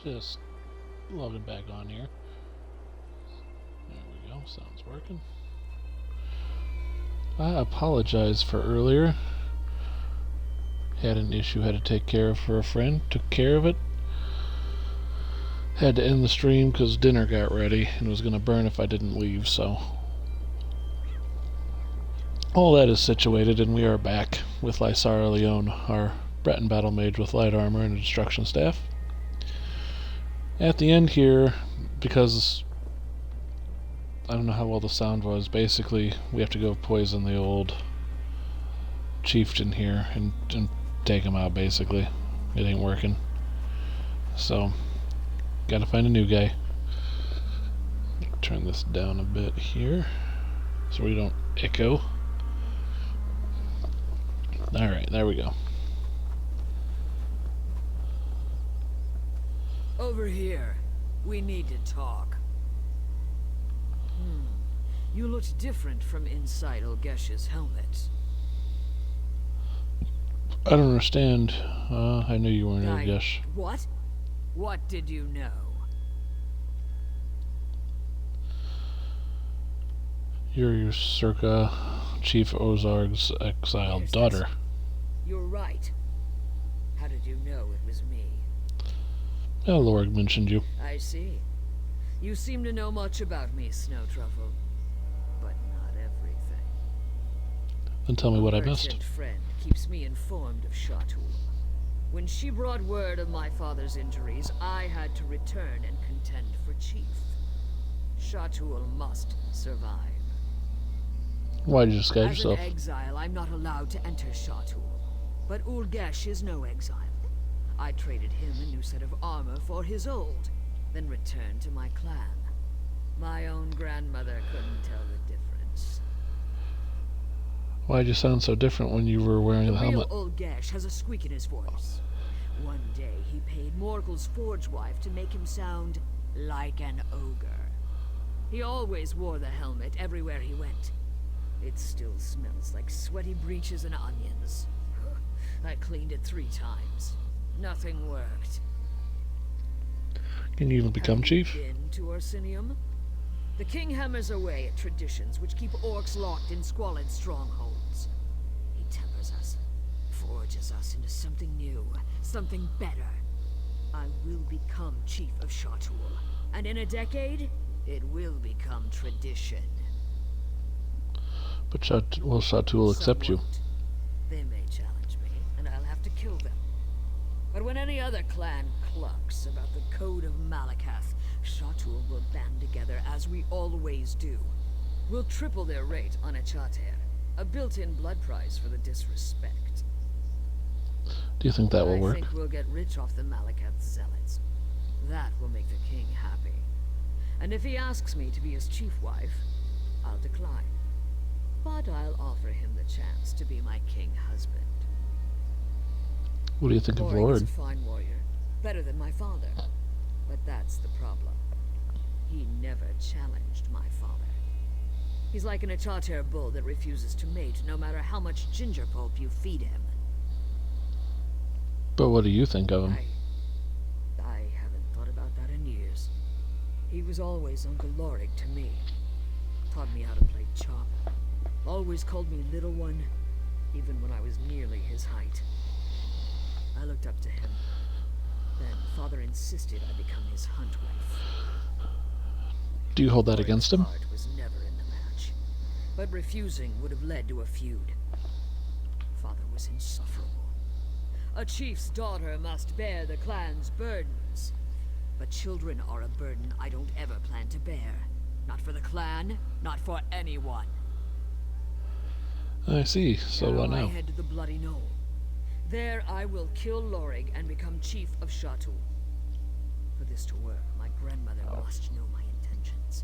Just logging back on here. There we go. Sounds working. I apologize for earlier. Had an issue, had to take care of for a friend. Took care of it. Had to end the stream because dinner got ready and was going to burn if I didn't leave, so all that is situated, and we are back with Lysara Lionne, our Breton battle mage with light armor and a destruction staff. At the end here, because I don't know how well the sound was, basically we have to go poison the old chieftain here and take him out, basically. It ain't working. So, gotta find a new guy. Turn this down a bit here so we don't echo. Alright, there we go. Over here. We need to talk. You looked different from inside Olgesh's helmet. I don't understand. I knew you weren't Olgesh. What? What did you know? You're your circa Chief Ozarg's exiled daughter. You're right. How did you know it was me? Lorg mentioned you. I see. You seem to know much about me, Snow Truffle. But not everything. Then tell me what I missed. A merchant friend keeps me informed of Shatul. When she brought word of my father's injuries, I had to return and contend for chief. Shatul must survive. Why did you disguise yourself? As an exile, I'm not allowed to enter Shatul. But Ulgesh is no exile. I traded him a new set of armor for his old, then returned to my clan. My own grandmother couldn't tell the difference. Why'd you sound so different when you were wearing the helmet? Real Ulgesh has a squeak in his voice. One day he paid Morgul's forge wife to make him sound like an ogre. He always wore the helmet everywhere he went. It still smells like sweaty breeches and onions. I cleaned it 3 times. Nothing worked. Can you even become chief? Have you been to Orsinium? The king hammers away at traditions which keep orcs locked in squalid strongholds. He tempers us, forges us into something new, something better. I will become chief of Shatul, and in a decade, it will become tradition. But will Shatul accept you? They may challenge me, and I'll have to kill them. But when any other clan clucks about the Code of Malakath, Shatul will band together as we always do. We'll triple their rate on a Chater, a built-in blood price for the disrespect. Do you think that will work? I think we'll get rich off the Malakath zealots. That will make the king happy. And if he asks me to be his chief wife, I'll decline. But I'll offer him the chance to be my king husband. What do you think of Lord Lord? is a fine warrior, better than my father. But that's the problem. He never challenged my father. He's like an Achater bull that refuses to mate, no matter how much ginger pulp you feed him. But what do you think of him? I haven't thought about that in years. He was always Uncle Lorig to me. Taught me how to play chop. Always called me little one, even when I was nearly his height. I looked up to him. Then father insisted I become his hunt wife. Do you hold that against him? Heart was never in the match, but refusing would have led to a feud. Father was insufferable. A chief's daughter must bear the clan's burdens. But children are a burden I don't ever plan to bear. Not for the clan, not for anyone. I see. So what I now? head to the Bloody Knoll. There I will kill Lorig and become chief of Shatul. For this to work, my grandmother must know my intentions.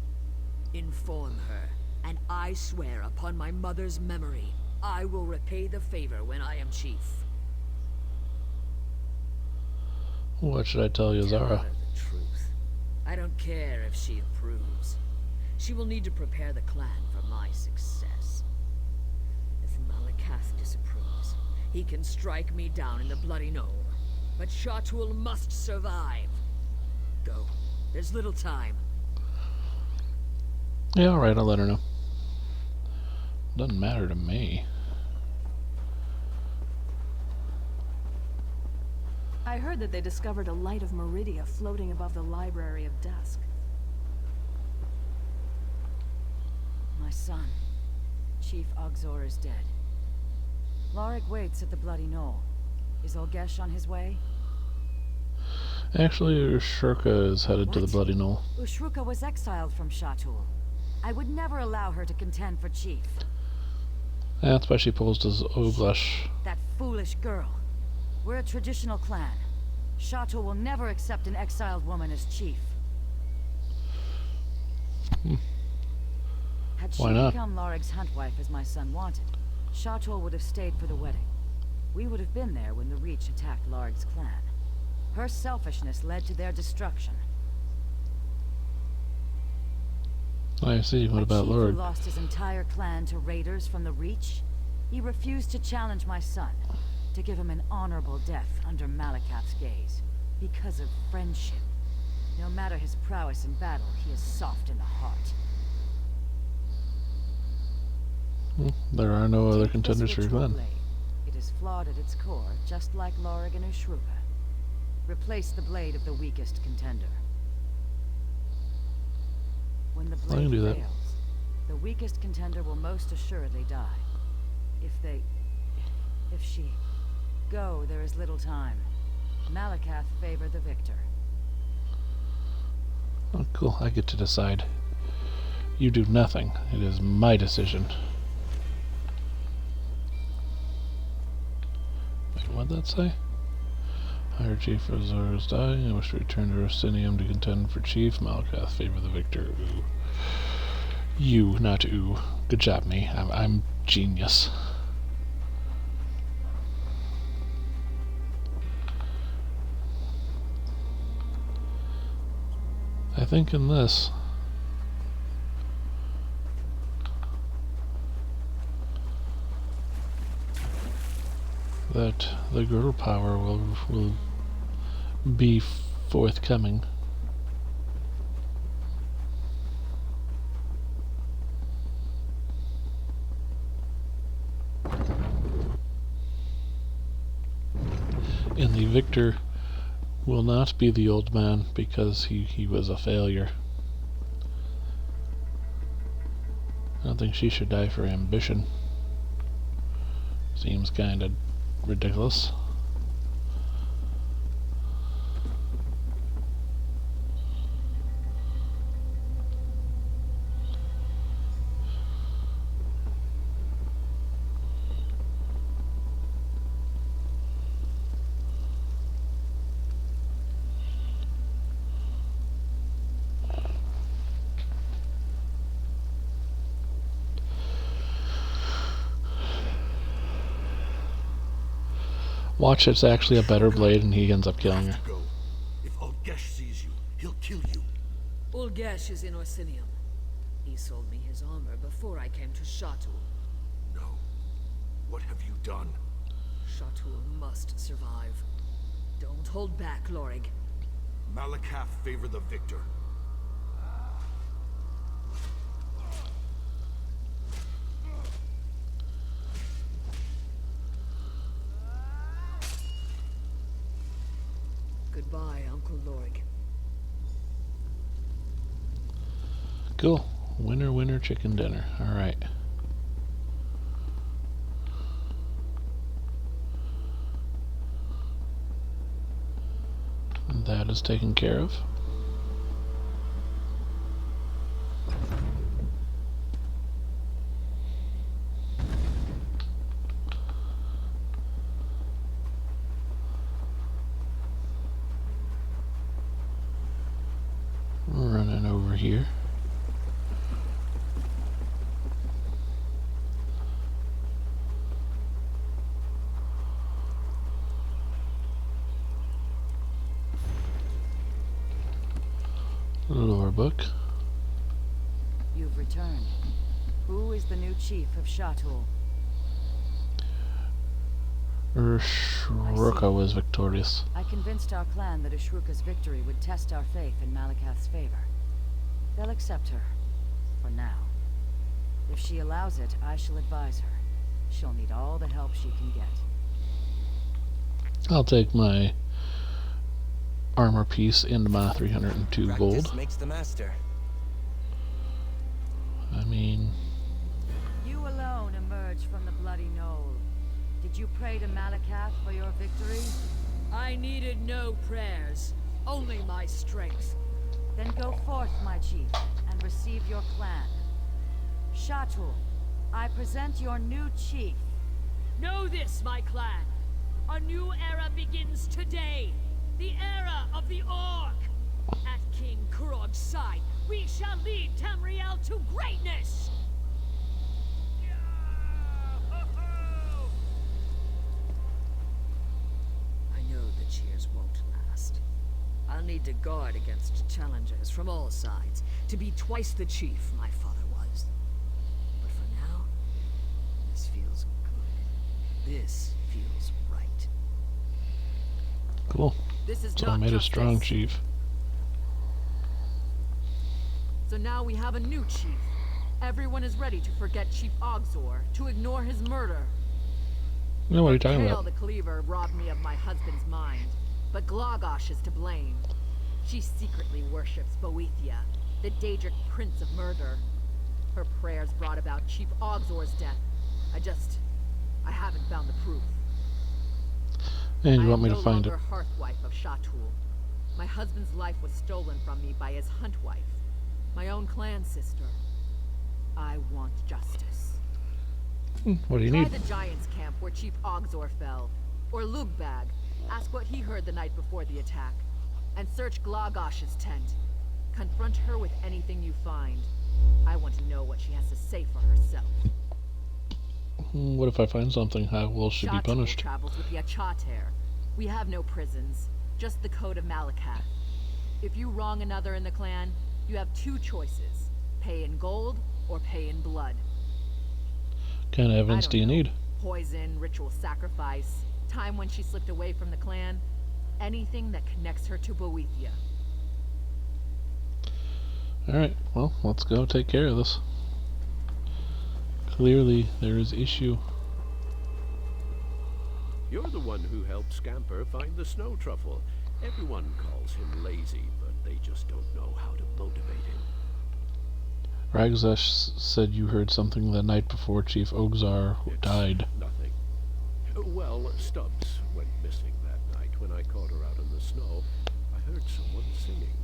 Inform her, and I swear upon my mother's memory, I will repay the favor when I am chief. What should I tell you, Tell Zara? her the truth. I don't care if she approves. She will need to prepare the clan for my success. If Malakath disapproves, he can strike me down in the Bloody Knoll. But Shatul must survive. Go. There's little time. Yeah, alright, I'll let her know. Doesn't matter to me. I heard that they discovered a light of Meridia floating above the Library of Dusk. My son, Chief Ogzor, is dead. Lorik waits at the Bloody Knoll. Is Olgesh on his way? Actually, Ushruka is headed to the Bloody Knoll. Ushruka was exiled from Shatul. I would never allow her to contend for Chief. That's why she posed as Oglesh. That foolish girl. We're a traditional clan. Shatul will never accept an exiled woman as chief. Had she Why not? become Lorig's huntwife as my son wanted, Shatul would have stayed for the wedding. We would have been there when the Reach attacked Lorig's clan. Her selfishness led to their destruction. I see. What about A chief Lorig? who lost his entire clan to raiders from the Reach? He refused to challenge my son, to give him an honorable death under Malakath's gaze. Because of friendship. No matter his prowess in battle, he is soft in the heart. There are no other Take contenders this for your ritual clan. blade. It is flawed at its core, just like Lorig and Ushruka. Replace the blade of the weakest contender. When the I can blade do that. fails, the weakest contender will most assuredly die. If she go, there is little time. Malakath favor the victor. Oh, cool. I get to decide. You do nothing. It is my decision. Wait, what'd that say? Higher Chief Azor is dying. I wish to return to Rosinium to contend for Chief. Malakath favor the victor. Ooh. You, not ooh. Good job, me. I'm genius. I think in this that the girl power will be forthcoming. And the victor will not be the old man because he was a failure. I don't think she should die for ambition. Seems kinda ridiculous. Watch, it's actually a better blade and he ends up killing her. Go. If Olgesh sees you, he'll kill you. Ulgesh is in Orsinium. He sold me his armor before I came to Shatul. No. What have you done? Shatul must survive. Don't hold back, Lorig. Malakath favor the victor. Goodbye, Uncle Lorig. Cool. Winner, winner, chicken dinner. Alright. That is taken care of. Running over here. Lore book. You've returned. Who is the new chief of Shatul? Shruka was victorious. I convinced our clan that Ashruka's victory would test our faith in Malakath's favor. They'll accept her. For now. If she allows it, I shall advise her. She'll need all the help she can get. I'll take my armor piece and my 302 gold. Practice makes the master. I mean... You alone emerged from the bloody knoll. Did you pray to Malakath for your victory? I needed no prayers, only my strength. Then go forth, my chief, and receive your clan. Shatul, I present your new chief. Know this, my clan. A new era begins today. The era of the Orc. At King Kurog's side, we shall lead Tamriel to greatness. I know the cheers won't last. I'll need to guard against challengers from all sides to be twice the chief my father was. But for now, this feels good. This feels right. Cool. This is So I not made a justice. strong chief. So now we have a new chief. Everyone is ready to forget Chief Ogzor, to ignore his murder. You know what are you talking Kale about? the Cleaver robbed me of my husband's mind, but Glagosh is to blame. She secretly worships Boethia, the Daedric prince of murder. Her prayers brought about Chief Ogzor's death. I haven't found the proof. And you I want me am to no find it. longer Hearthwife of Shatul. My husband's life was stolen from me by his huntwife, my own clan sister. I want justice. What do you Try need? the Giants' camp where Chief Ogzor fell, or Lugbag. Ask what he heard the night before the attack, and search Glagosh's tent. Confront her with anything you find. I want to know what she has to say for herself. What if I find something? How will she be Shatul punished? travels with the Achater. We have no prisons, just the code of Malakath. If you wrong another in the clan, you have two choices: pay in gold or pay in blood. What kind of evidence do you need? Poison, ritual sacrifice, time when she slipped away from the clan, anything that connects her to Boethia. Alright, well, let's go take care of this. Clearly, there is issue. You're the one who helped Scamper find the snow truffle. Everyone calls him lazy, but they just don't know how to motivate him. Ragzash said you heard something the night before Chief Ogzar died. Nothing. Well, Stubbs went missing that night. When I caught her out in the snow, I heard someone singing.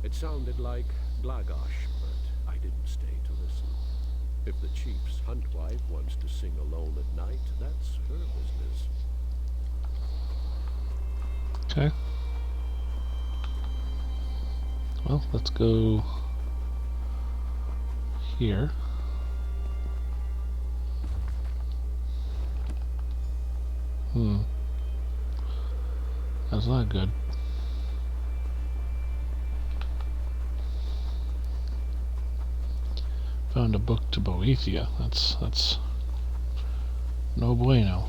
It sounded like Glagosh, but I didn't stay to listen. If the chief's huntwife wants to sing alone at night, that's her business. Okay. Well, let's go here. That's not good. Found a book to Boethia. That's no bueno.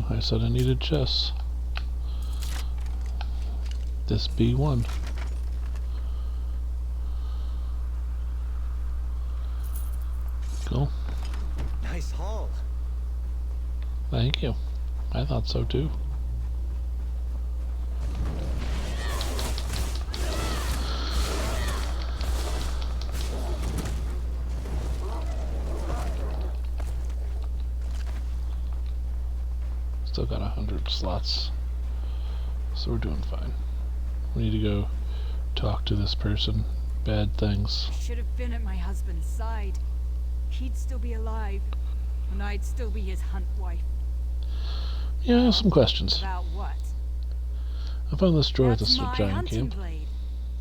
I said I needed chess. This B1. Cool. Nice haul. Thank you. I thought so too. Still got 100 slots, so we're doing fine. We need to go talk to this person. Bad things. I should have been at my husband's side. He'd still be alive. And I'd still be his hunt wife. Yeah, I have some questions. About what? I found this drawer at That's the my giant hunting camp. blade.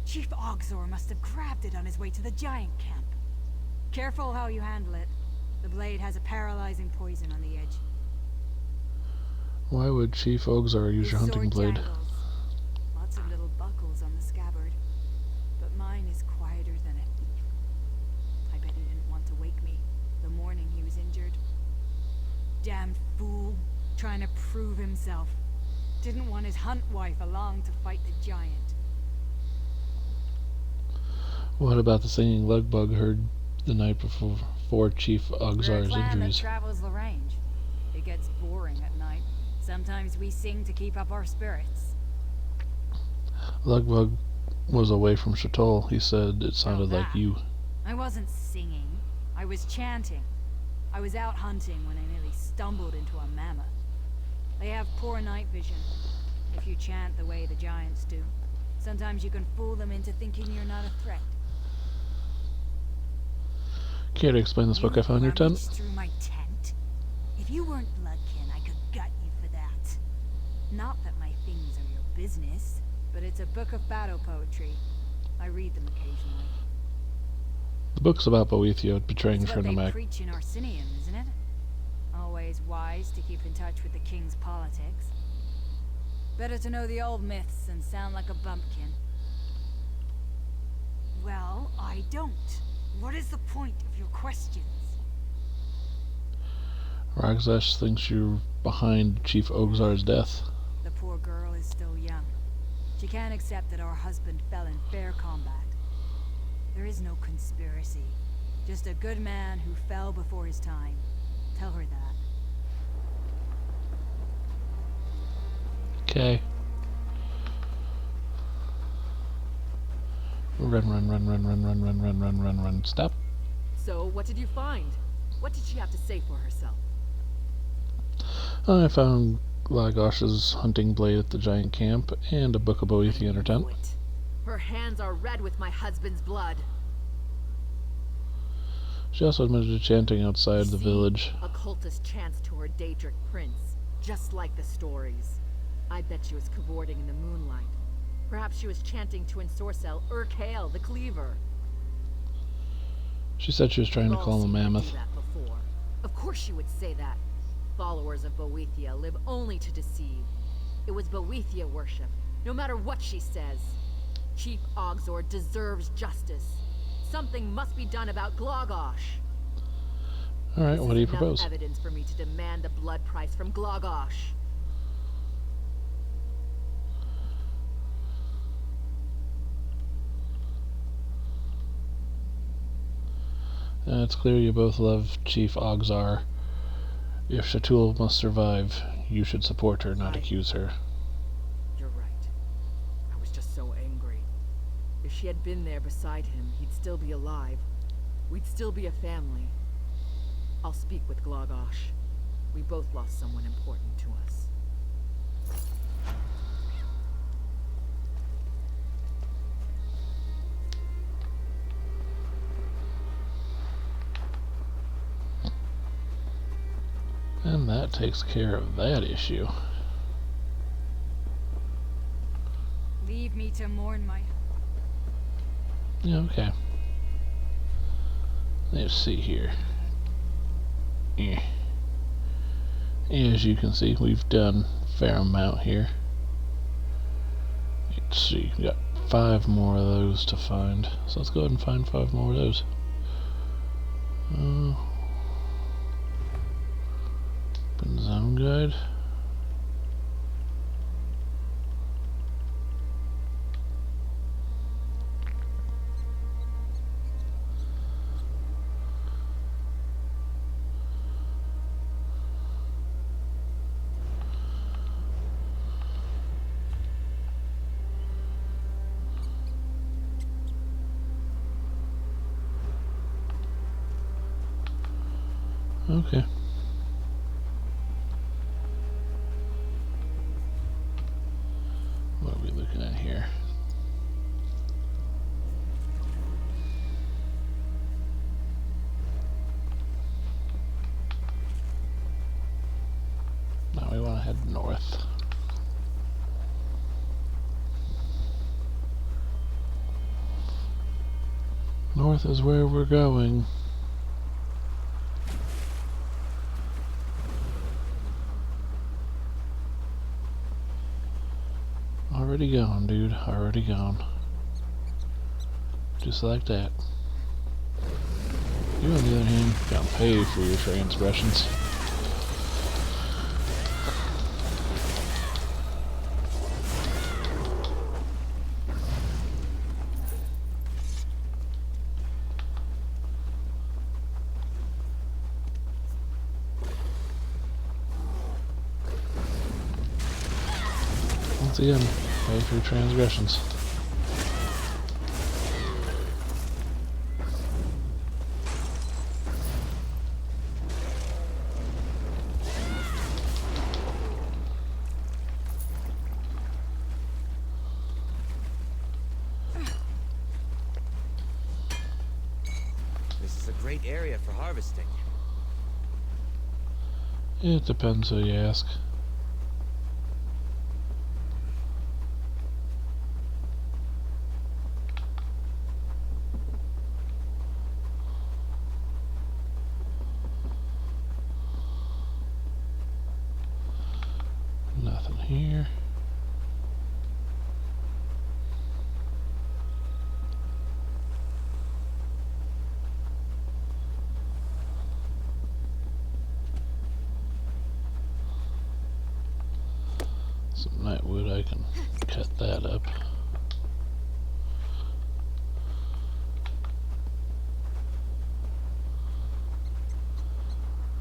Chief Ogzor must have grabbed it on his way to the giant camp. Careful how you handle it. The blade has a paralyzing poison on the edge. Why would Chief Ogzar use your His hunting sword blade? jangles. Lots of little buckles on the scabbard. But mine is quieter than a thief. I bet he didn't want to wake me the morning he was injured. Damned fool, trying to prove himself. Didn't want his hunt wife along to fight the giant. What about the singing lug bug heard the night before Chief We're a Ogzar's clan that injuries? travels the range. It gets boring at night. Sometimes we sing to keep up our spirits. Lugbug was away from Chatol. He said it sounded like that. you. I wasn't singing. I was chanting. I was out hunting when I nearly stumbled into a mammoth. They have poor night vision. If you chant the way the giants do, sometimes you can fool them into thinking you're not a threat. Care to explain this book I found in your tent? rummaged through my tent. If you weren't bloodkin, I could gut you for that. Not that my things are your business, but it's a book of battle poetry. I read them occasionally. The book's about Boethia betraying It's what they Shernamak. preach in Arsinium, isn't it? Always wise to keep in touch with the king's politics. Better to know the old myths than sound like a bumpkin. Well, I don't. What is the point of your questions? Ragzash thinks you're behind Chief Ogzar's death. The poor girl is still young. She can't accept that our husband fell in fair combat. There is no conspiracy. Just a good man who fell before his time. Tell her that. Okay. Run. Stop. So, what did you find? What did she have to say for herself? I found Glagosh's hunting blade at the giant camp and a book of Boethia in her tent. Knew it. Her hands are red with my husband's blood. She also admitted to chanting outside the See? village. A cultist chants to her Daedric prince, just like the stories. I bet she was cavorting in the moonlight. Perhaps she was chanting to Ensorcel Urkael, the Cleaver. She said she was trying to call him a mammoth. That before. Of course she would say that. Followers of Boethia live only to deceive. It was Boethia worship, no matter what she says. Chief Ogzor deserves justice. Something must be done about Glagosh. Alright, what do you Enough propose? evidence for me to demand the blood price from Glagosh. It's clear you both love Chief Ogzar. If Shatul must survive, you should support her, not accuse her. You're right. I was just so angry. If she had been there beside him, he'd still be alive. We'd still be a family. I'll speak with Glagosh. We both lost someone important to us. And that takes care of that issue. Leave me to mourn my... Yeah, okay. Let's see here. Yeah. As you can see, we've done a fair amount here. Let's see, we got 5 more of those to find. So let's go ahead and find 5 more of those. Open zone guide. Okay. What are we looking at here? head north. North is where we're going. Already gone, dude. Already gone. Just like that. You, on the other hand, gotta pay for your transgressions. Once again, pay for your transgressions. This is a great area for harvesting. It depends who you ask. Nothing here. Some nightwood, I can cut that up.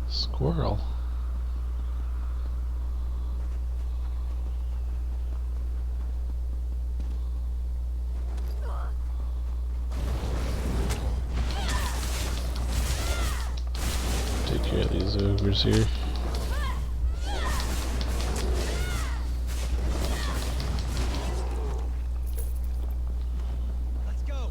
Squirrel. Take care of these ogres here. Let's go.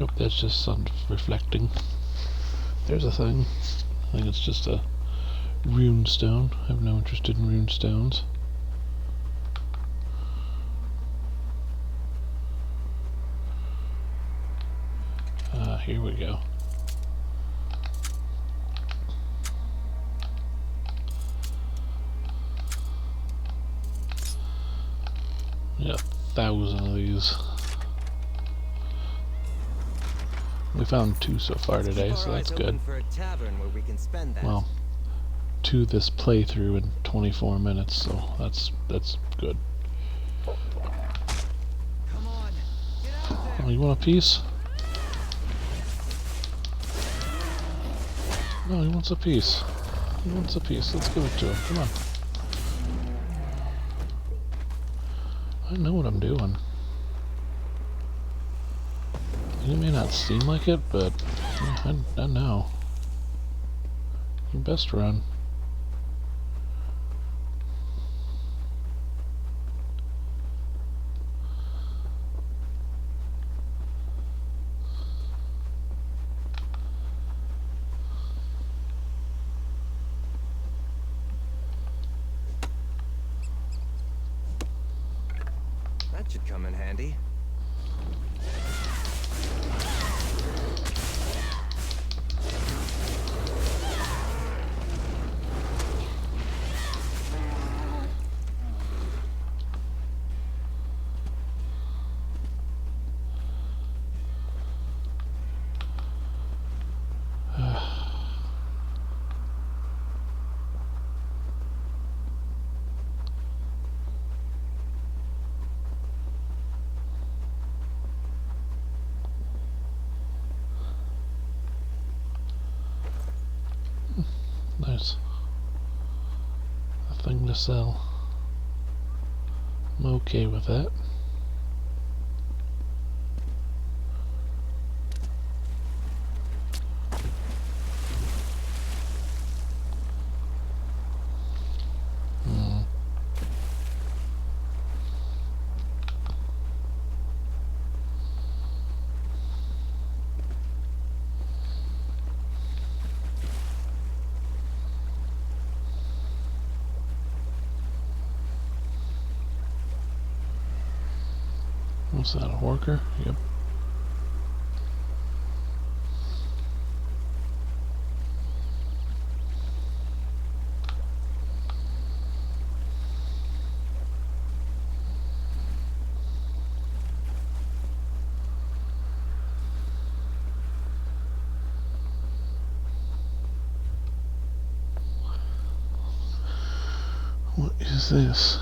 Nope, that's just sun reflecting. There's a thing. I think it's just a rune stone. I have no interest in rune stones. Here we go. Yeah, 1,000 of these. We found 2 so far today, so that's good. For a tavern where we can spend that. Well, 2 this playthrough in 24 minutes, so that's good. Come on, get out there. Oh, you want a piece? No, he wants a piece. He wants a piece. Let's give it to him. Come on. I know what I'm doing. It may not seem like it, but yeah, I know. You best run. That should come in handy. there's a thing to sell. I'm okay with that. What's that, a worker? Yep. What is this?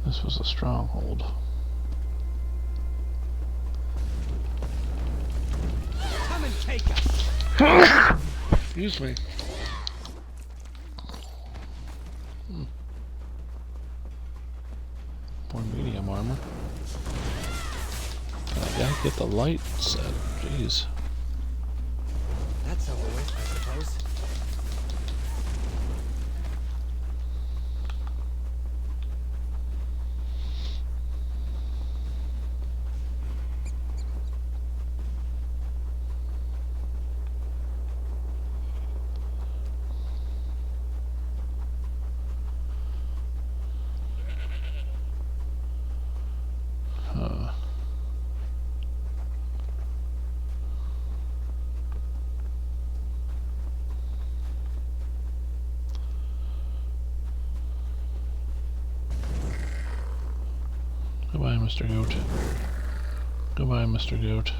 This was a stronghold. Come and take us. Excuse me. More medium armor. I gotta get the light set. Jeez. That's over with, I suppose. Goodbye, Mr. Goat. Goodbye, Mr. Goat.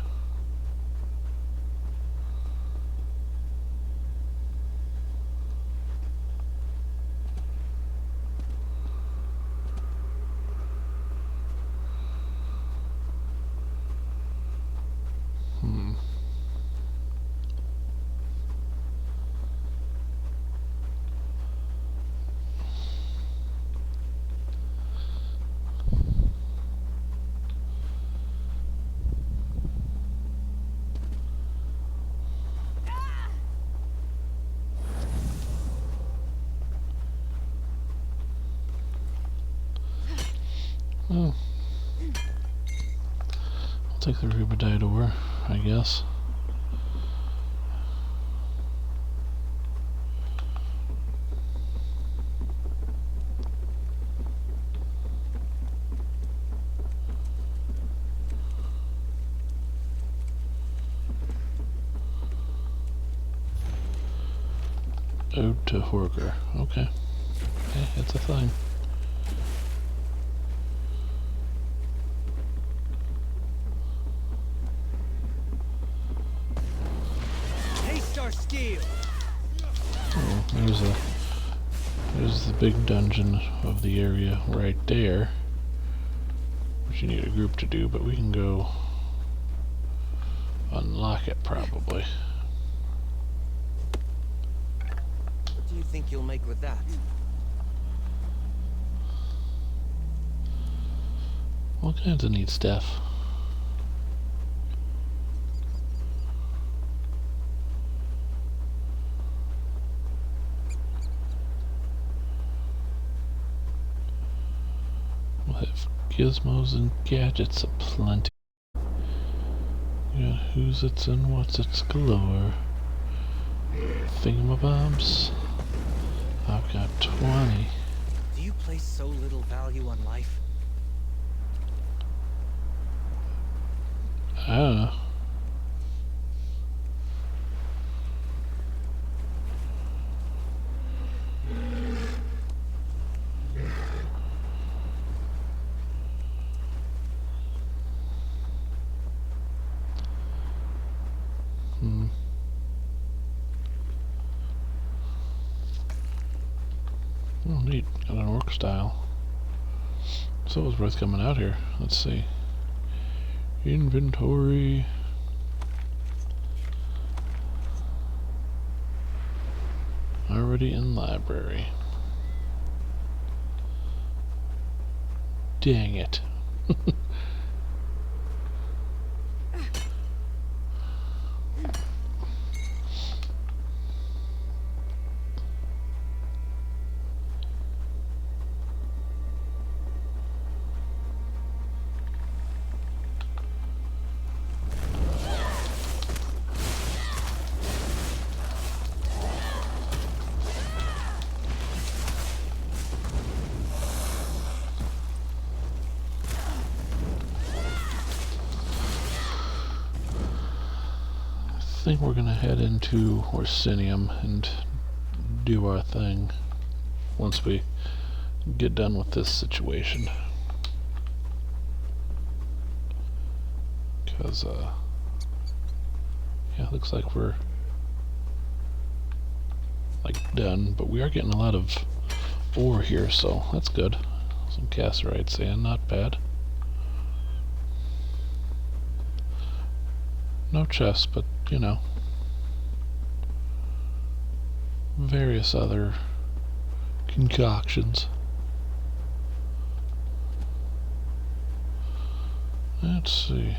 Oh. I'll take the rubidite ore, I guess. Ode to Horger. Okay. Okay, it's a thing. Oh, there's the big dungeon of the area right there, which you need a group to do, but we can go unlock it probably. What do you think you'll make with that? All kinds of neat stuff. We'll have gizmos and gadgets aplenty. Yeah, who's its and what's its galore. Thingamabobs. I've got 20. Do you place so little value on life? I don't know. Oh, neat. Got an orc style. So it was worth coming out here. Let's see. Inventory. Already in library. Dang it. I think we're gonna head into Orsinium and do our thing once we get done with this situation. Because, yeah, looks like we're done, but we are getting a lot of ore here, so that's good. Some cassiterite sand, not bad. No chest, but, you know, various other concoctions. Let's see.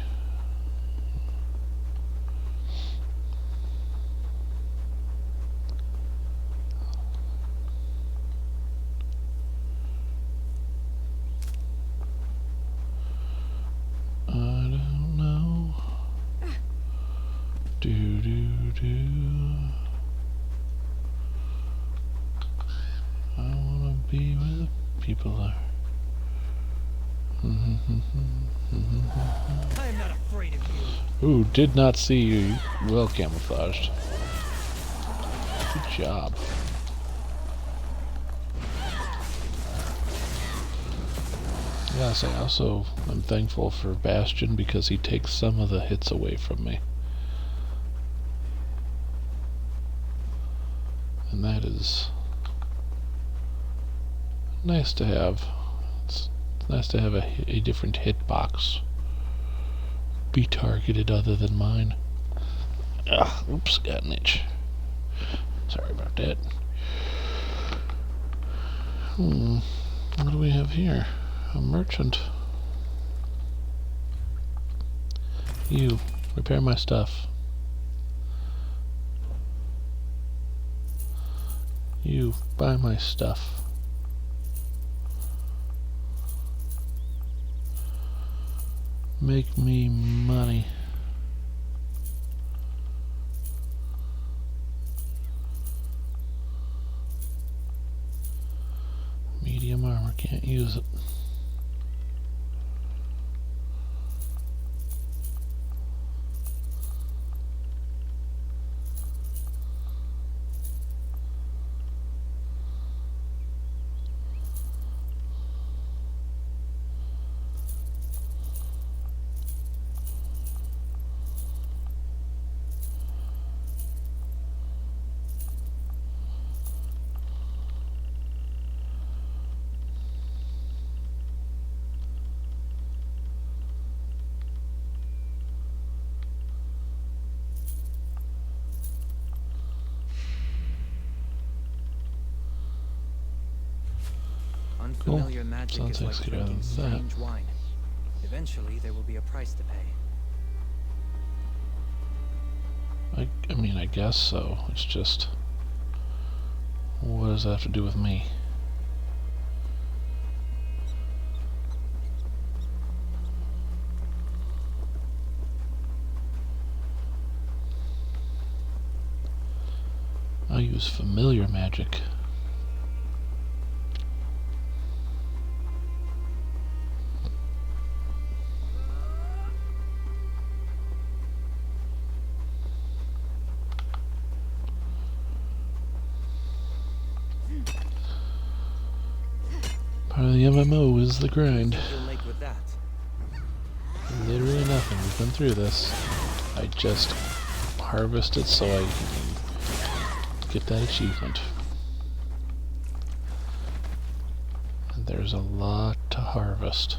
I wanna be where the people are. I'm not afraid of you. Ooh, did not see you. Well camouflaged. Good job. Yes, I also am thankful for Bastion because he takes some of the hits away from me. And that is nice to have. It's nice to have a different hitbox be targeted other than mine. Ugh, oops, got an itch. Sorry about that. What do we have here? A merchant. You, repair my stuff. You, buy my stuff. Make me money. Medium armor, can't use it. Unfamiliar magic Sounds is like like drinking that. strange wine. Eventually, there will be a price to pay. I mean, I guess so. It's just, what does that have to do with me? I use familiar magic. Part of the MMO is the grind. You'll make with that. Literally nothing. We've been through this. I just harvested so I can get that achievement. There's a lot to harvest.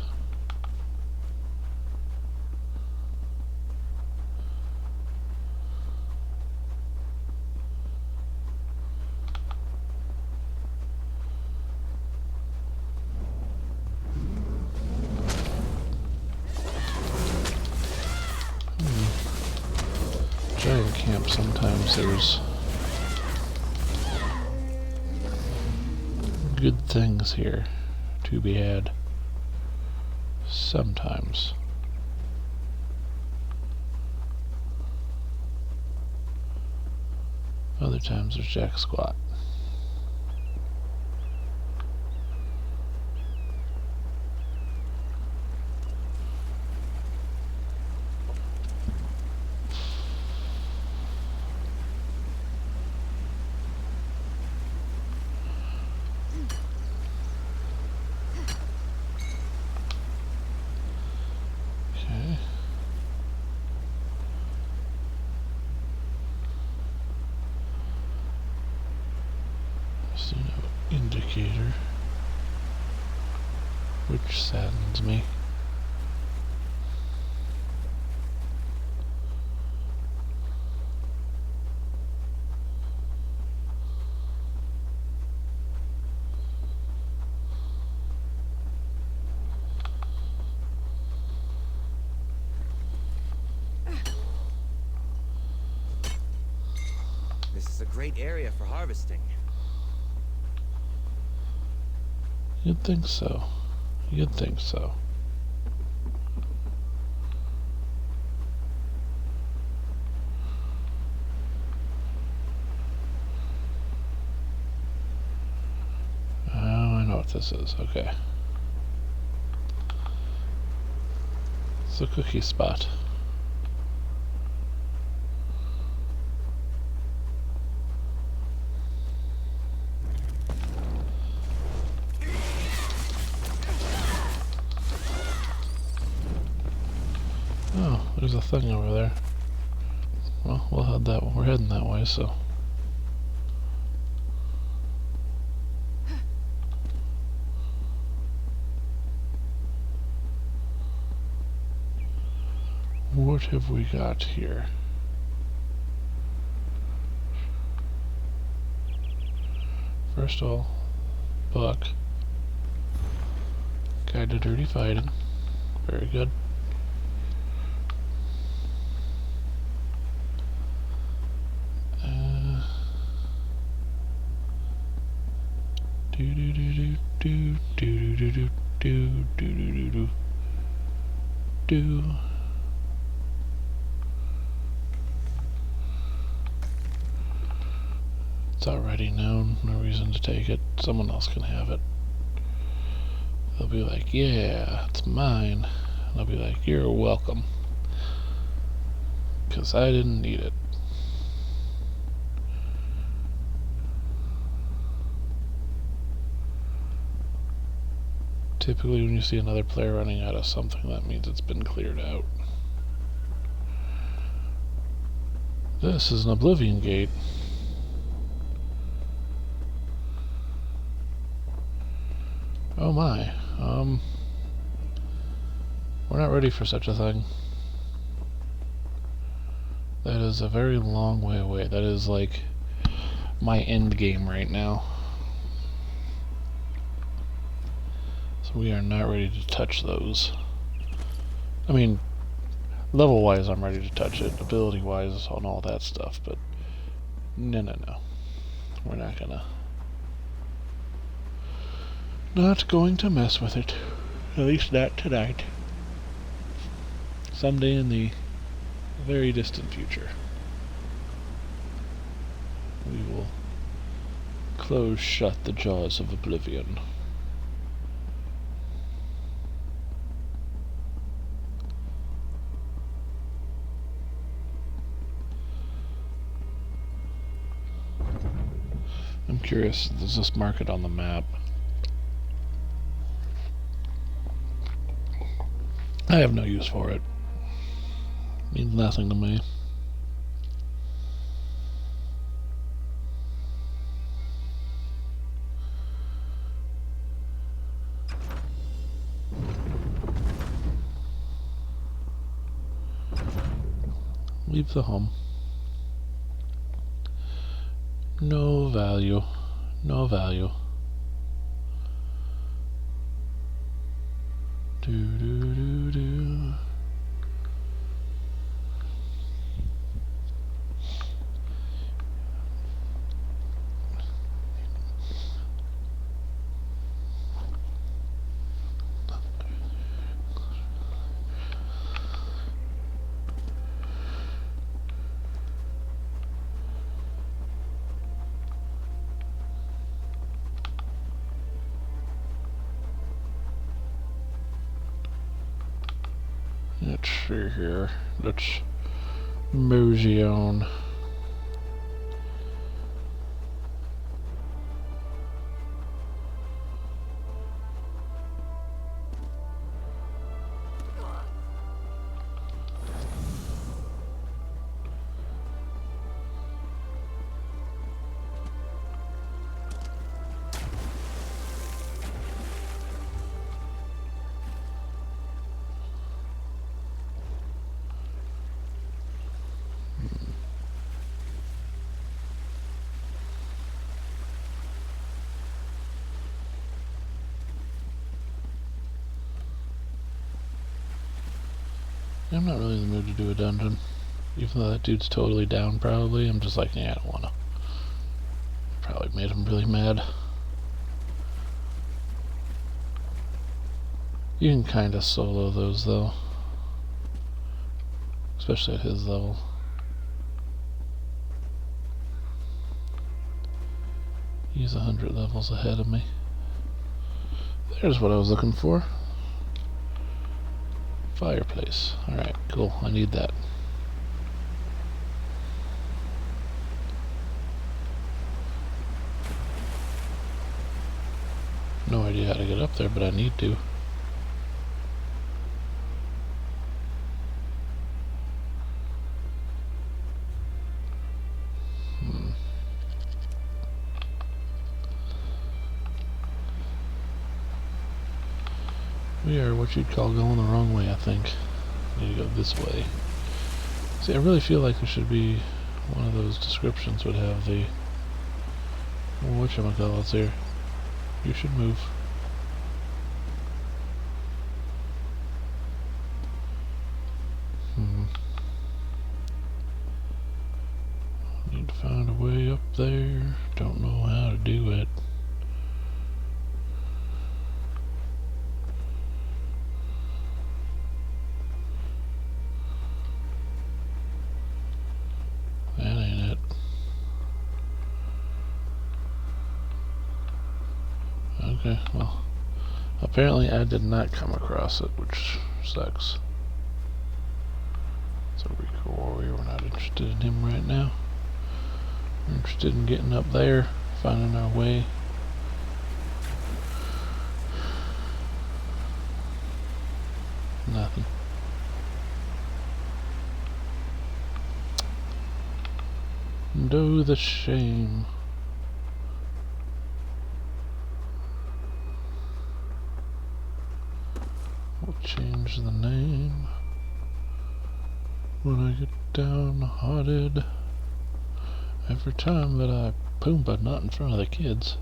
Giant camp, sometimes there's good things here to be had. Sometimes. Other times there's jack squat. See no indicator, which saddens me. This is a great area for harvesting. You'd think so. You'd think so. Oh, I know what this is. Okay. It's a cookie spot. Oh, there's a thing over there. Well, we'll head that way. We're heading that way, so. What have we got here? First of all, book. Guide to dirty fighting. Very good. It's already known, no reason to take it. Someone else can have it. They'll be like, yeah, it's mine. And I'll be like, you're welcome. 'Cause I didn't need it. Typically when you see another player running out of something, that means it's been cleared out. This is an Oblivion Gate. Oh my, we're not ready for such a thing. That is a very long way away. That is like my end game right now. So we are not ready to touch those. I mean, level wise I'm ready to touch it, ability wise and all that stuff, but no. We're not gonna. Not going to mess with it. At least not tonight. Someday in the very distant future, we will close shut the jaws of oblivion. I'm curious, does this mark it on the map? I have no use for it. Means nothing to me. Leave the home. No value. No value. Do do do do. Let's see here. Let's mosey on. I'm not really in the mood to do a dungeon. Even though that dude's totally down probably, I'm just like, yeah, I don't wanna. Probably made him really mad. You can kinda solo those though. Especially at his level. He's 100 levels ahead of me. There's what I was looking for. Fireplace. Alright, cool. I need that. No idea how to get up there, but I need to. We are what you'd call going the wrong way, I think. Need to go this way. See, I really feel like there should be one of those descriptions would have the whatchamacallits here. You should move. Need to find a way up there. Don't know how to do it. That ain't it. Okay, well, apparently I did not come across it, which sucks. So Rico Warrior, we're not interested in him right now. We're interested in getting up there, finding our way. Nothing. And oh, the shame. We'll change the name when I get downhearted. Every time that I Pumbaa, not in front of the kids.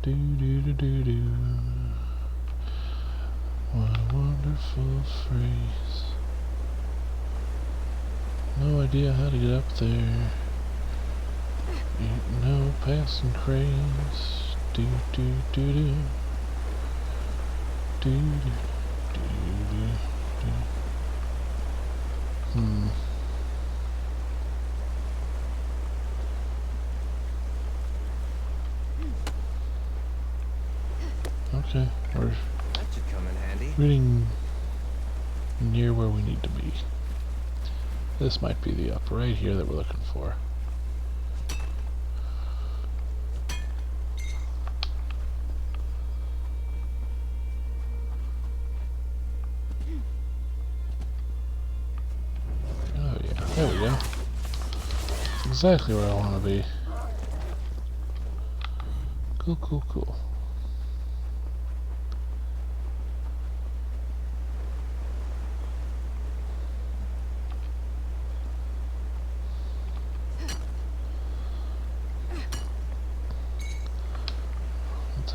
Do do do do do. What a wonderful phrase. No idea how to get up there. Ain't no passing craze. Do do do do. Do do do do do. Okay, we're That should come in handy. getting near where we need to be. This might be the up right here that we're looking for. Oh yeah, there we go. Exactly where I want to be. Cool, cool, cool.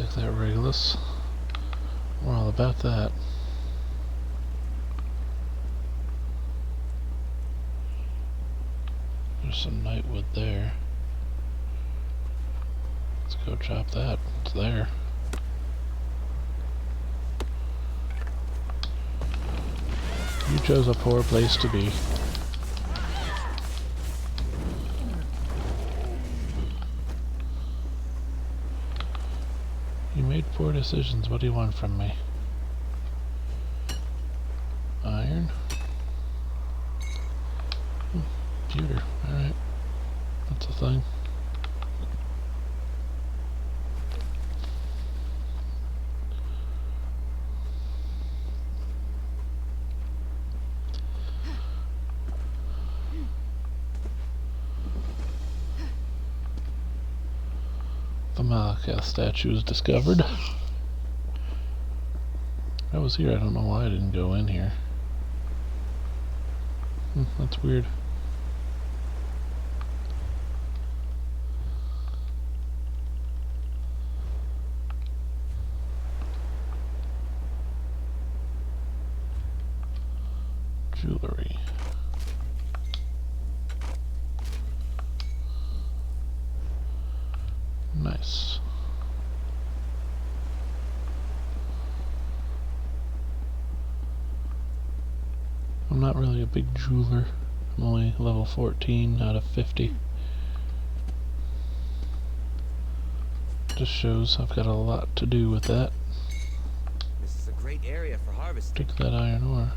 Take that, Regulus. We're all about that. There's some nightwood there. Let's go chop that. It's there. You chose a poor place to be. You made poor decisions. What do you want from me? Iron? Pewter. Alright. That's a thing. The Malakath statue is discovered. I was here, I don't know why I didn't go in here. That's weird. Jewelry. Nice. I'm not really a big jeweler. I'm only level 14 out of 50. Just shows I've got a lot to do with that. This is a great area for harvesting. Take that iron ore.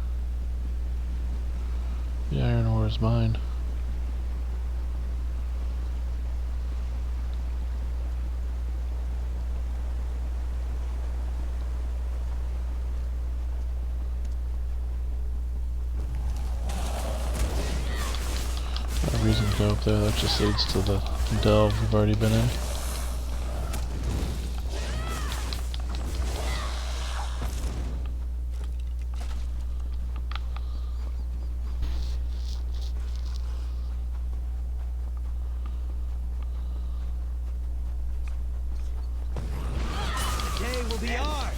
The iron ore is mine. No reason to go up there, that just leads to the delve we've already been in. Today will be ours.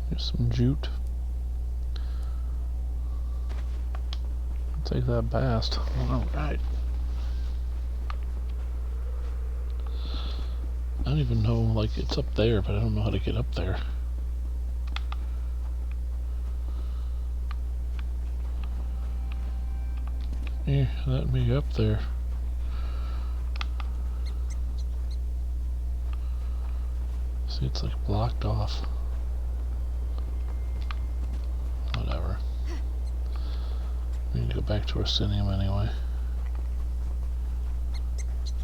Here's some jute. Take that bast. Alright. I don't even know, like, it's up there, but I don't know how to get up there. Yeah, let me up there. See, it's like blocked off. Whatever. We need to go back to Orsinium anyway.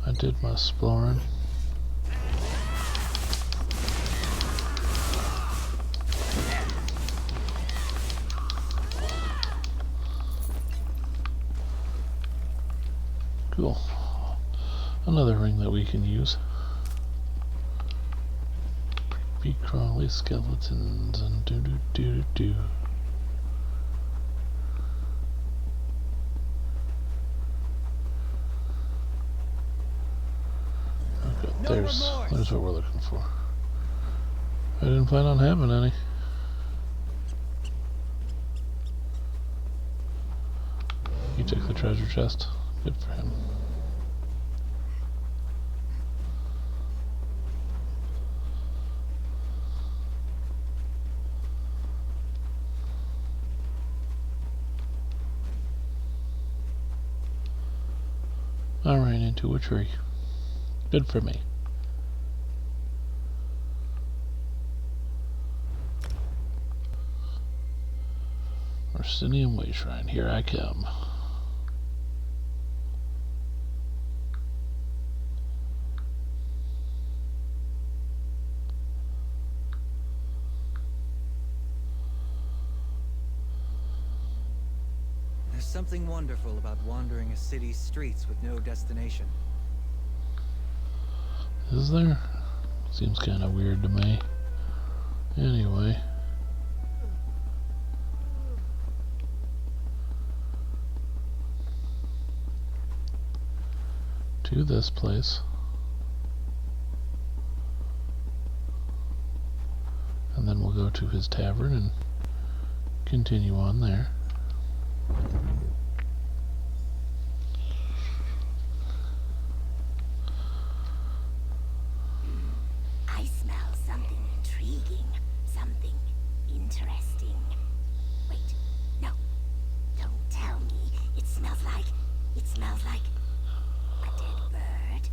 I did my exploring. Cool. Another ring that we can use. Creepy crawly skeletons and do. Okay, there's what we're looking for. I didn't plan on having any. He took the treasure chest. Good for him. I ran into a tree. Good for me. Orsinium Way Shrine, here I come. There's something wonderful about wandering a city's streets with no destination. Is there? Seems kind of weird to me. Anyway. To this place. And then we'll go to his tavern and continue on there. I smell something intriguing, something interesting. Wait, no, don't tell me. It smells like a dead bird.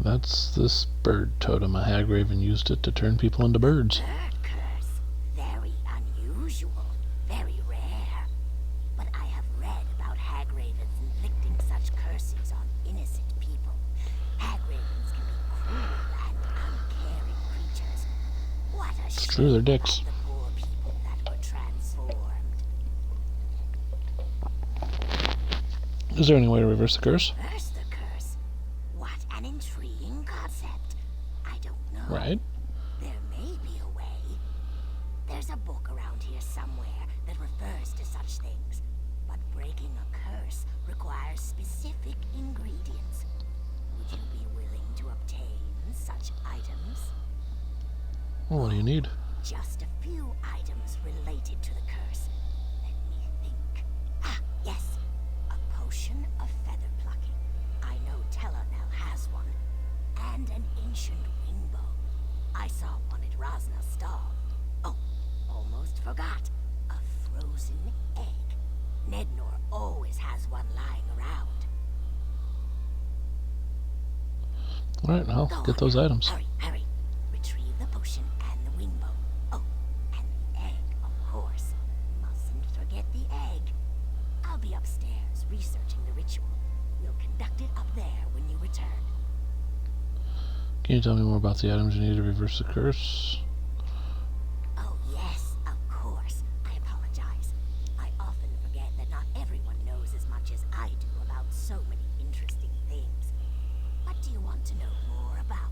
That's this bird totem. A hag raven used it to turn people into birds. Bird curse. Very unusual, very rare. But I have read about hag ravens inflicting such curses on innocent people. Hag ravens can be cruel and uncaring creatures. What a It's shame true, they're dicks. about the poor people that were transformed. Is there any way to reverse the curse? Reverse the curse? What an intriguing concept. I don't know. Right. There may be a way. There's a book around here somewhere that refers to such things. But breaking a curse requires specific ingredients. Would you be willing to obtain such items? Well, what do you need? Just a few items related to the curse. Let me think. Ah, yes. A potion of feather plucking. I know Teller now has one. And an ancient wingbow. I saw one at Rosna's stall. Oh, almost forgot. A frozen egg. Nednor always has one lying around. Alright, I'll Go get on those now. items. Hurry, hurry. Retrieve the potion and the wingbow. Oh, and the egg, of course. Mustn't forget the egg. I'll be upstairs researching the ritual. We'll conduct it up there when you return. Can you tell me more about the items you need to reverse the curse? Oh, yes, of course. I apologize. I often forget that not everyone knows as much as I do about so many interesting things. What do you want to know more about?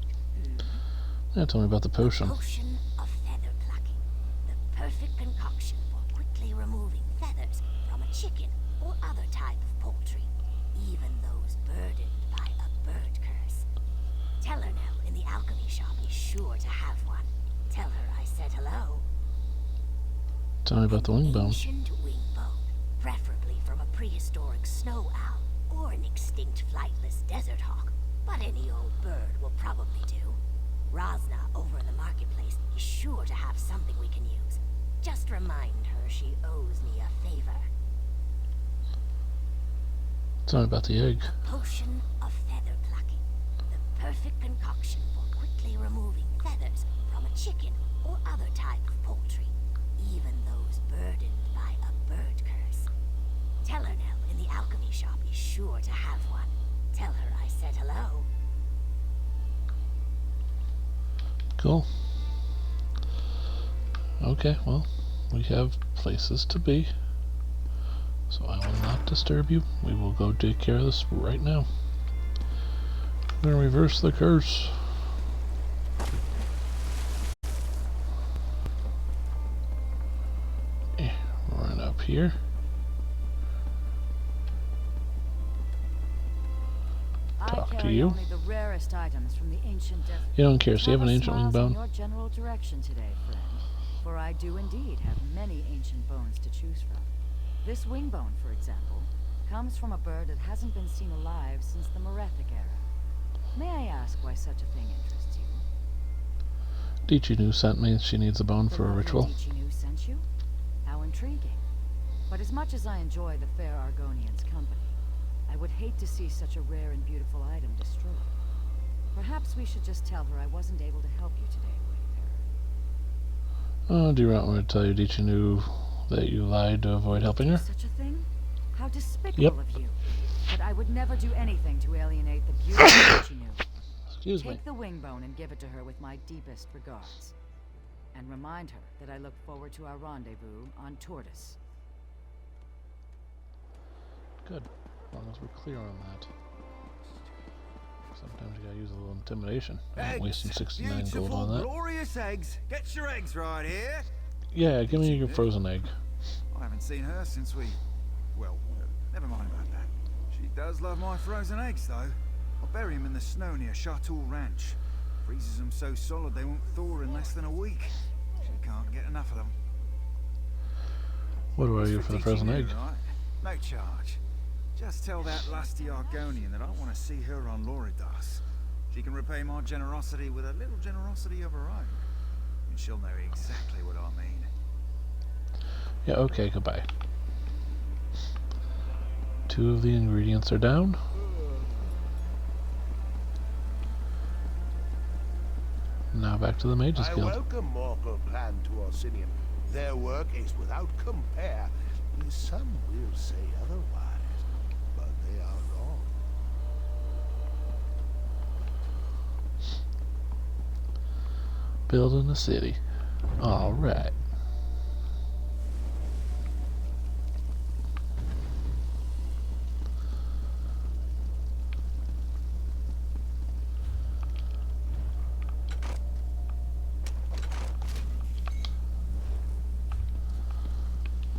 Yeah, tell me about the potion. Potion of feather plucking. The perfect concoction for quickly removing feathers from a chicken or other type of poultry, even those burdened by a bird curse. Tell her now in the alchemy shop is sure to have one. Tell her I said hello. Tell me about the wing bone. Ancient wing bone, preferably from a prehistoric snow owl or an extinct flightless desert hawk. But any old bird will probably do. Rosna over in the marketplace is sure to have something we can use. Just remind her she owes me a favor. Tell me about the egg. Potion of feather plucking. The perfect concoction for quickly removing feathers from a chicken or other type of poultry, even those burdened by a bird curse. Tell her now in the alchemy shop is sure to have one. Tell her I said hello. Cool. Okay, well, we have places to be. So I will not disturb you. We will go take care of this right now. We're gonna reverse the curse. Run up here. Talk to you. Only the rarest items from the ancient desert. You don't care, so you have an ancient wing bone? Your general direction today, friend. For I do indeed have many ancient bones to choose from. This wing bone, for example, comes from a bird that hasn't been seen alive since the Merethic era. May I ask why such a thing interests you? Dichinu sent me. She needs a bone for a ritual. Dichinu sent you? How intriguing. But as much as I enjoy the fair Argonian's company, I would hate to see such a rare and beautiful item destroyed. Perhaps we should just tell her I wasn't able to help you today, Wayfarer. Do you want me to tell you Dichinu that you lied to avoid helping her? Such a thing? How despicable Yep. of you. But I would never do anything to alienate the beauty that you knew. Excuse me. Take the wing bone and give it to her with my deepest regards. And remind her that I look forward to our rendezvous on Tortoise. Good. As long as we're clear on that. Sometimes you gotta use a little intimidation. I'm not Eggs! wasting 69 gold Beautiful, on that. glorious eggs! Get your eggs right here! Yeah, give me your frozen egg. I haven't seen her since we... Well, never mind about that. She does love my frozen eggs, though. I'll bury them in the snow near Chateau Ranch. Freezes them so solid they won't thaw in less than a week. She can't get enough of them. What do I do for the frozen egg? Right? No charge. Just tell that lusty Argonian that I want to see her on Loridas. She can repay my generosity with a little generosity of her own. And she'll know exactly what I mean. Yeah, okay, goodbye. 2 of the ingredients are down. Now back to the Mages Guild. I welcome Morgul Clan to Orsinium. Their work is without compare. Some will say otherwise, but they are wrong. Building a city. Alright.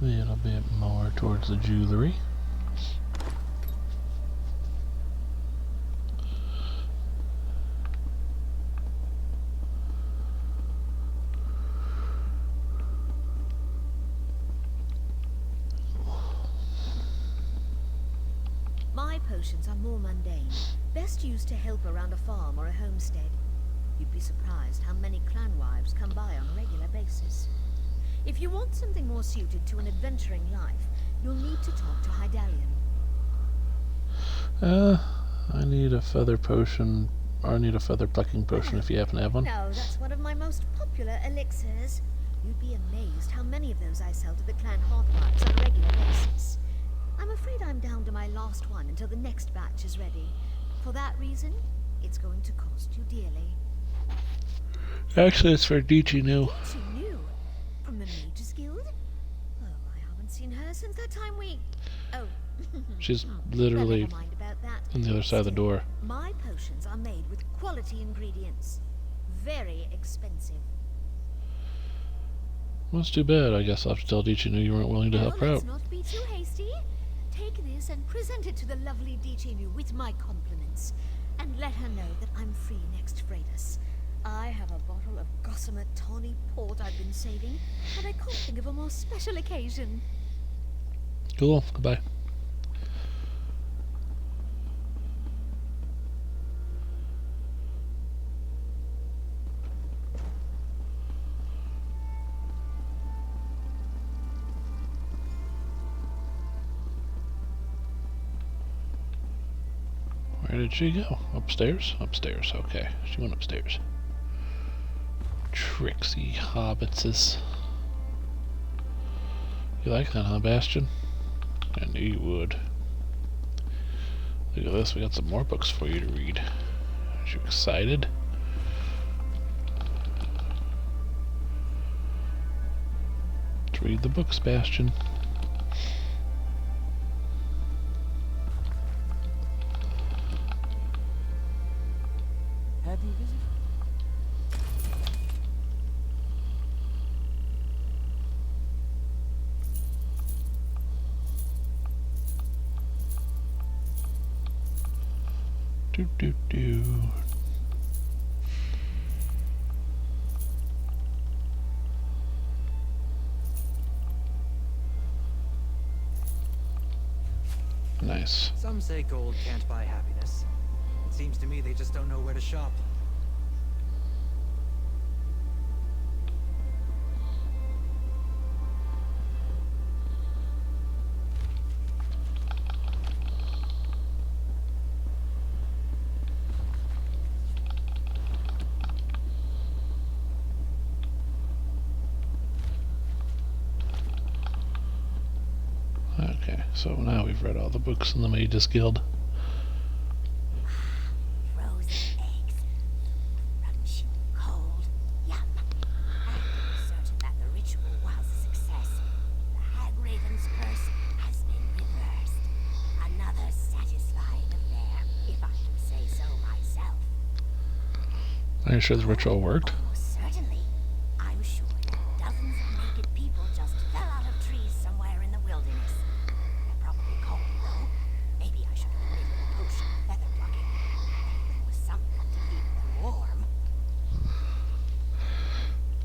A little bit more towards the jewelry. My potions are more mundane, best used to help around a farm or a homestead. You'd be surprised how many clan wives come by on a regular basis. If you want something more suited to an adventuring life, you'll need to talk to Hydalian. I need a feather potion, or I need a feather plucking potion if you happen to have one. No, that's one of my most popular elixirs. You'd be amazed how many of those I sell to the clan hearthwives on a regular basis. I'm afraid I'm down to my last one until the next batch is ready. For that reason, it's going to cost you dearly. Actually, it's for Dichi New. Dichi New? From the Mages Guild? Oh, I haven't seen her since that time we... Oh. She's literally never mind about that. on the other side of the door. My potions are made with quality ingredients. Very expensive. Well, that's too bad. I guess I'll have to tell Dichi New you weren't willing to help her out. Let's not be too hasty. Take this and present it to the lovely Dichi New with my compliments. And let her know that I'm free next Freydis. I have a bottle of gossamer tawny port I've been saving, and I can't think of a more special occasion. Cool. Goodbye. Where did she go? Upstairs? Upstairs, okay. She went upstairs. Tricksy hobbitses. You like that, huh, Bastion? I knew you would. Look at this, we got some more books for you to read. Are you excited? Let's read the books, Bastion. Have you visited? Do. Nice. Some say gold can't buy happiness. It seems to me they just don't know where to shop. Okay, so now we've read all the books in the Mages Guild. Frozen eggs. Crunchy, cold, yum. I'm certain that the ritual was a success. The Hag Raven's curse has been reversed. Another satisfying affair, if I can say so myself. Are you sure the ritual worked? Oh, certainly. I'm sure dozens of naked people just fell out of trees somewhere in the wilderness. They're probably cold, though. Maybe I should have made a potion of feather plucking. There was something to keep them warm.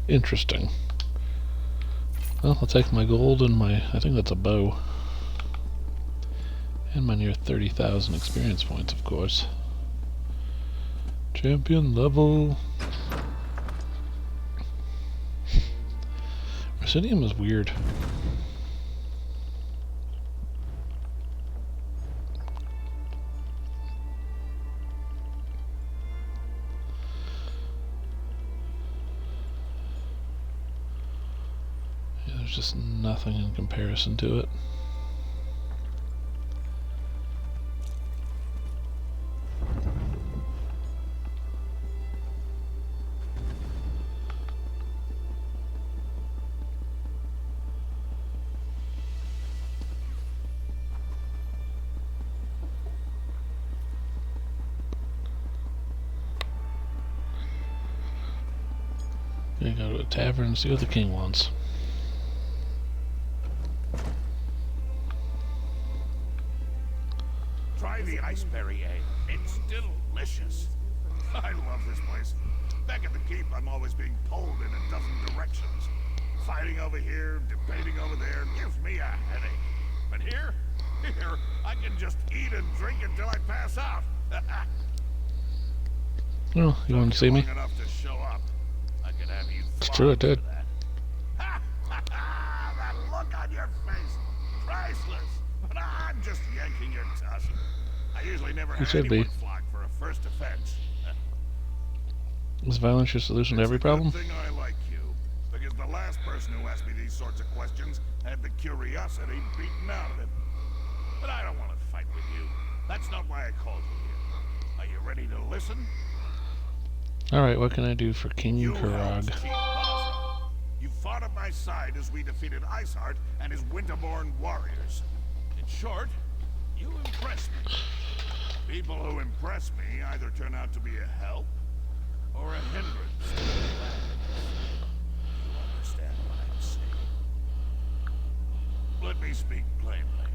Interesting. Well, I'll take my gold and my, I think that's a bow. And my near 30,000 experience points, of course. Champion level. Rhysinium is weird. Yeah, there's just nothing in comparison to it. You go to a tavern and see what the king wants. Try the iceberry ale. It's delicious. I love this place. Back at the keep, I'm always being pulled in a dozen directions. Fighting over here, debating over there, gives me a headache. But here, I can just eat and drink until I pass out. Well, you want to see me? Enough to show up. I could have you. It's true, it did. That look on your face, priceless. But I'm just yanking your tusk. I usually never have anyone flogged for a first offense. Is violence your solution to every problem? It's a good thing I like you, because the last person who asked me these sorts of questions had the curiosity beaten out of him. But I don't want to fight with you. That's not why I called you here. Are you ready to listen? Alright, what can I do for King Karag? You fought at my side as we defeated Iceheart and his Winterborn warriors. In short, you impressed me. People who impress me either turn out to be a help or a hindrance to my plans. You understand what I'm saying? Let me speak plainly.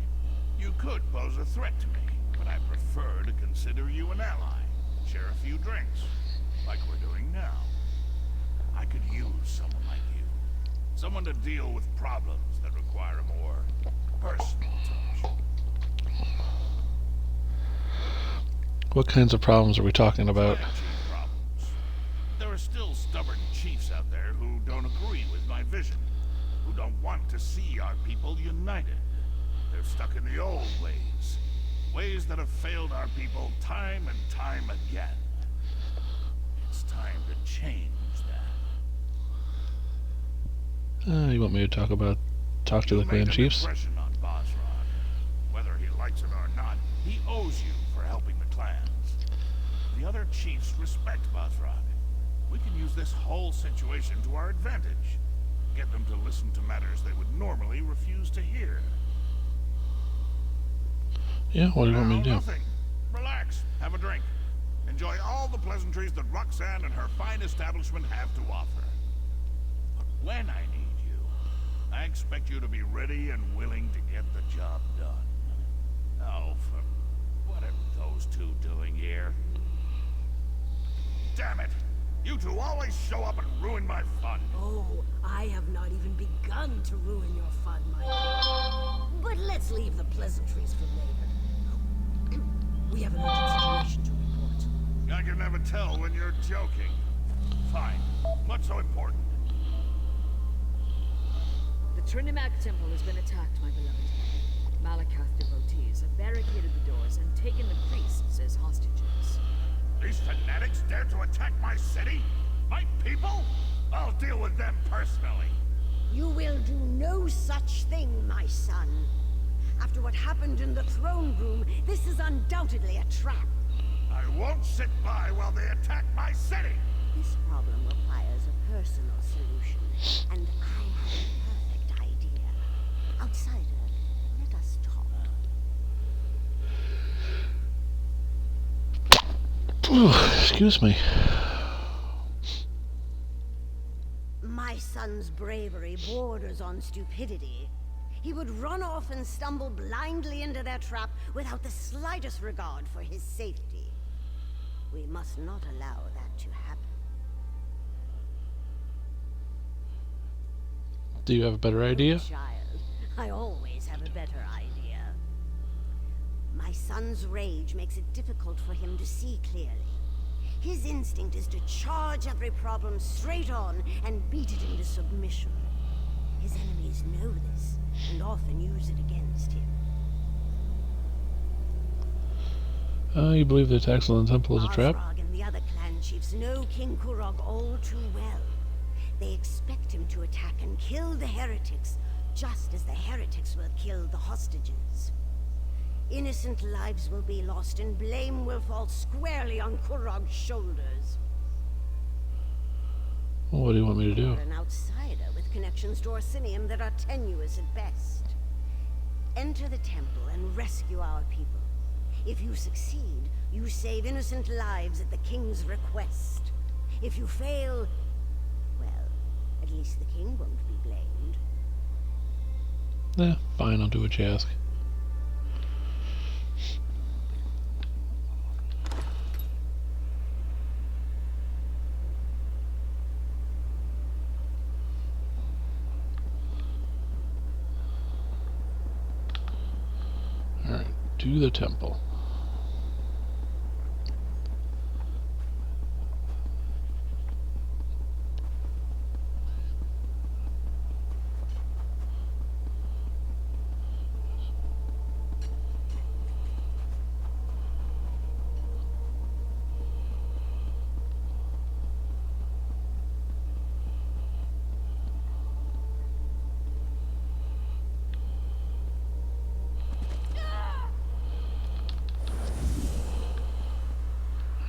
You could pose a threat to me, but I prefer to consider you an ally. Share a few drinks, like we're doing now. I could use someone like you. Someone to deal with problems that require a more personal touch. What kinds of problems are we talking about? There are still stubborn chiefs out there who don't agree with my vision, who don't want to see our people united. They're stuck in the old ways, ways that have failed our people time and time again. It's time to change that. You want me to talk to the clan chiefs? Impression on Basrad. Whether he likes it or not, he owes you for helping the clans. The other chiefs respect Basrad. We can use this whole situation to our advantage. Get them to listen to matters they would normally refuse to hear. Yeah, what do you want me to do? Nothing. Relax. Have a drink. Enjoy all the pleasantries that Roxanne and her fine establishment have to offer. But when I need you, I expect you to be ready and willing to get the job done. Oh, what are those two doing here? Damn it! You two always show up and ruin my fun. Oh, I have not even begun to ruin your fun, my friend. But let's leave the pleasantries for later. We have an urgent situation to report. I can never tell when you're joking. Fine. What's so important? The Trinimac Temple has been attacked, my beloved. Malakath devotees have barricaded the doors and taken the priests as hostages. These fanatics dare to attack my city? My people? I'll deal with them personally. You will do no such thing, my son. After what happened in the throne room, this is undoubtedly a trap. I won't sit by while they attack my city. This problem requires a personal solution, and I have a perfect idea. Outsider, let us talk. Ooh, excuse me. son's bravery borders on stupidity, he would run off and stumble blindly into their trap without the slightest regard for his safety. We must not allow that to happen. Do you have a better idea? Oh, child, I always have a better idea. My son's rage makes it difficult for him to see clearly. His instinct is to charge every problem straight on and beat it into submission. His enemies know this and often use it against him. You believe the attacks on the temple is a trap? Arthrog and the other clan chiefs know King Kurog all too well. They expect him to attack and kill the heretics, just as the heretics will kill the hostages. Innocent lives will be lost and blame will fall squarely on Kurog's shoulders. Well, what do you want me to do? You're an outsider with connections to Orsinium that are tenuous at best. Enter the temple and rescue our people. If you succeed, you save innocent lives at the king's request. If you fail, well, at least the king won't be blamed. Fine, I'll do what you ask. Alright, to the temple.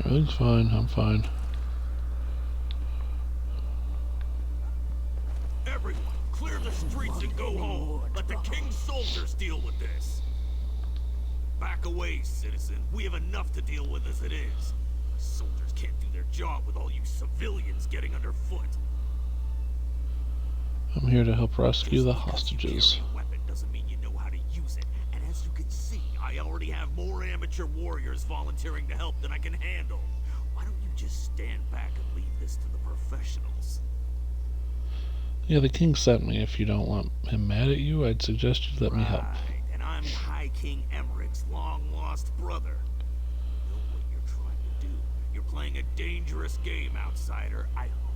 Everything's fine, I'm fine. Everyone, clear the streets and go home. Let the king's soldiers deal with this. Back away, citizen. We have enough to deal with as it is. Soldiers can't do their job with all you civilians getting underfoot. I'm here to help rescue the hostages. Carry a weapon doesn't mean you know how to use it. And as you can see, I already have more amateur warriors volunteering to help than I can handle. Why don't you just stand back and leave this to the professionals? Yeah, the king sent me. If you don't want him mad at you, I'd suggest you let me help. And I'm High King Emmerich's long-lost brother. You know what you're trying to do. You're playing a dangerous game, outsider. I hope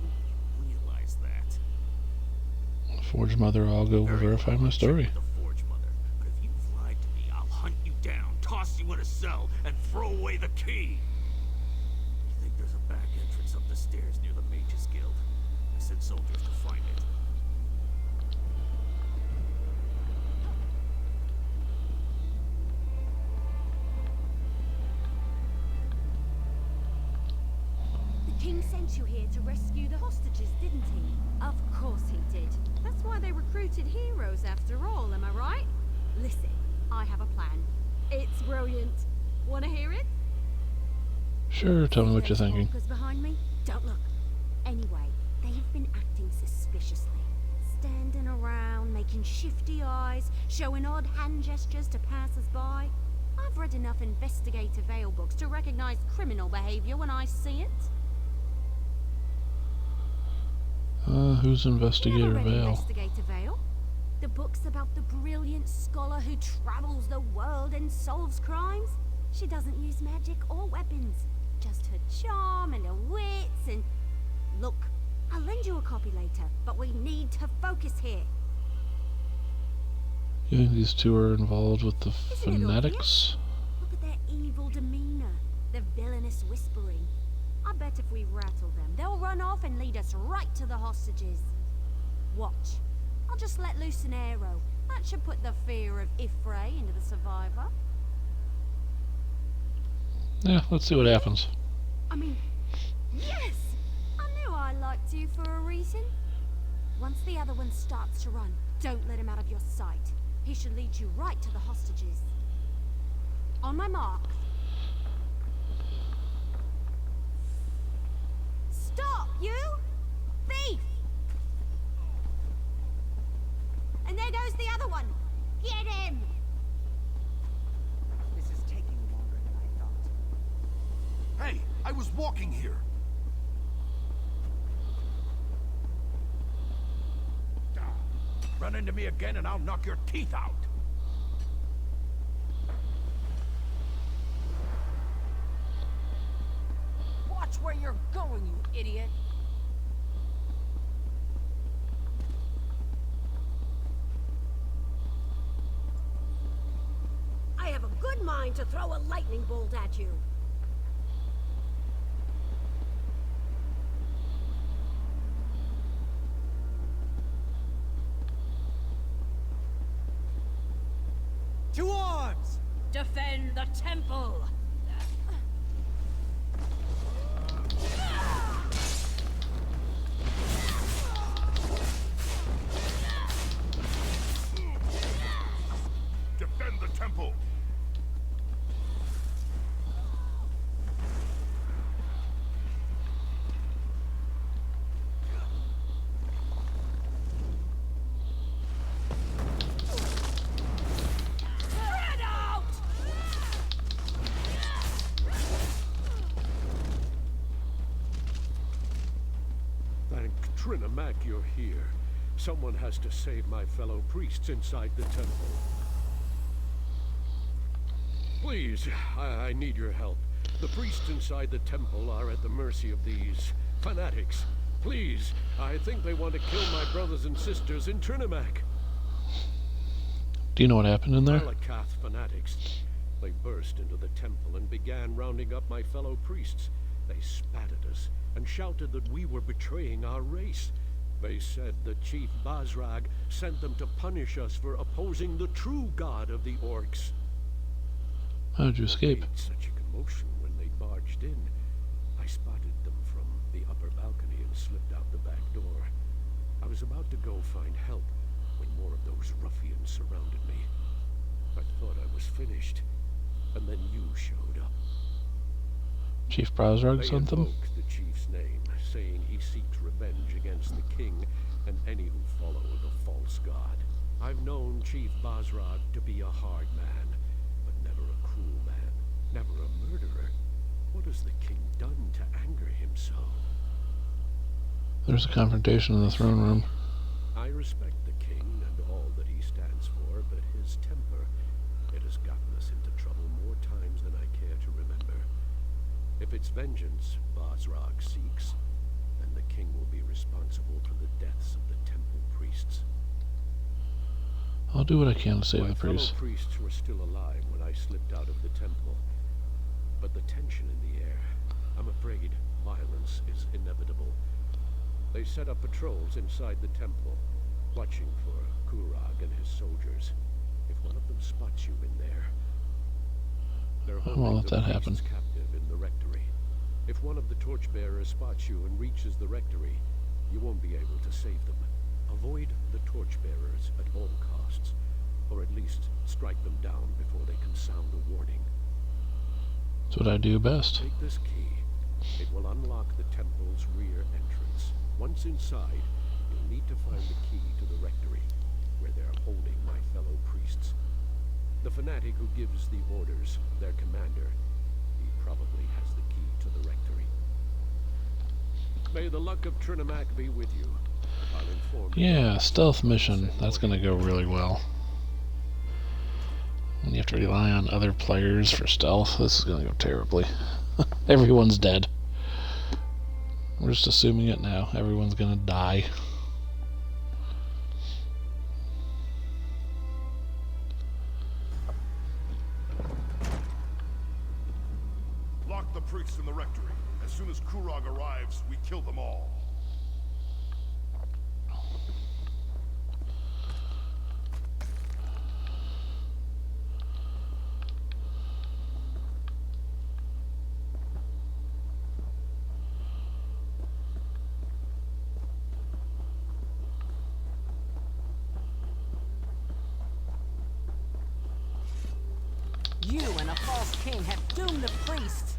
you realize that. Forge Mother, I'll go verify my story. But if you've lied to me, I'll hunt you down, toss you in a cell, and throw away the key. I think there's a back entrance up the stairs near the Mages Guild. I sent soldiers to find it. The king sent you here to rescue the hostages, didn't he? Of course he did. That's why they recruited heroes after all, am I right? Listen, I have a plan. It's brilliant. Wanna hear it? Sure, tell me what you're thinking. Behind me? Don't look. Anyway, they've been acting suspiciously. Standing around, making shifty eyes, showing odd hand gestures to passers-by. I've read enough Investigator Vale books to recognize criminal behavior when I see it. Who's Investigator Vale? Investigator Vale? The book's about the brilliant scholar who travels the world and solves crimes. She doesn't use magic or weapons. Just her charm and her wits and... Look, I'll lend you a copy later, but we need to focus here. You think these two are involved with the fanatics? Look at their evil demeanor, their villainous whispering. I bet if we rattle them, they'll run off and lead us right to the hostages. Watch. I'll just let loose an arrow. That should put the fear of Ifray into the survivor. Yeah, let's see what happens. I mean, yes! I knew I liked you for a reason. Once the other one starts to run, don't let him out of your sight. He should lead you right to the hostages. On my mark. Stop, you! Thief! the other one? Get him! This is taking longer than I thought. Hey, I was walking here. Run into me again and I'll knock your teeth out. Watch where you're going, you idiot! I have a good mind to throw a lightning bolt at you. To arms! Defend the temple! Defend the temple. Thank Trinamak you're here. Someone has to save my fellow priests inside the temple. Please, I need your help. The priests inside the temple are at the mercy of these fanatics. Please, I think they want to kill my brothers and sisters in Trinamak. Do you know what happened in there? Malakath fanatics. They burst into the temple and began rounding up my fellow priests. They spat at us and shouted that we were betraying our race. They said that Chief Bazrag sent them to punish us for opposing the true god of the orcs. How did you escape? Made such a commotion when they barged in. I spotted them from the upper balcony and slipped out the back door. I was about to go find help when more of those ruffians surrounded me. I thought I was finished, and then you showed up. Chief Bazrag They sent them? invoked the chief's name, saying he seeks revenge against the king and any who follow the false god. I've known Chief Bazrag to be a hard man, but never a cruel man, never a murderer. What has the king done to anger him so? There's a confrontation in the throne room. I respect the king and all that he stands for, but his temper, it has gotten us into trouble more times than I care to remember. If it's vengeance Bazrag seeks, then the king will be responsible for the deaths of the temple priests. I'll do what I can to save the priests. My fellow priests were still alive when I slipped out of the temple. But the tension in the air, I'm afraid violence is inevitable. They set up patrols inside the temple, watching for Kurag and his soldiers. If one of them spots you in there, they're I won't holding let the that priests happen. captive in the rectory. If one of the torchbearers spots you and reaches the rectory, you won't be able to save them. Avoid the torchbearers at all costs, or at least strike them down before they can sound a warning. That's what I do best. Take this key. It will unlock the temple's rear entrance. Once inside, you'll need to find the key to the rectory, where they're holding my fellow priests. The fanatic who gives the orders, their commander, he probably has the key to the rectory. May the luck of Trinamak be with you. I'll inform you. Yeah, stealth mission. That's gonna go really well. When you have to rely on other players for stealth, this is gonna go terribly. Everyone's dead. We're just assuming it now. Everyone's gonna die. Lock the priests in the rectory. As soon as Kurag arrives, we kill them all. You and a false king have doomed the priests.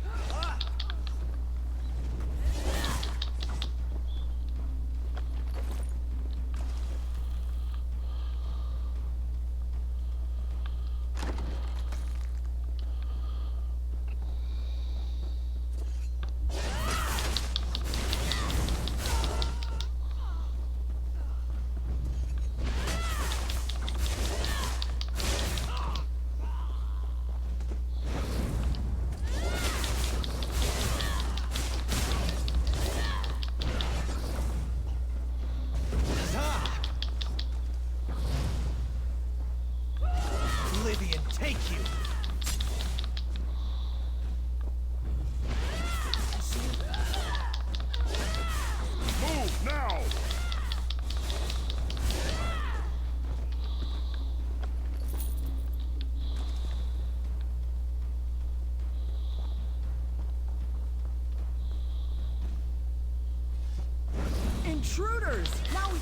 intruders! Now we...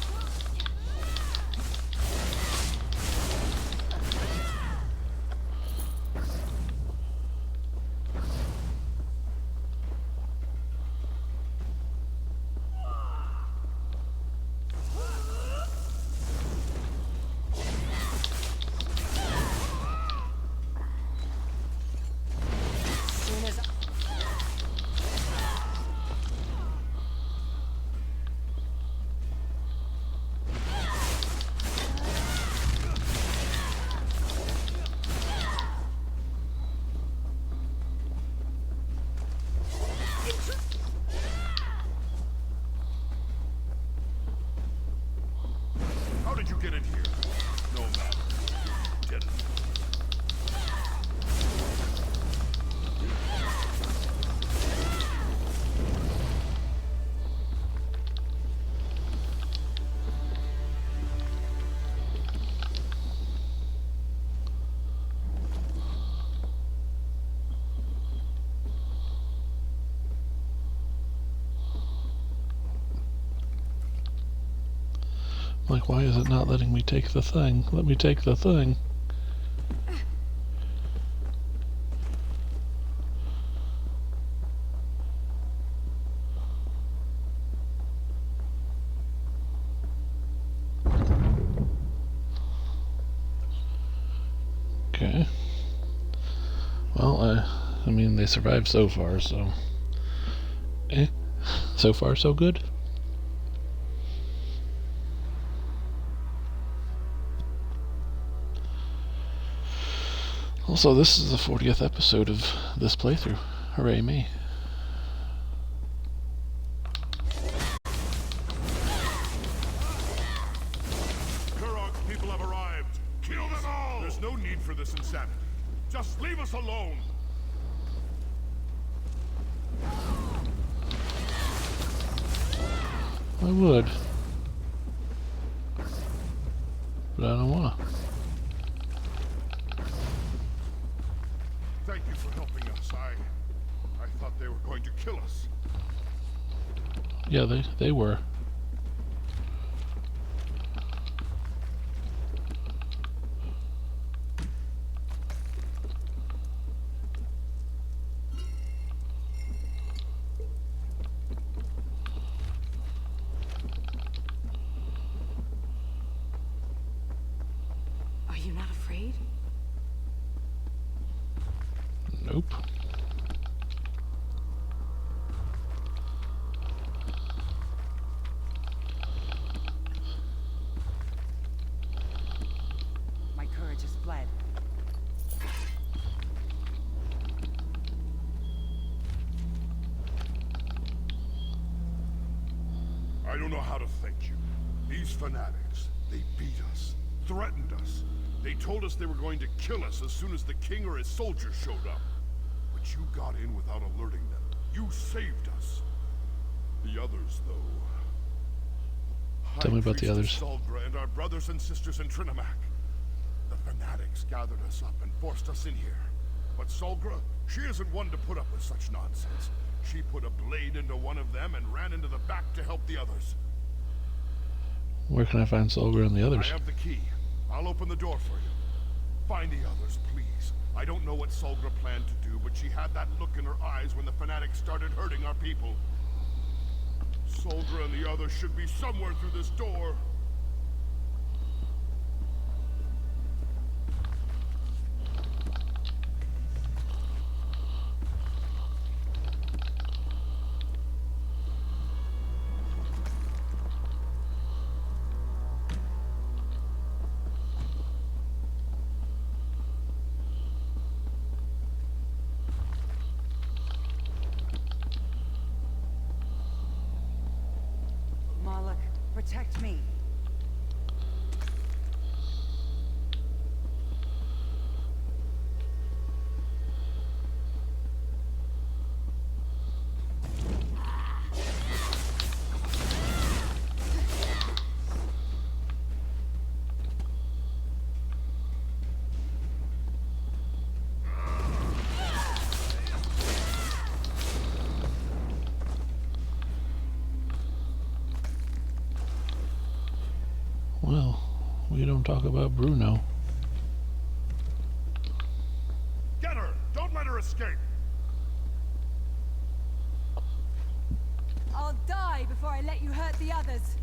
How did you get in here? No matter. You didn't. Like, why is it not letting me take the thing? Let me take the thing. Okay. Well, I mean, they survived so far, so... So far, so good? Also, this is the 40th episode of this playthrough. Hooray me. Kurog's people have arrived. Kill them all! There's no need for this insanity. Just leave us alone! I would. But I don't wanna. Thank you for helping us. I thought they were going to kill us. Yeah, they were. Are you not afraid? Nope. My courage has fled. I don't know how to thank you. These fanatics, they beat us, threatened us. They told us they were going to kill us as soon as the king or his soldiers showed up. But you got in without alerting them. You saved us. The others, though... Tell me about the others. Solgra and our brothers and sisters in Trinimac. The fanatics gathered us up and forced us in here. But Solgra, she isn't one to put up with such nonsense. She put a blade into one of them and ran into the back to help the others. Where can I find Solgra and the others? I have the key. I'll open the door for you. Find the others, please. I don't know what Solgra planned to do, but she had that look in her eyes when the fanatics started hurting our people. Solgra and the others should be somewhere through this door. Protect me. Well, we don't talk about Bruno. Get her! Don't let her escape! I'll die before I let you hurt the others.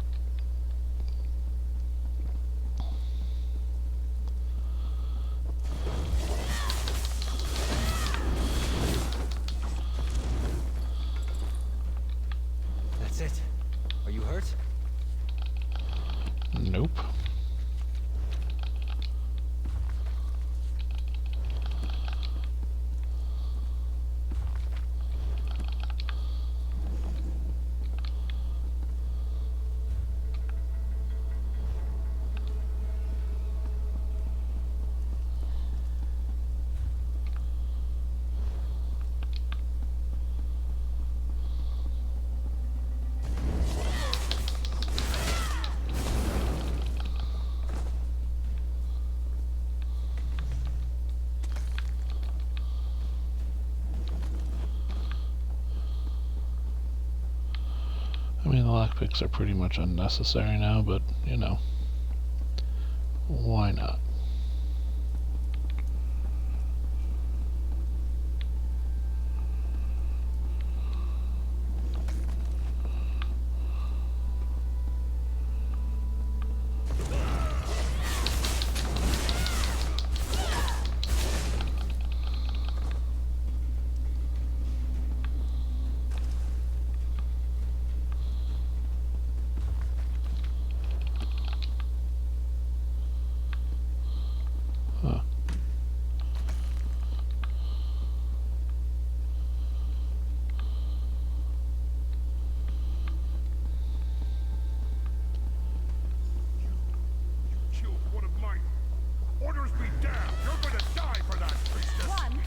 That's it. Are you hurt? Nope. I mean, the lockpicks are pretty much unnecessary now, but, you know, why not? Orders be damned! You're going to die for that, priestess! One?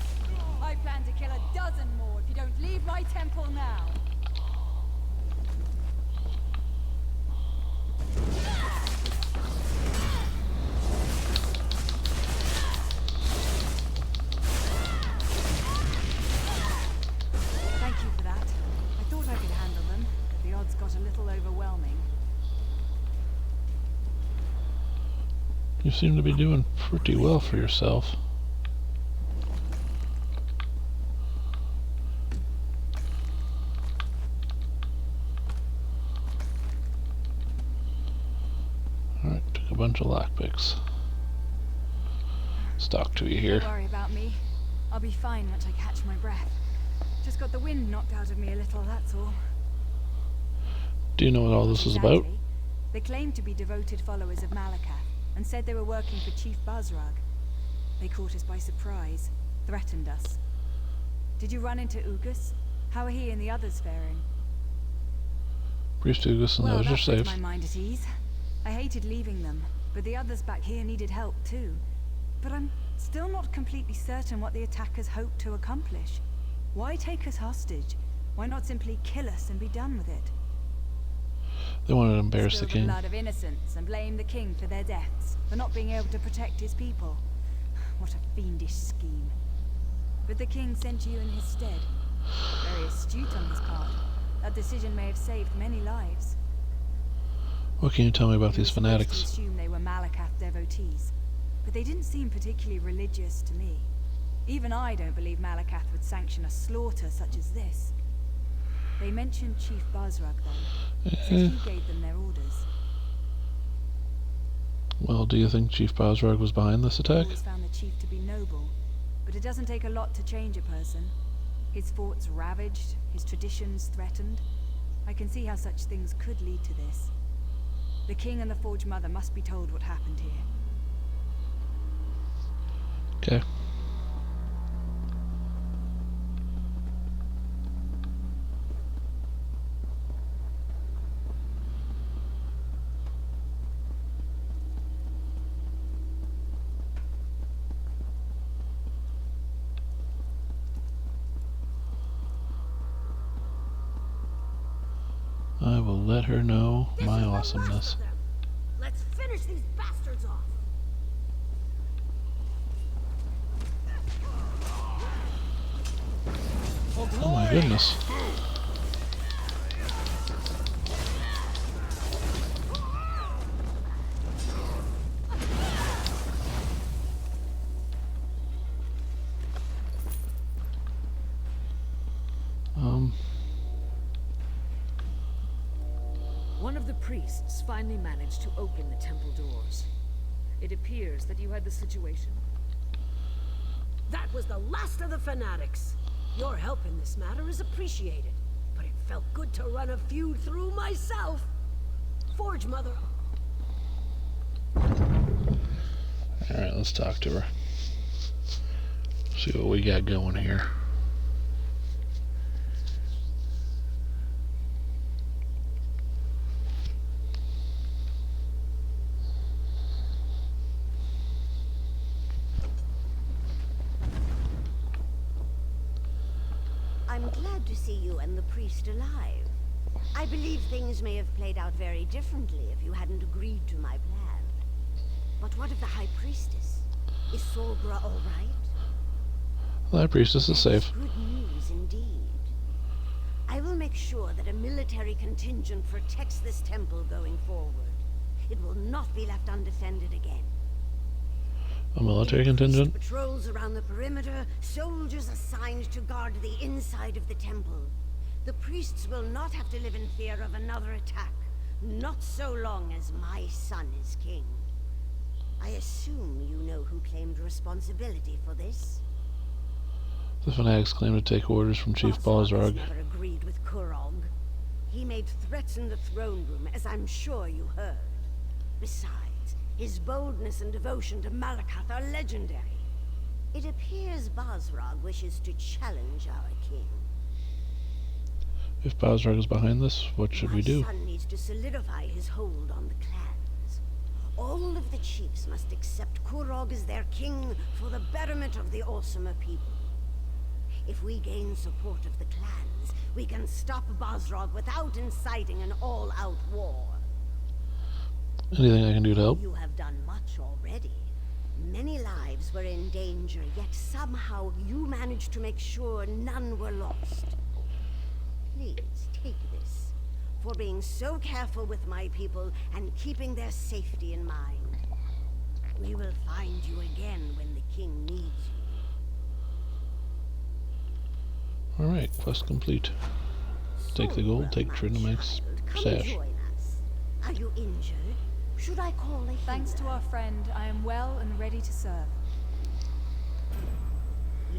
I plan to kill a dozen more if you don't leave my temple now. Thank you for that. I thought I could handle them, but the odds got a little overwhelming. You seem to be doing pretty well for yourself. Alright, took a bunch of lockpicks. Let's talk to you here. Don't worry about me. I'll be fine once I catch my breath. Just got the wind knocked out of me a little, that's all. Do you know what all this is about? They claim to be devoted followers of Malakath, and said they were working for Chief Bazrag. They caught us by surprise, threatened us. Did you run into Ugus? How are he and the others faring? Priest Ugus and those are safe. That put my mind at ease. I hated leaving them, but the others back here needed help too. But I'm still not completely certain what the attackers hoped to accomplish. Why take us hostage? Why not simply kill us and be done with it? They wanted to embarrass the Spill king. the blood of innocents and blame the king for their deaths, for not being able to protect his people. What a fiendish scheme. But the king sent you in his stead. Very astute on his part. That decision may have saved many lives. What can you tell me about these fanatics? I assume they were Malakath devotees, but they didn't seem particularly religious to me. Even I don't believe Malakath would sanction a slaughter such as this. They mentioned Chief Bazrag, though. Said he gave them their orders. Well, do you think Chief Bazrag was behind this attack? I always found the chief to be noble, but it doesn't take a lot to change a person. His forts ravaged, his traditions threatened. I can see how such things could lead to this. The king and the Forge Mother must be told what happened here. Okay. I will let her know my awesomeness. Let's finish these bastards off. Oh my goodness. One of the priests finally managed to open the temple doors. It appears that you had the situation. That was the last of the fanatics. Your help in this matter is appreciated, but it felt good to run a feud through myself. Forge, Mother. Alright, let's talk to her. See what we got going here. I'm glad to see you and the priest alive. I believe things may have played out very differently if you hadn't agreed to my plan. But what of the High Priestess? Is Solgra all right? The High Priestess is safe. Good news indeed. I will make sure that a military contingent protects this temple going forward. It will not be left undefended again. A military contingent? Patrols around the perimeter, soldiers assigned to guard the inside of the temple. The priests will not have to live in fear of another attack, not so long as my son is king. I assume you know who claimed responsibility for this? The fanatics claim to take orders from Chief Balrog. Never agreed with Kurog. He made threats in the throne room, as I'm sure you heard. Besides, his boldness and devotion to Malakath are legendary. It appears Balrog wishes to challenge our king. If Balrog is behind this, what should we do? My son needs to solidify his hold on the clans. All of the chiefs must accept Kurog as their king for the betterment of the Orsimer people. If we gain support of the clans, we can stop Balrog without inciting an all-out war. Anything I can do to help? You have done much already. Many lives were in danger, yet somehow you managed to make sure none were lost. Please, take this, for being so careful with my people and keeping their safety in mind. We will find you again when the king needs you. Alright, quest complete. Take the gold, take Trinomach's sash. Are you injured? Should I call a healer? Thanks to our friend, I am well and ready to serve.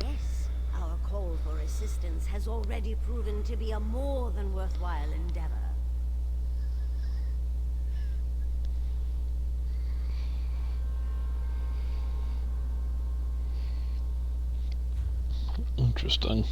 Yes, our call for assistance has already proven to be a more than worthwhile endeavor. Interesting.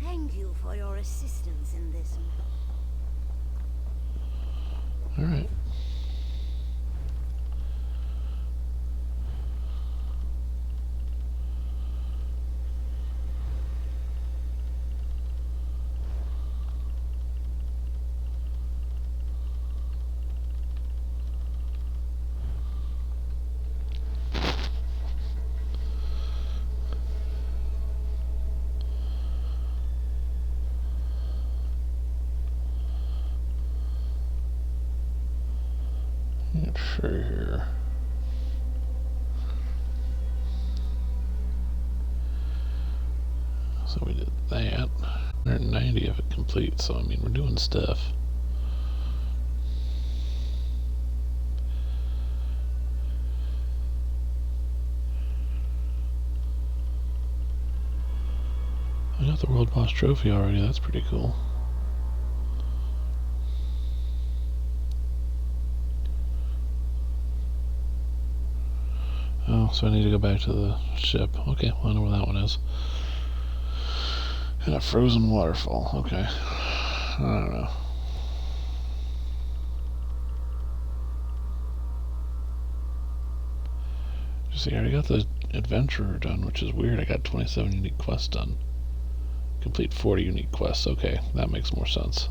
Thank you for your assistance in this. Alright. Not sure here. So we did that. 190 of it complete, so I mean we're doing stuff. I got the World Boss Trophy already, that's pretty cool. Oh, so I need to go back to the ship. Okay, well, I know where that one is. And a frozen waterfall. Okay. I don't know. See, I already got the adventurer done, which is weird. I got 27 unique quests done. Complete 40 unique quests. Okay, that makes more sense.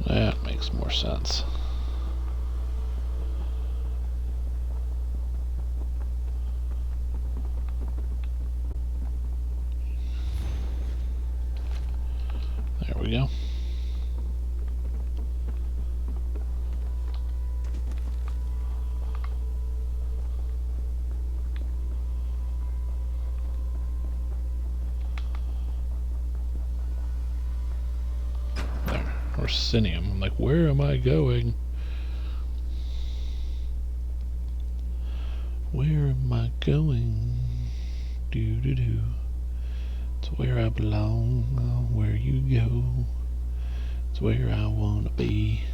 That makes more sense. There we go. Orsinium. I'm like, where am I going? Where am I going? Do do do. It's where I belong. Where you go. It's where I wanna be.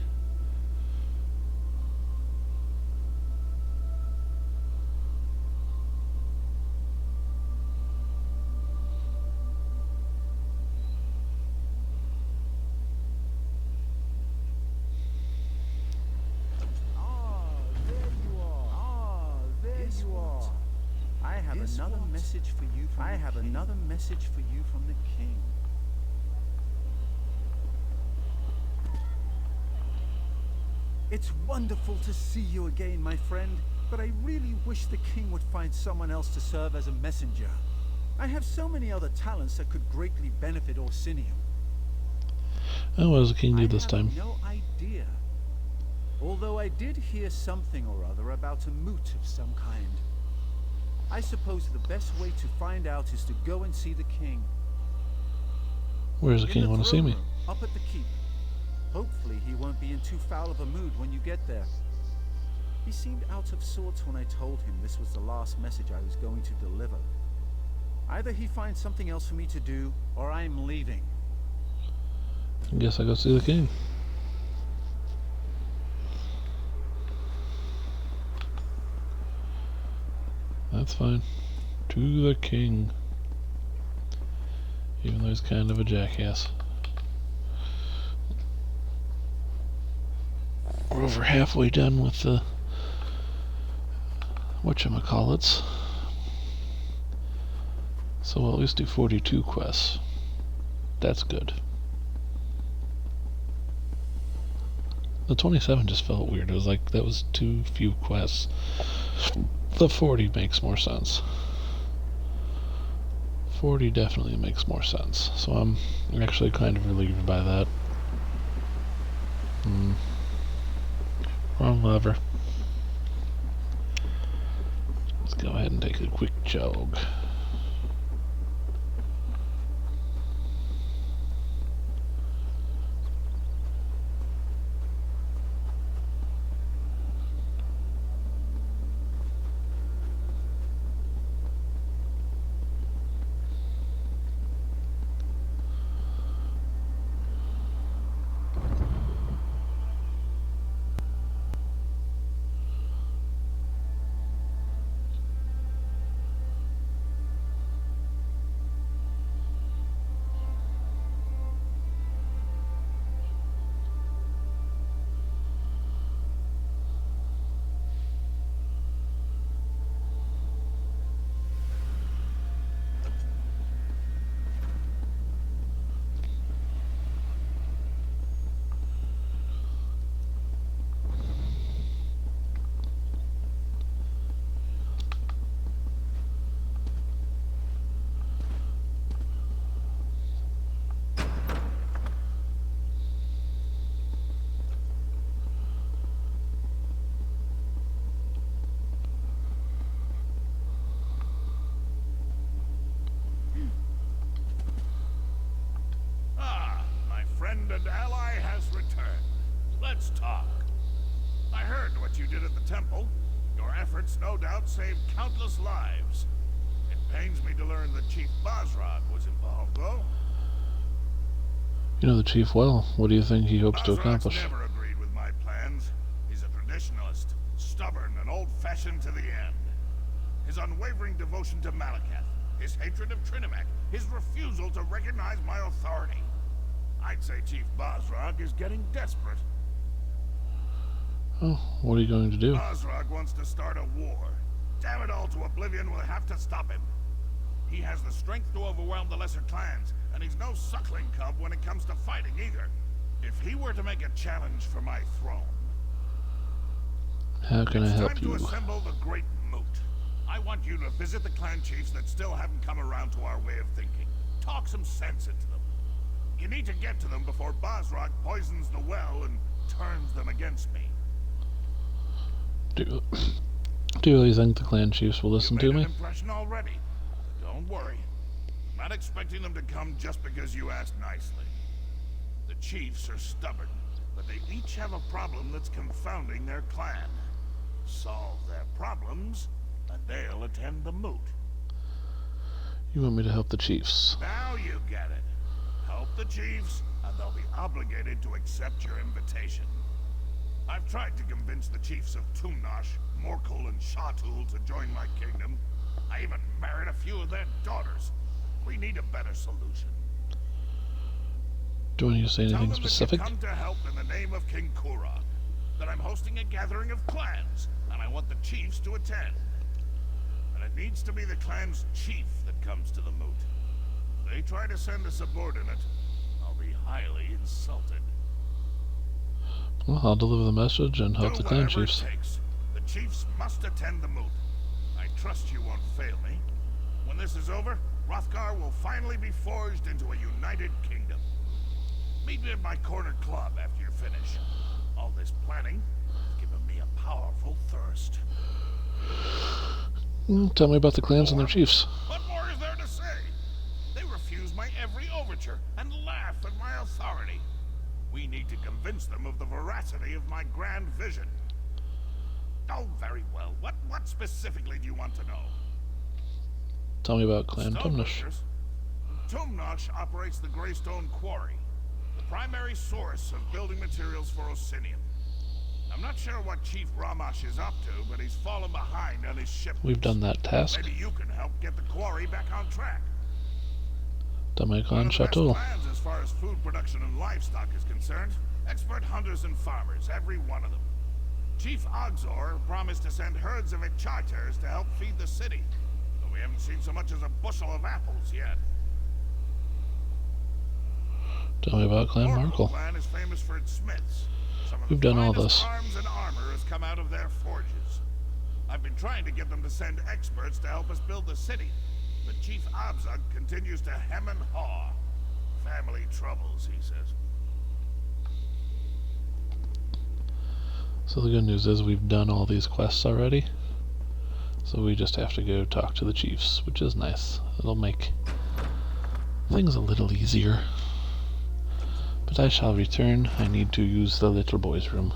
I have another message for you from the king. It's wonderful to see you again, my friend, but I really wish the king would find someone else to serve as a messenger. I have so many other talents that could greatly benefit Orsinium. Oh, what does the king do this time? I have no idea. Although I did hear something or other about a moot of some kind. I suppose the best way to find out is to go and see the king. Where does the king want to see me? Up at the keep. Hopefully he won't be in too foul of a mood when you get there. He seemed out of sorts when I told him this was the last message I was going to deliver. Either he finds something else for me to do, or I'm leaving. I guess I go see the king. That's fine. To the king. Even though he's kind of a jackass. We're over halfway done with the whatchamacallits. So we'll at least do 42 quests. That's good. The 27 just felt weird. It was like that was too few quests. The 40 makes more sense. 40 definitely makes more sense. So I'm actually kind of relieved by that. Wrong lever. Let's go ahead and take a quick jog. And ally has returned. Let's talk. I heard what you did at the temple. Your efforts no doubt saved countless lives. It pains me to learn that Chief Basrag was involved, though. You know the chief well. What do you think he hopes to accomplish? Never agreed with my plans. He's a traditionalist, stubborn and old-fashioned to the end. His unwavering devotion to Malakath, his hatred of Trinimac, his refusal to recognize my authority. I'd say Chief Bosrog is getting desperate. Oh, what are you going to do? Bosrog wants to start a war. Damn it all, to Oblivion will have to stop him. He has the strength to overwhelm the lesser clans, and he's no suckling cub when it comes to fighting either. If he were to make a challenge for my throne... How can I help It's time to assemble the Great Moot. I want you to visit the clan chiefs that still haven't come around to our way of thinking. Talk some sense into them. You need to get to them before Bosrog poisons the well and turns them against me. Do you really think the clan chiefs will listen to me? You made an impression already. Don't worry. I'm not expecting them to come just because you asked nicely. The chiefs are stubborn, but they each have a problem that's confounding their clan. Solve their problems, and they'll attend the moot. You want me to help the chiefs? Now you get it. Help the chiefs, and they'll be obligated to accept your invitation. I've tried to convince the chiefs of Tumnash, Morkul, and Shatul to join my kingdom. I even married a few of their daughters. We need a better solution. Do you want to say anything specific? Tell them that you come to help in the name of King Kurog. That I'm hosting a gathering of clans, and I want the chiefs to attend. And it needs to be the clan's chief that comes to the moot. If they try to send a subordinate, I'll be highly insulted. Well, I'll deliver the message and help the clan chiefs. The chiefs must attend the moot. I trust you won't fail me. When this is over, Hrothgar will finally be forged into a united kingdom. Meet me at my corner club after you're finished. All this planning has given me a powerful thirst. Tell me about the clans and their chiefs. What more is there to say? They refuse my every overture and laugh at my authority. We need to convince them of the veracity of my grand vision. Oh, very well. What specifically do you want to know? Tell me about Clan Tumnash. Tumnash operates the Greystone Quarry, the primary source of building materials for Osinium. I'm not sure what Chief Ramash is up to, but he's fallen behind on his ship. We've done that task. Maybe you can help get the quarry back on track. Done my clan Chateau. Shatul. As far as food production and livestock is concerned, expert hunters and farmers, every one of them. Chief Ogzor promised to send herds of Icharters to help feed the city, but we haven't seen so much as a bushel of apples yet. Tell me about Clan Markle. Clan is famous for its smiths. We've done all this. Arms and armor has come out of their forges. I've been trying to get them to send experts to help us build the city, but Chief Abzug continues to hem and haw. Family troubles, he says. So the good news is we've done all these quests already. So we just have to go talk to the chiefs, which is nice. It'll make things a little easier. But I shall return. I need to use the little boy's room.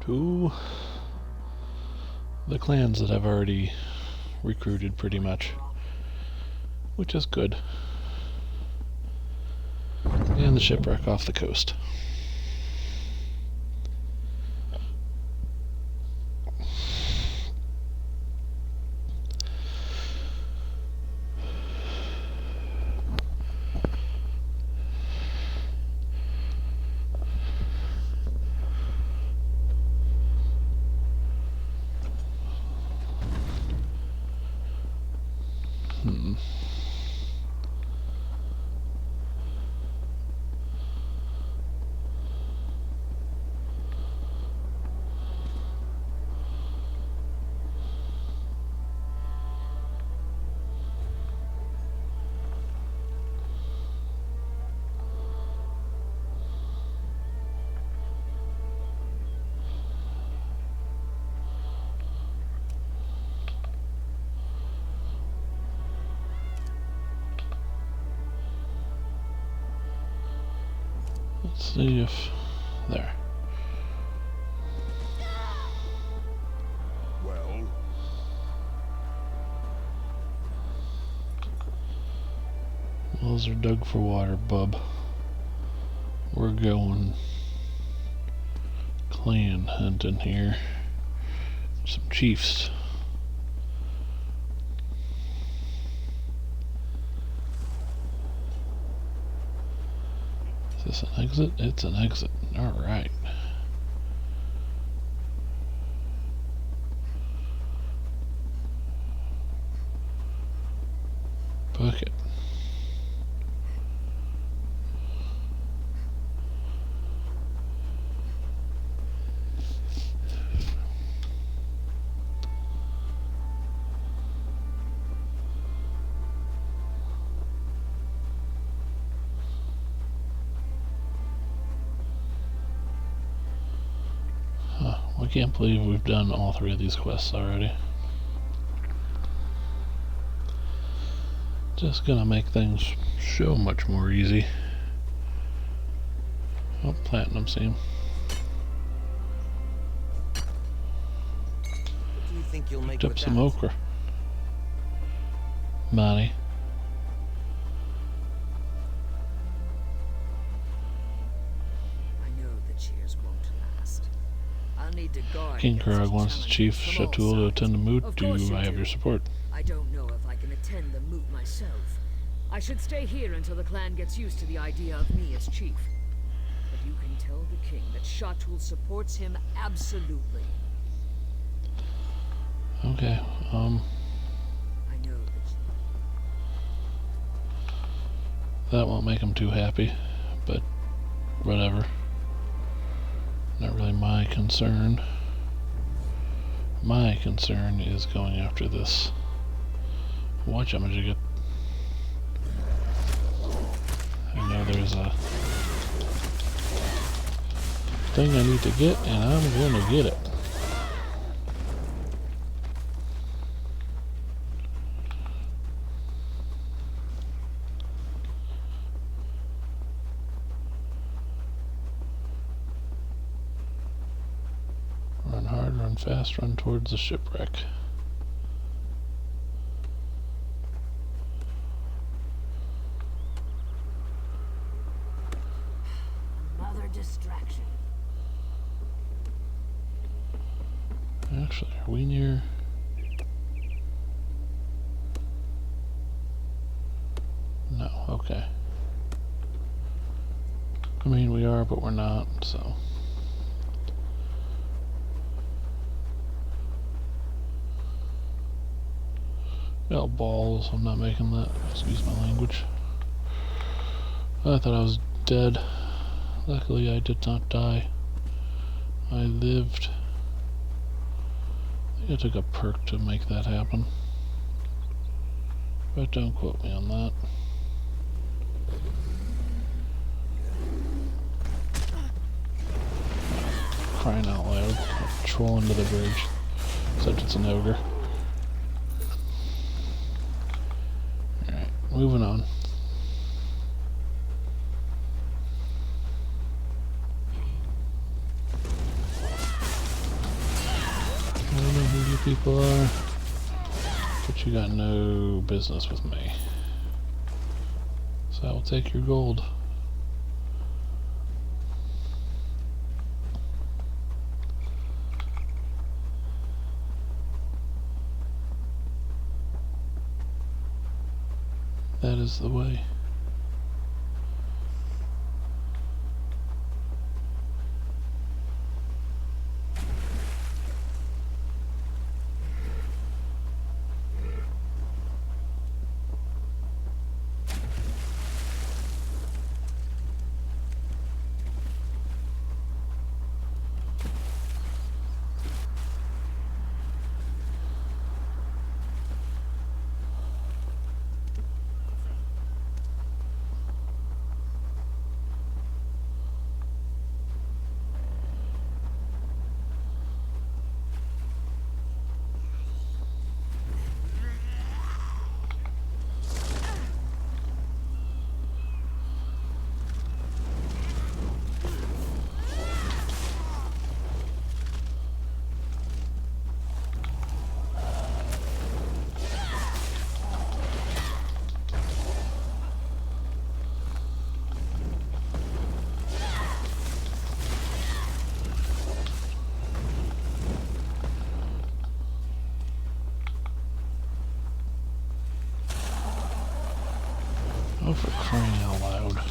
to the clans that I've already recruited pretty much, which is good. And the shipwreck off the coast. Let's see if... there. Well? Wells are dug for water, bub. We're going clan hunting here. Some chiefs. Is this an exit? It's an exit. Alright. Book it. I can't believe we've done all 3 of these quests already. Just gonna make things so much more easy. Oh, platinum seam. What do you think you'll make Picked up with some that? ochre. Money. King Krog wants the chief Shatul to attend the moot. Do I have your support? I don't know if I can attend the moot myself. I should stay here until the clan gets used to the idea of me as chief. But you can tell the king that Shatul supports him absolutely. Okay, I know that won't make him too happy, but whatever. Not really my concern. My concern is going after this whatchamajigget. I know there's a thing I need to get, and I'm going to get it. Run hard, run fast, run towards the shipwreck. Another distraction. Actually, are we near? No, okay. I mean, we are, but we're not, so. Oh, balls, I'm not making that. Excuse my language. I thought I was dead. Luckily, I did not die. I lived. I think I took a perk to make that happen. But don't quote me on that. Crying out loud. Troll into the bridge. Except it's an ogre. Alright, moving on. people are, but you got no business with me. So I will take your gold. That is the way. Oh, for crying out loud. I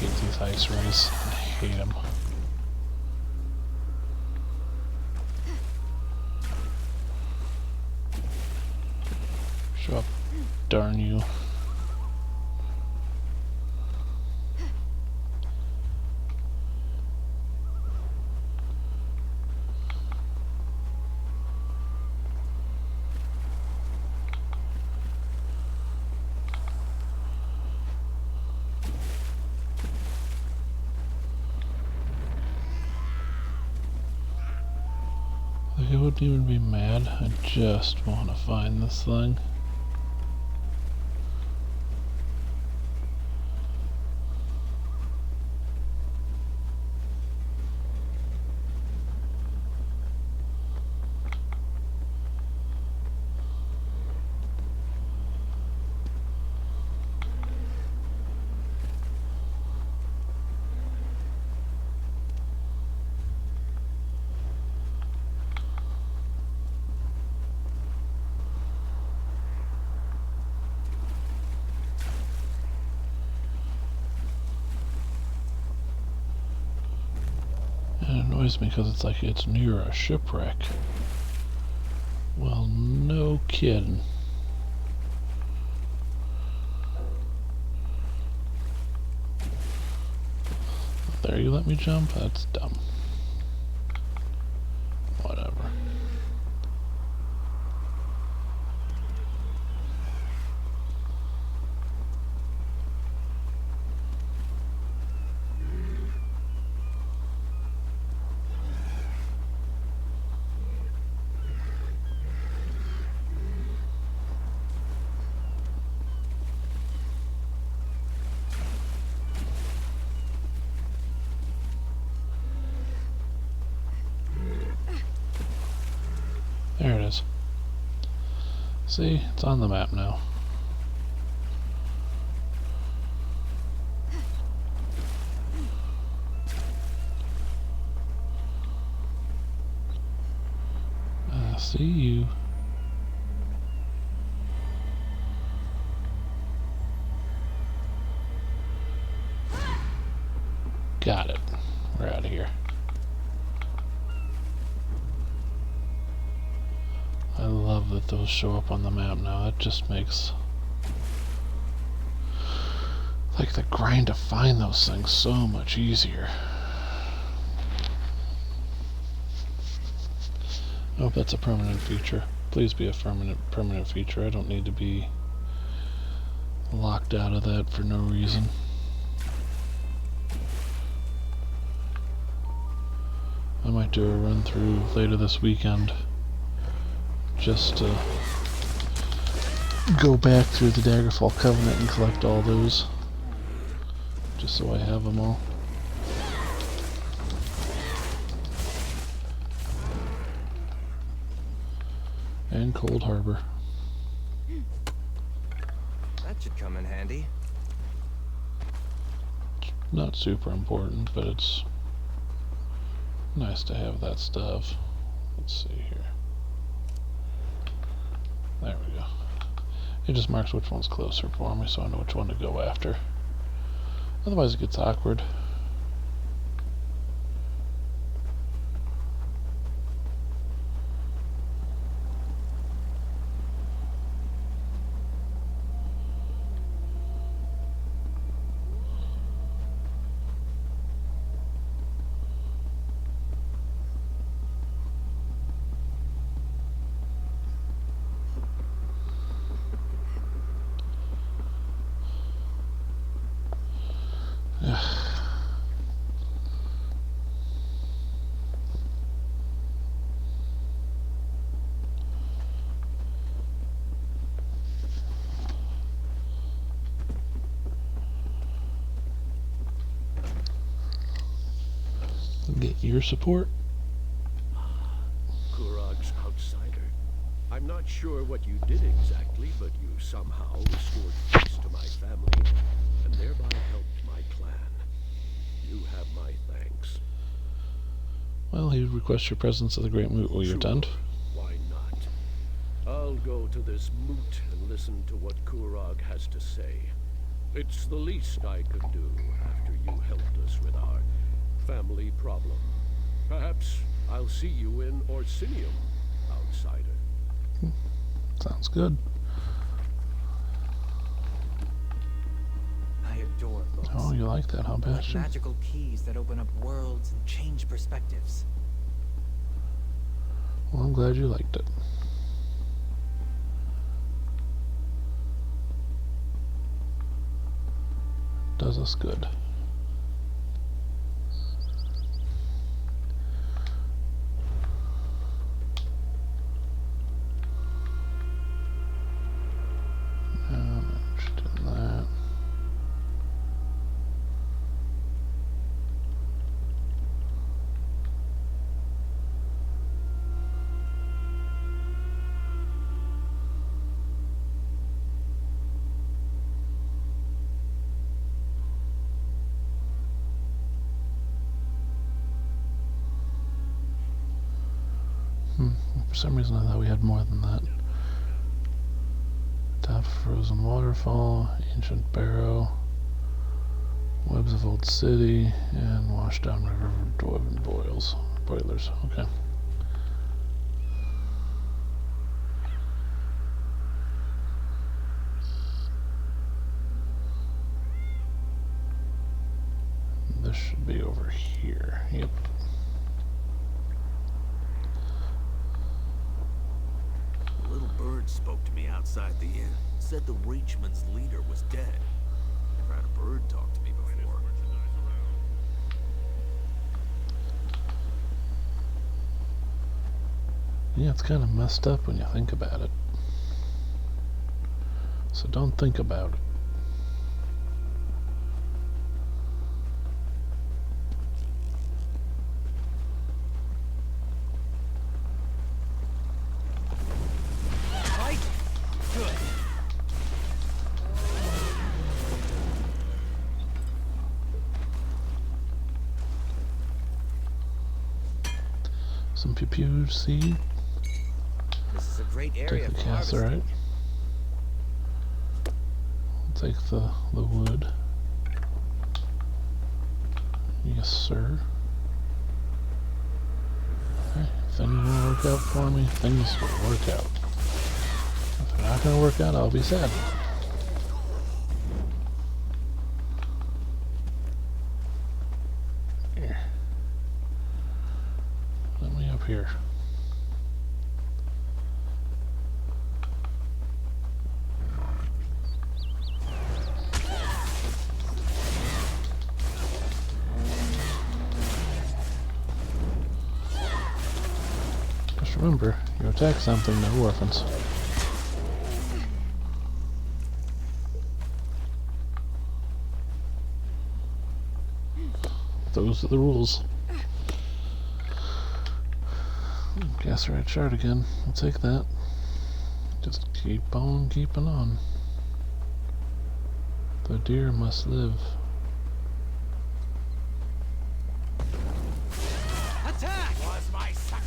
hate these ice rays. I hate them. Show up, darn you. Like, I wouldn't even be mad. I just want to find this thing. It annoys me because it's like it's near a shipwreck. Well, no kidding. There you let me jump? That's dumb. Whatever. There it is. See, it's on the map now. I see you. Got it. We're out of here. I love that those show up on the map now. That just makes like the grind to find those things so much easier. I hope that's a permanent feature. Please be a permanent feature. I don't need to be locked out of that for no reason. I might do a run through later this weekend just to go back through the Daggerfall Covenant and collect all those, just so I have them all. And Cold Harbor. That should come in handy. Not super important, but it's nice to have that stuff. Let's see here. There we go. It just marks which one's closer for me so I know which one to go after. Otherwise it gets awkward. Get your support. Kurag's outsider. I'm not sure what you did exactly, but you somehow restored peace to my family, and thereby helped my clan. You have my thanks. Well, he requests your presence at the Great Moot. Will you attend? Why not? I'll go to this moot and listen to what Kurag has to say. It's the least I could do after you helped us with our family problem. Perhaps I'll see you in Orsinium, outsider. Sounds good. I adore books. Oh, you like that, huh, Like Bastion? magical keys that open up worlds and change perspectives. Well, I'm glad you liked it. Does us good. For some reason I thought we had more than that. Top Frozen Waterfall, Ancient Barrow, Webs of Old City, and Washdown River Dwarven Boilers. Okay. This should be over here. Yep. A little bird spoke to me outside the inn. Said the Reachman's leader was dead. Never had a bird talk to me before. Yeah, it's kind of messed up when you think about it. So don't think about it. Right? Good. Some pew seed. This is a great area Take the for harvesting. Catherite. Take the wood. Yes, sir. Okay, if things will work out for me, things will work out. If they're not going to work out, I'll be sad. Here. Let me up here. Just remember, you attack something, no orphans. Those are the rules. Gasserite shard again. I'll take that. Just keep on keeping on. The deer must live. Attack! Was my sacrifice.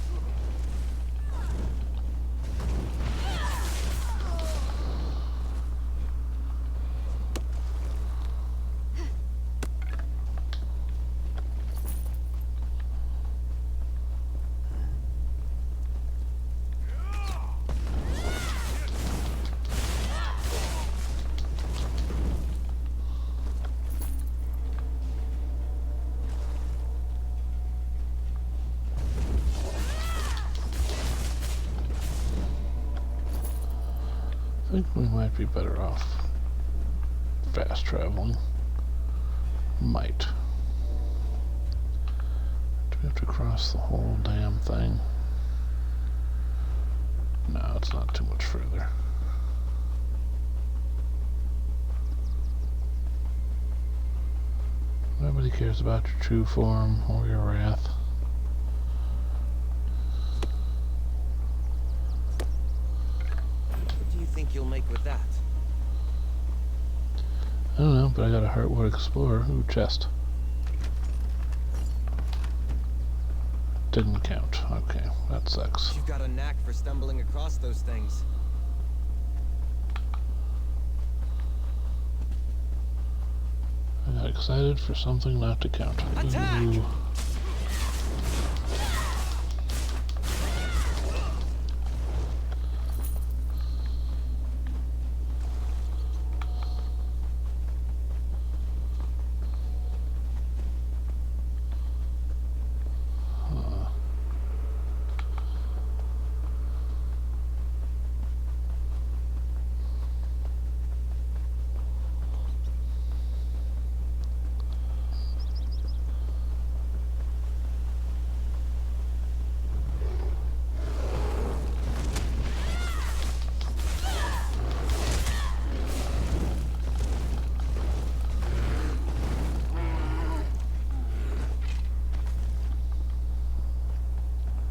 I think we might be better off fast traveling. Might. Do we have to cross the whole damn thing? No, it's not too much further. Nobody cares about your true form or your wrath. What do you think you'll make with that? I don't know, but I got a Heartwood Explorer. Ooh, chest. Didn't count. Okay, that sucks. You've got a knack for stumbling across those things. I got excited for something not to count. Attack! Ooh.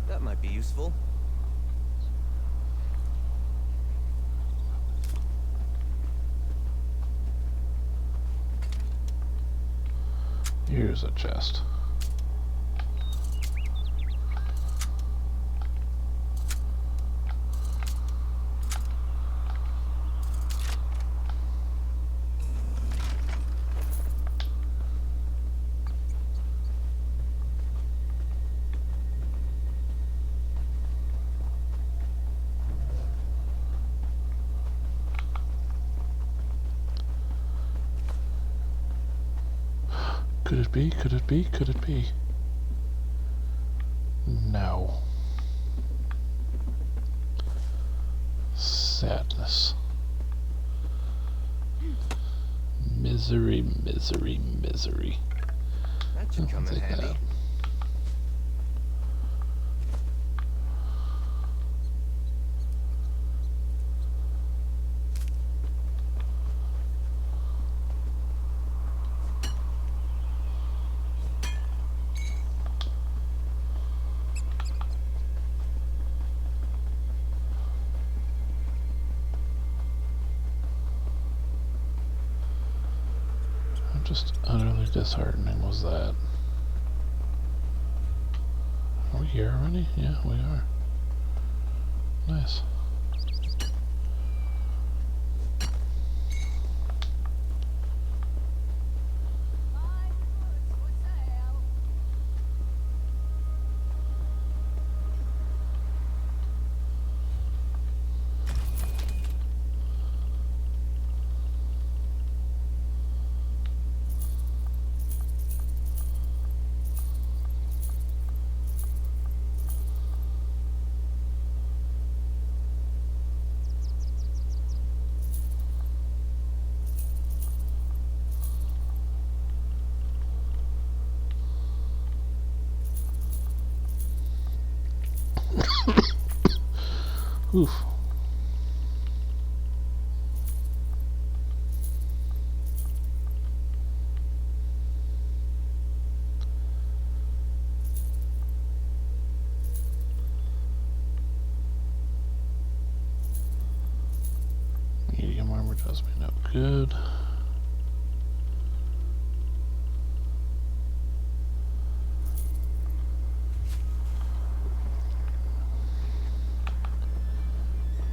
That might be useful. Here's a chest. Could it be? Could it be? Could it be? No. Sadness. Misery, misery, misery. That should come in handy. That. Just utterly disheartening was that. Are we here already? Yeah, we are. Nice. Oof. good.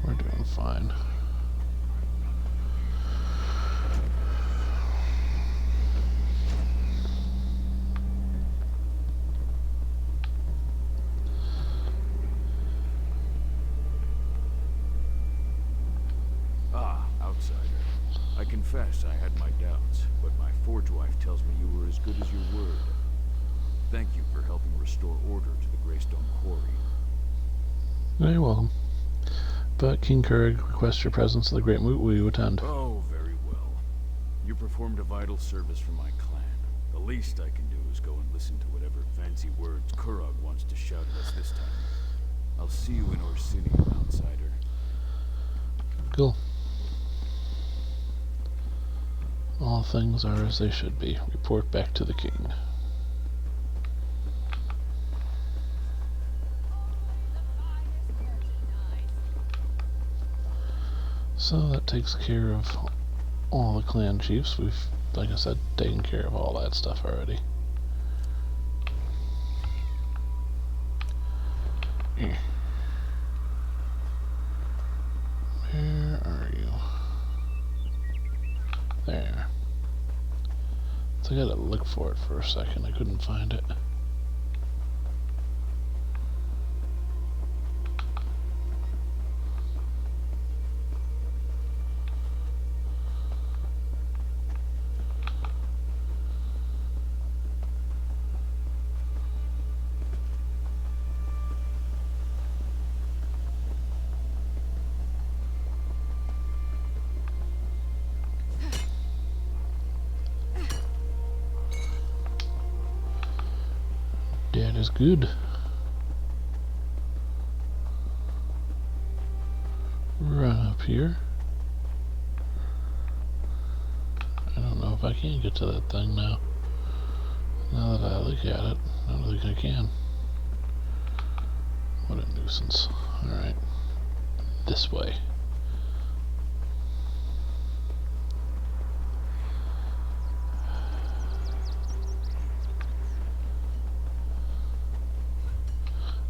We're doing fine. Outsider. I confess I had my doubts, but my forge wife tells me you were as good as your word. Thank you for helping restore order to the Greystone Quarry. You're welcome. But King Kurg requests your presence at the Great Moot. Will you attend? Oh, very well. You performed a vital service for my clan. The least I can do is go and listen to whatever fancy words Kurog wants to shout at us this time. I'll see you in Orsinium, outsider. Cool. All things are as they should be. Report back to the king. So that takes care of all the clan chiefs. We've, like I said, taken care of all that stuff already. Where are you? There. So I gotta look for it for a second. I couldn't find it. That is good. Run up here. I don't know if I can get to that thing now. Now that I look at it, I don't think I can. What a nuisance. Alright. This way.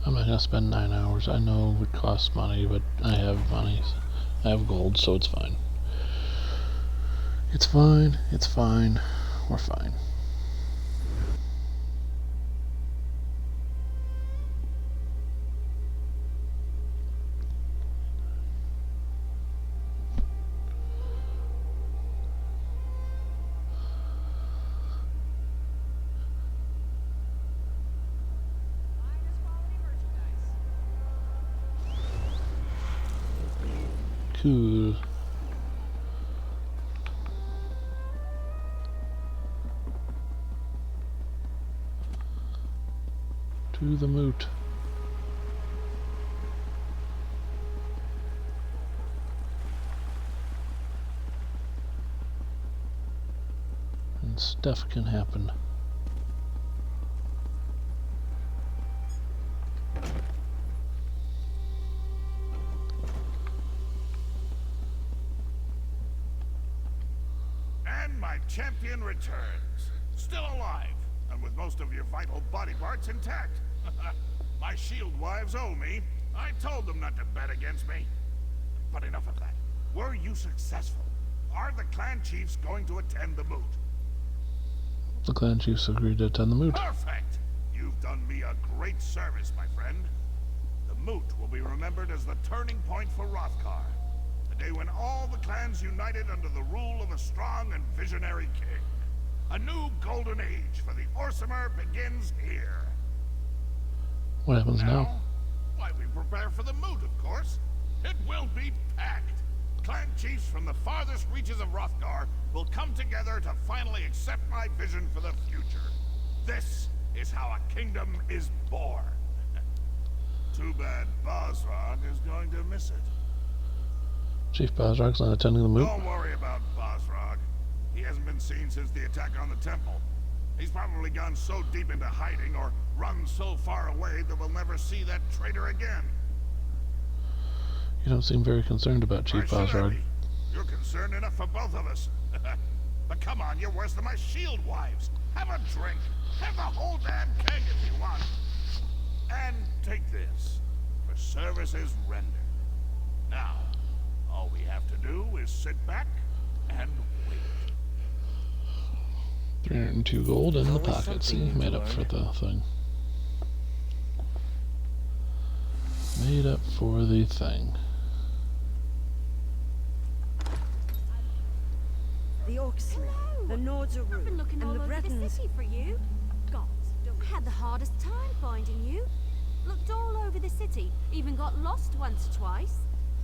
I'm not gonna spend 9 hours. I know it costs money, but I have money. I have gold, so it's fine. It's fine. It's fine. We're fine. Cool. To the moot. And stuff can happen. My champion returns, still alive, and with most of your vital body parts intact. My shield wives owe me. I told them not to bet against me. But enough of that. Were you successful? Are the clan chiefs going to attend the moot? The clan chiefs agreed to attend the moot. Perfect! You've done me a great service, my friend. The moot will be remembered as the turning point for Hrothgar. The day when all the clans united under the rule of a strong and visionary king. A new golden age for the Orsimer begins here. What happens now? Why, we prepare for the moot, of course. It will be packed. Clan chiefs from the farthest reaches of Hrothgar will come together to finally accept my vision for the future. This is how a kingdom is born. Too bad Bosrog is going to miss it. Chief Bosrog's not attending the moot? Don't worry about Bosrog. He hasn't been seen since the attack on the temple. He's probably gone so deep into hiding or run so far away that we'll never see that traitor again. You don't seem very concerned about Chief Bosrog. You're concerned enough for both of us. But come on, you're worse than my shield wives. Have a drink. Have the whole damn keg if you want. And take this. For services rendered. Now, all we have to do is sit back and wait. 302 gold in the pocket. See, made up for the thing. Made up for the thing. The Orcs, the Nords are I've been looking and all the over the Bretons. city for you. God, I had the hardest time finding you. Looked all over the city, even got lost once or twice.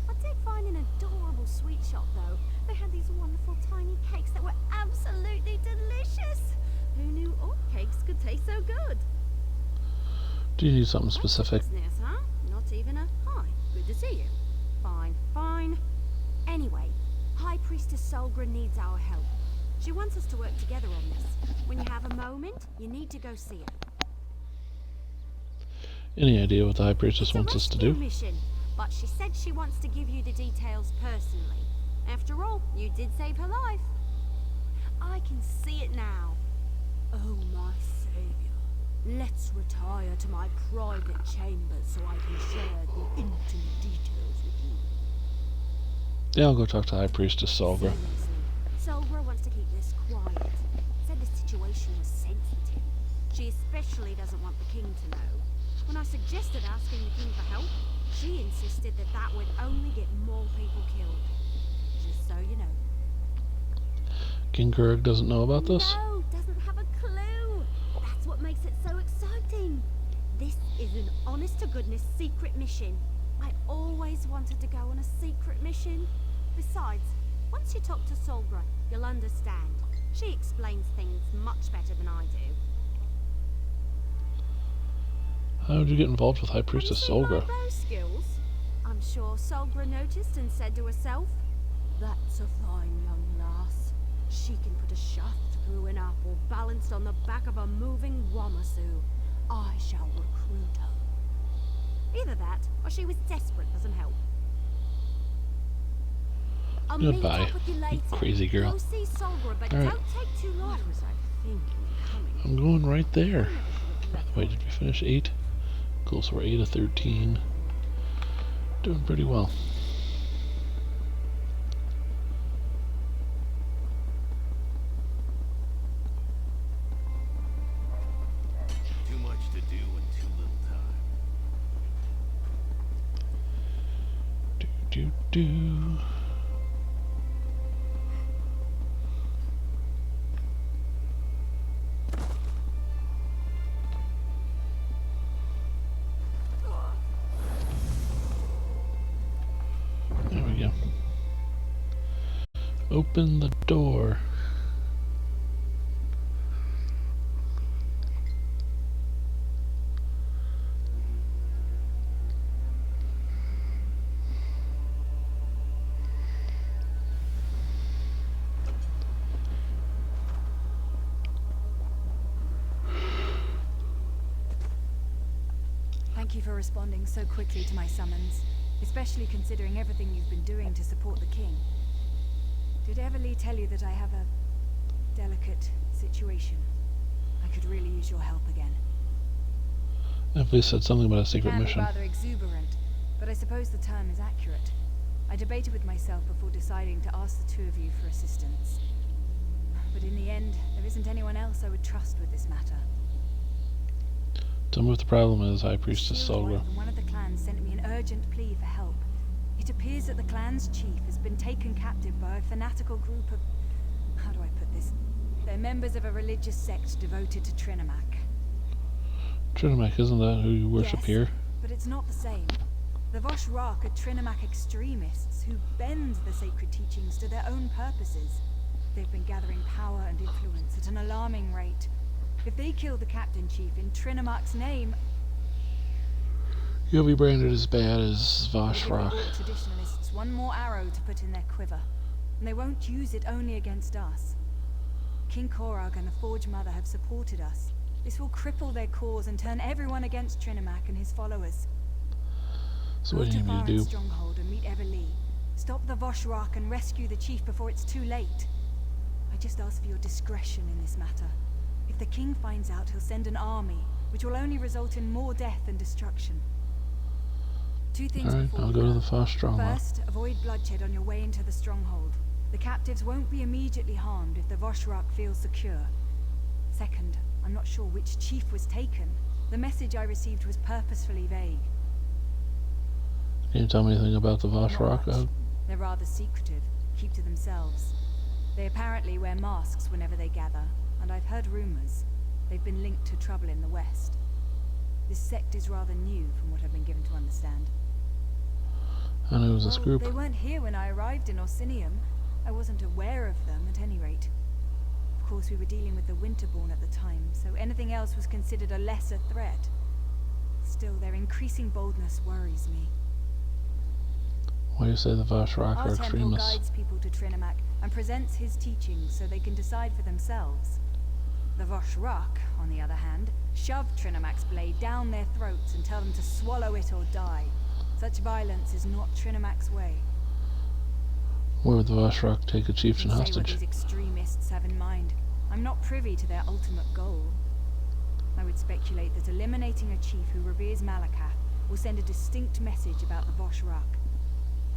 I did find an adorable sweet shop though. They had these wonderful tiny cakes that were absolutely delicious. Who knew orc cakes could taste so good? Do you need something specific? Business, huh? Not even a hi. Good to see you. Fine, fine. Anyway, High Priestess Solgra needs our help. She wants us to work together on this. When you have a moment, you need to go see her. Any idea what the High Priestess wants us to do? Mission, but she said she wants to give you the details personally. After all, you did save her life. I can see it now. Oh, my savior. Let's retire to my private chambers so I can share the intimate details with you. Yeah, I'll go talk to High Priestess Solgra. Solgra wants to keep this quiet. Said the situation was sensitive. She especially doesn't want the king to know. When I suggested asking the king for help, she insisted that that would only get more people killed. Just so you know. King Kurug doesn't know about this? No, doesn't have a clue. That's what makes it so exciting. This is an honest-to-goodness secret mission. I always wanted to go on a secret mission. Besides, once you talk to Solgra, you'll understand. She explains things much better than I do. How did you get involved with High Priestess Solgra? Bow skills? I'm sure Solgra noticed and said to herself, "That's a fine young lass. She can put a shaft through an apple balanced on the back of a moving Wamasu. I shall recruit her." Either that, or she was desperate for some help. I'll meet Goodbye, up with you later. crazy girl. Go see Solgra, but All right. don't take too long. What was I thinking coming? I'm going right there. By the way, did we finish 8? Cool, so we're 8 of 13. Doing pretty well. Too much to do and too little time. Do. There we go. Open the door. Thank you for responding so quickly to my summons, especially considering everything you've been doing to support the king. Did Everly tell you that I have a delicate situation? I could really use your help again. Everly said something about a secret It can be mission. rather exuberant, but I suppose the term is accurate. I debated with myself before deciding to ask the two of you for assistance. But in the end, there isn't anyone else I would trust with this matter. Tell me what the problem is, High Priestess Shield Solgra. Wife from one of the clans sent me an urgent plea for help. It appears that the clan's chief has been taken captive by a fanatical group of... how do I put this? They're members of a religious sect devoted to Trinimac. Trinimac, isn't that who you worship Yes, here? but it's not the same. The Vosh Rak are Trinimac extremists who bend the sacred teachings to their own purposes. They've been gathering power and influence at an alarming rate. If they kill the captain chief in Trinimac's name, You'll be branded as bad as Vosh give the Rak. Orc traditionalists one more arrow to put in their quiver, and they won't use it only against us. King Korag and the Forge Mother have supported us. This will cripple their cause and turn everyone against Trinimac and his followers. So what do you need me to do? Stronghold and meet Everly. Stop the Voshrak and rescue the chief before it's too late. I just ask for your discretion in this matter. If the king finds out, he'll send an army, which will only result in more death and destruction. Two things Alright, before I'll you go to go. the far stronghold. First, avoid bloodshed on your way into the stronghold. The captives won't be immediately harmed if the Voshrak feels secure. Second, I'm not sure which chief was taken. The message I received was purposefully vague. Can you tell me anything about the Not Voshrak? much. They're rather secretive, keep to themselves. They apparently wear masks whenever they gather, and I've heard rumors. They've been linked to trouble in the West. This sect is rather new, from what I've been given to understand. I knew it was this group. They weren't here when I arrived in Orsinium. I wasn't aware of them, at any rate. Of course, we were dealing with the Winterborn at the time, so anything else was considered a lesser threat. Still, their increasing boldness worries me. Why do you say the Voshrak Our are temple extremists? guides people to Trinimac and presents his teachings so they can decide for themselves. The Voshrak, on the other hand, shove Trinimac's blade down their throats and tell them to swallow it or die. Such violence is not Trinimac's way. Where would the Voshrak take a chieftain Say what hostage? these extremists have in mind. I'm not privy to their ultimate goal. I would speculate that eliminating a chief who reveres Malakath will send a distinct message about the Voshrak.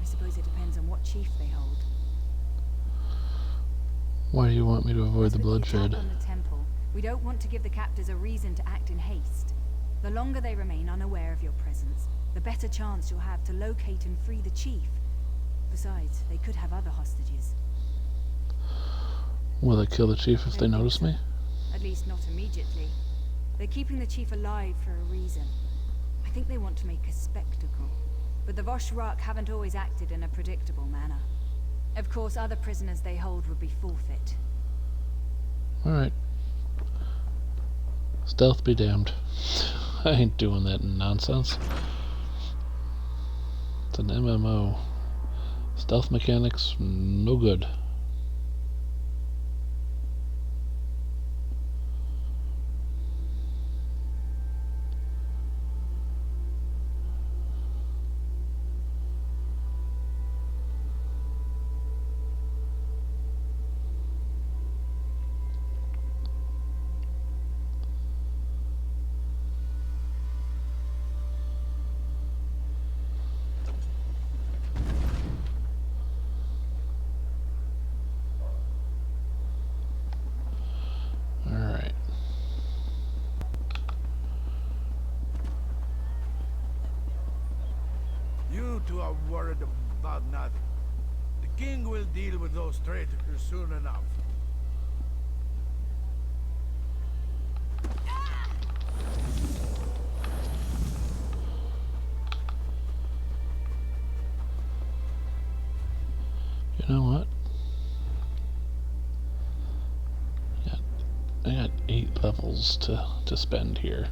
I suppose it depends on what chief they hold. Why do you want me to avoid the bloodshed? On the temple, we don't want to give the captors a reason to act in haste. The longer they remain unaware of your presence, the better chance you'll have to locate and free the chief. Besides, they could have other hostages. Will they kill the chief if they notice me? At least not immediately. They're keeping the chief alive for a reason. I think they want to make a spectacle. But the Voshrak haven't always acted in a predictable manner. Of course, other prisoners they hold would be forfeit. Alright. Stealth be damned. I ain't doing that nonsense. It's an MMO. Stealth mechanics, no good. Alright. You two are worried about nothing. The king will deal with those traitors soon enough. You know what? I got 8 levels to spend here.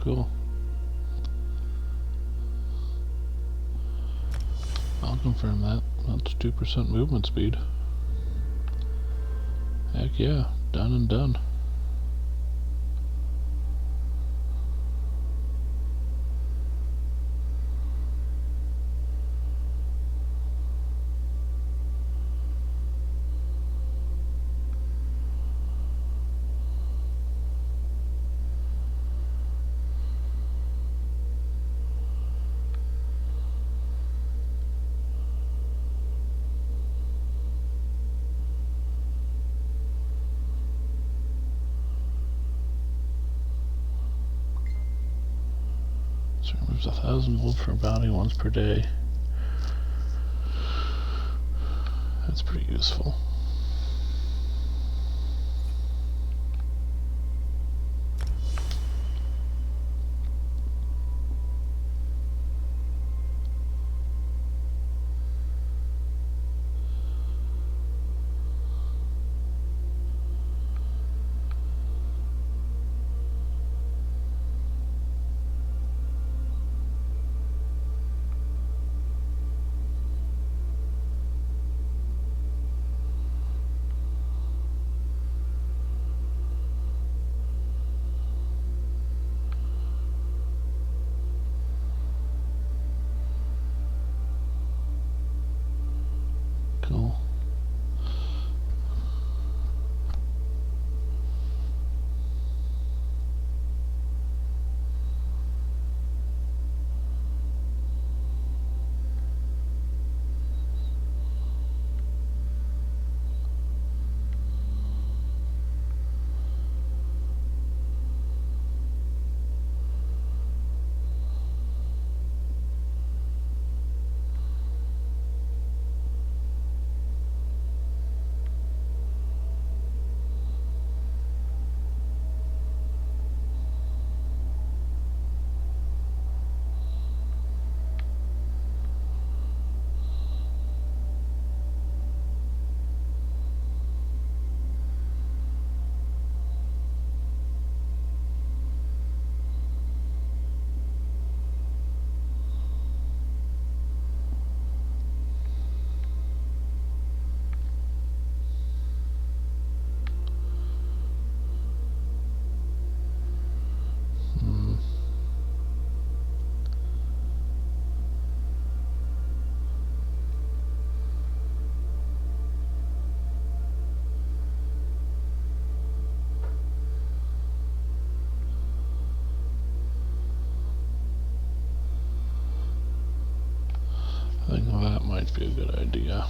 Cool. I'll confirm that. That's 2% movement speed. Heck yeah, done and done. So it removes 1,000 gold for a bounty once per day. That's pretty useful. Cool. I think that might be a good idea.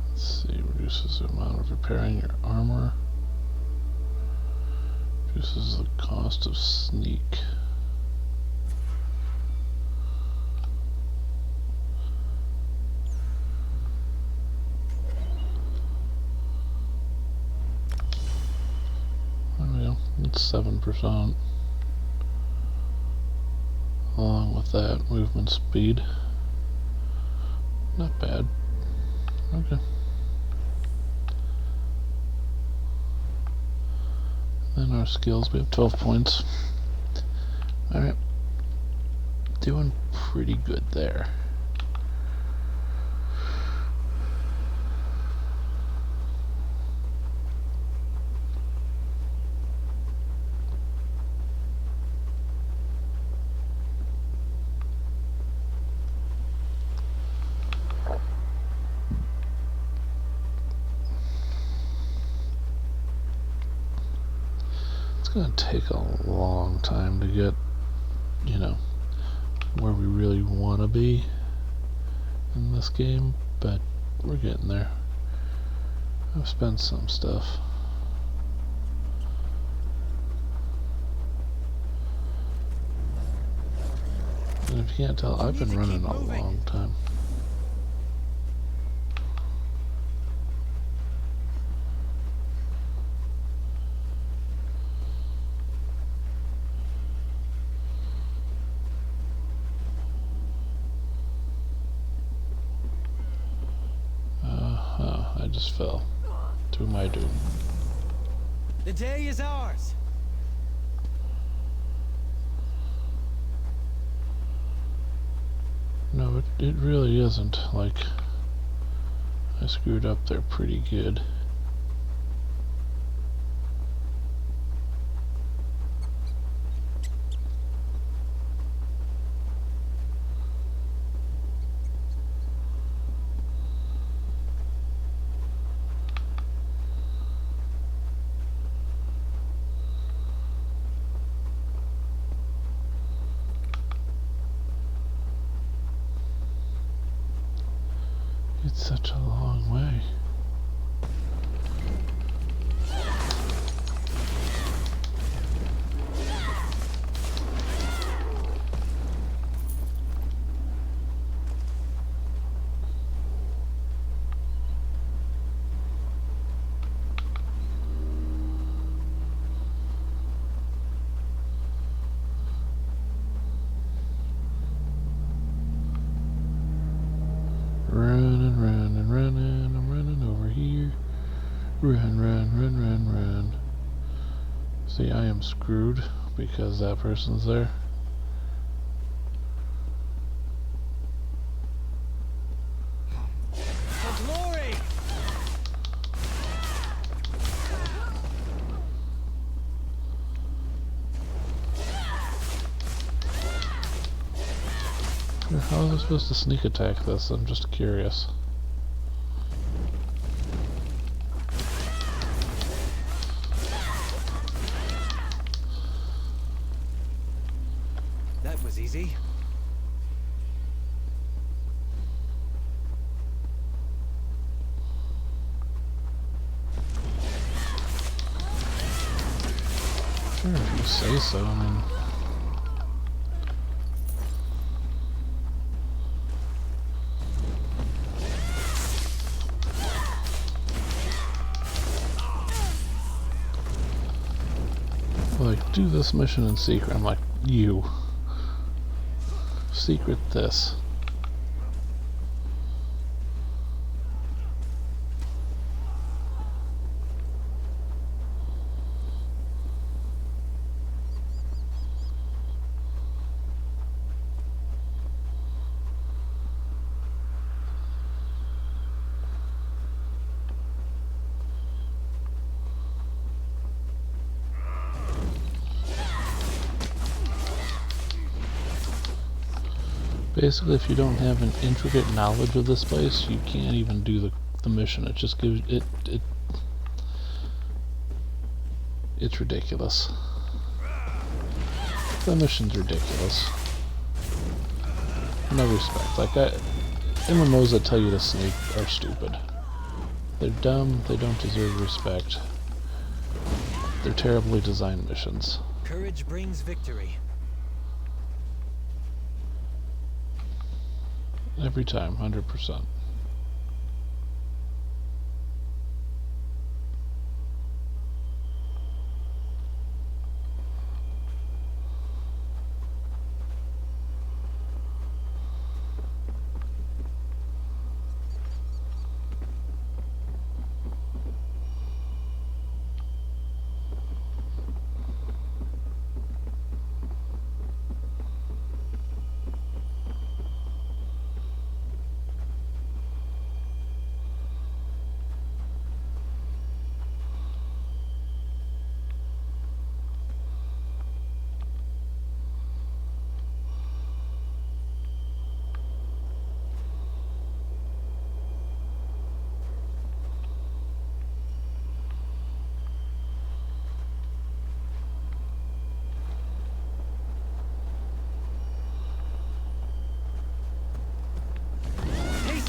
Let's see, reduces the amount of repairing your armor. Reduces the cost of sneak. There we go, it's 7%. Along with that, movement speed. Not bad. Okay. Then our skills, we have 12 points. Alright. Doing pretty good there. It's gonna take a long time to get, you know, where we really want to be in this game, but we're getting there. I've spent some stuff. And if you can't tell, I've been running a long time. I just fell to my doom. The day is ours. No, it really isn't. Like, I screwed up there pretty good. It's such a long way. Running, running, running, I'm running over here. Run, run, run, run, run. See, I am screwed because that person's there. For glory! How was I supposed to sneak attack this? I'm just curious. That was easy. Sure, if you say so. I mean, like, do this mission in secret. I'm like, you. Secret this. Basically, if you don't have an intricate knowledge of this place, you can't even do the mission. It just gives it's ridiculous. The mission's ridiculous. No respect. Like, MMOs that tell you to sneak are stupid. They're dumb, they don't deserve respect. They're terribly designed missions. Courage brings victory. Every time, 100%.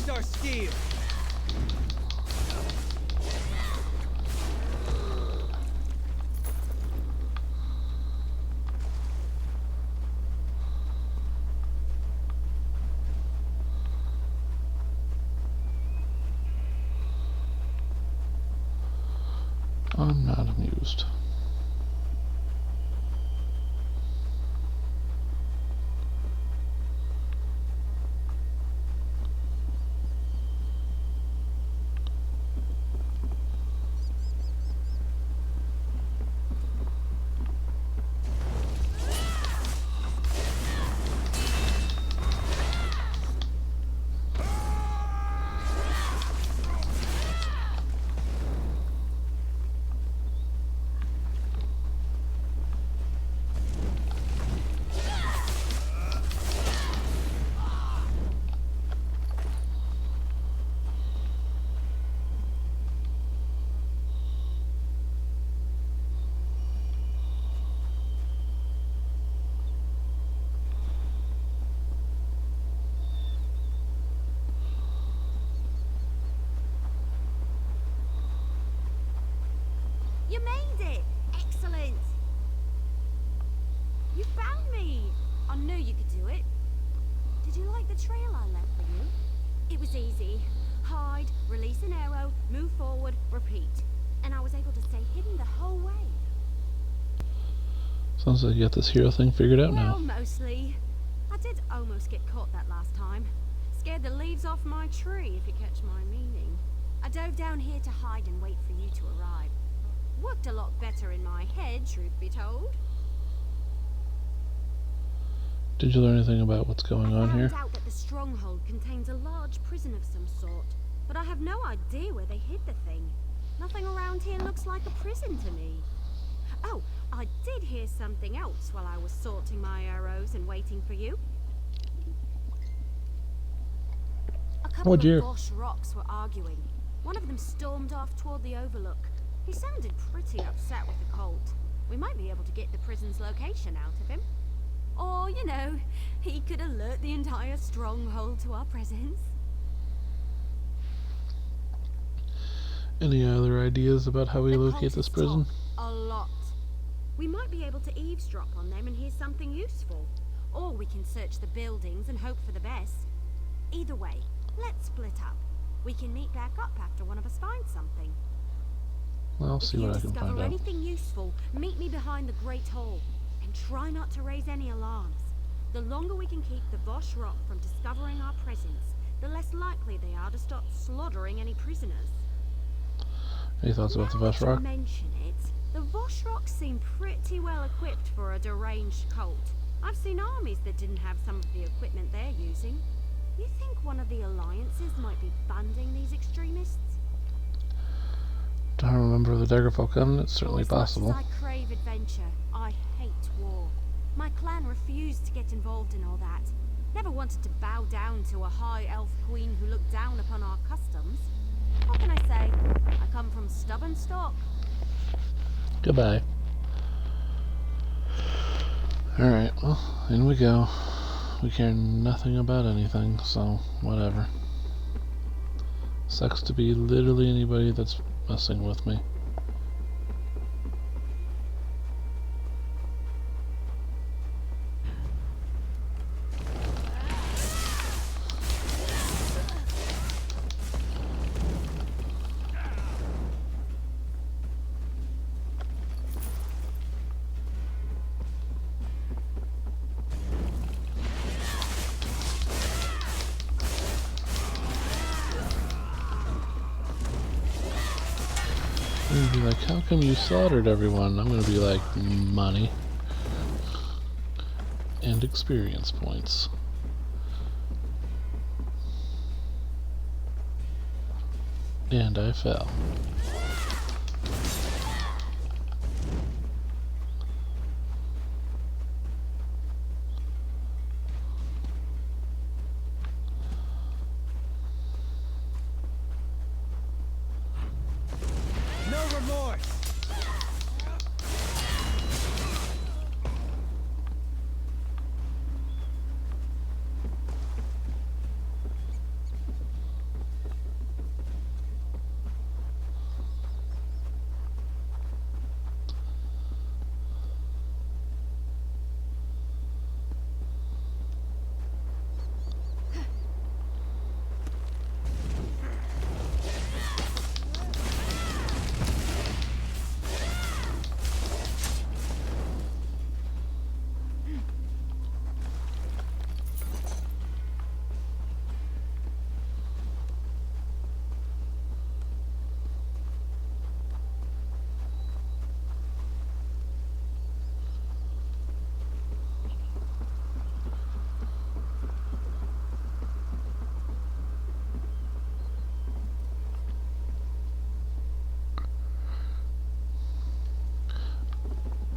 Our steel. I'm not amused. made it! Excellent! You found me! I knew you could do it. Did you like the trail I left for you? It was easy. Hide, release an arrow, move forward, repeat. And I was able to stay hidden the whole way. Sounds like you got this hero thing figured out now. Well, mostly. I did almost get caught that last time. Scared the leaves off my tree, if you catch my meaning. I dove down here to hide and wait for you to arrive. Worked a lot better in my head, truth be told. Did you learn anything about what's going on here? I found out that the stronghold contains a large prison of some sort, but I have no idea where they hid the thing. Nothing around here looks like a prison to me. Oh, I did hear something else while I was sorting my arrows and waiting for you. A couple of Bosch rocks were arguing. One of them stormed off toward the overlook. He sounded pretty upset with the colt. We might be able to get the prison's location out of him. Or, you know, he could alert the entire stronghold to our presence. Any other ideas about how we locate this prison? A lot. We might be able to eavesdrop on them and hear something useful. Or we can search the buildings and hope for the best. Either way, let's split up. We can meet back up after one of us finds something. I'll see what I can find out. If you discover anything useful, meet me behind the Great Hall. And try not to raise any alarms. The longer we can keep the Bosch Rock from discovering our presence, the less likely they are to start slaughtering any prisoners. Any thoughts about the Bosch Rock? To mention it, the Bosch Rock seem pretty well equipped for a deranged cult. I've seen armies that didn't have some of the equipment they're using. You think one of the alliances might be funding these extremists? Don't remember the Daggerfall Covenant. It's certainly possible. As much as I crave adventure, I hate war. My clan refused to get involved in all that. Never wanted to bow down to a high elf queen who looked down upon our customs. What can I say? I come from stubborn stock. Goodbye. Alright, well, in we go. We care nothing about anything, so whatever. Sucks to be literally anybody that's messing with me. I'm gonna be like, how come you slaughtered everyone? I'm gonna be like, money. And experience points. And I fell. No remorse!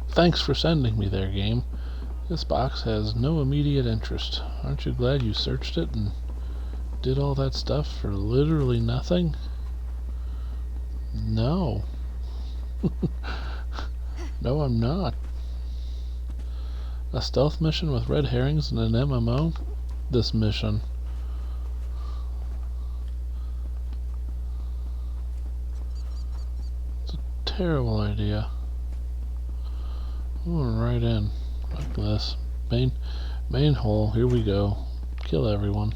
Thanks for sending me there, game. This box has no immediate interest. Aren't you glad you searched it and did all that stuff for literally nothing? No. No, I'm not. A stealth mission with red herrings and an MMO? This mission. It's a terrible idea. Going right in. Like this. Main hole. Here we go. Kill everyone.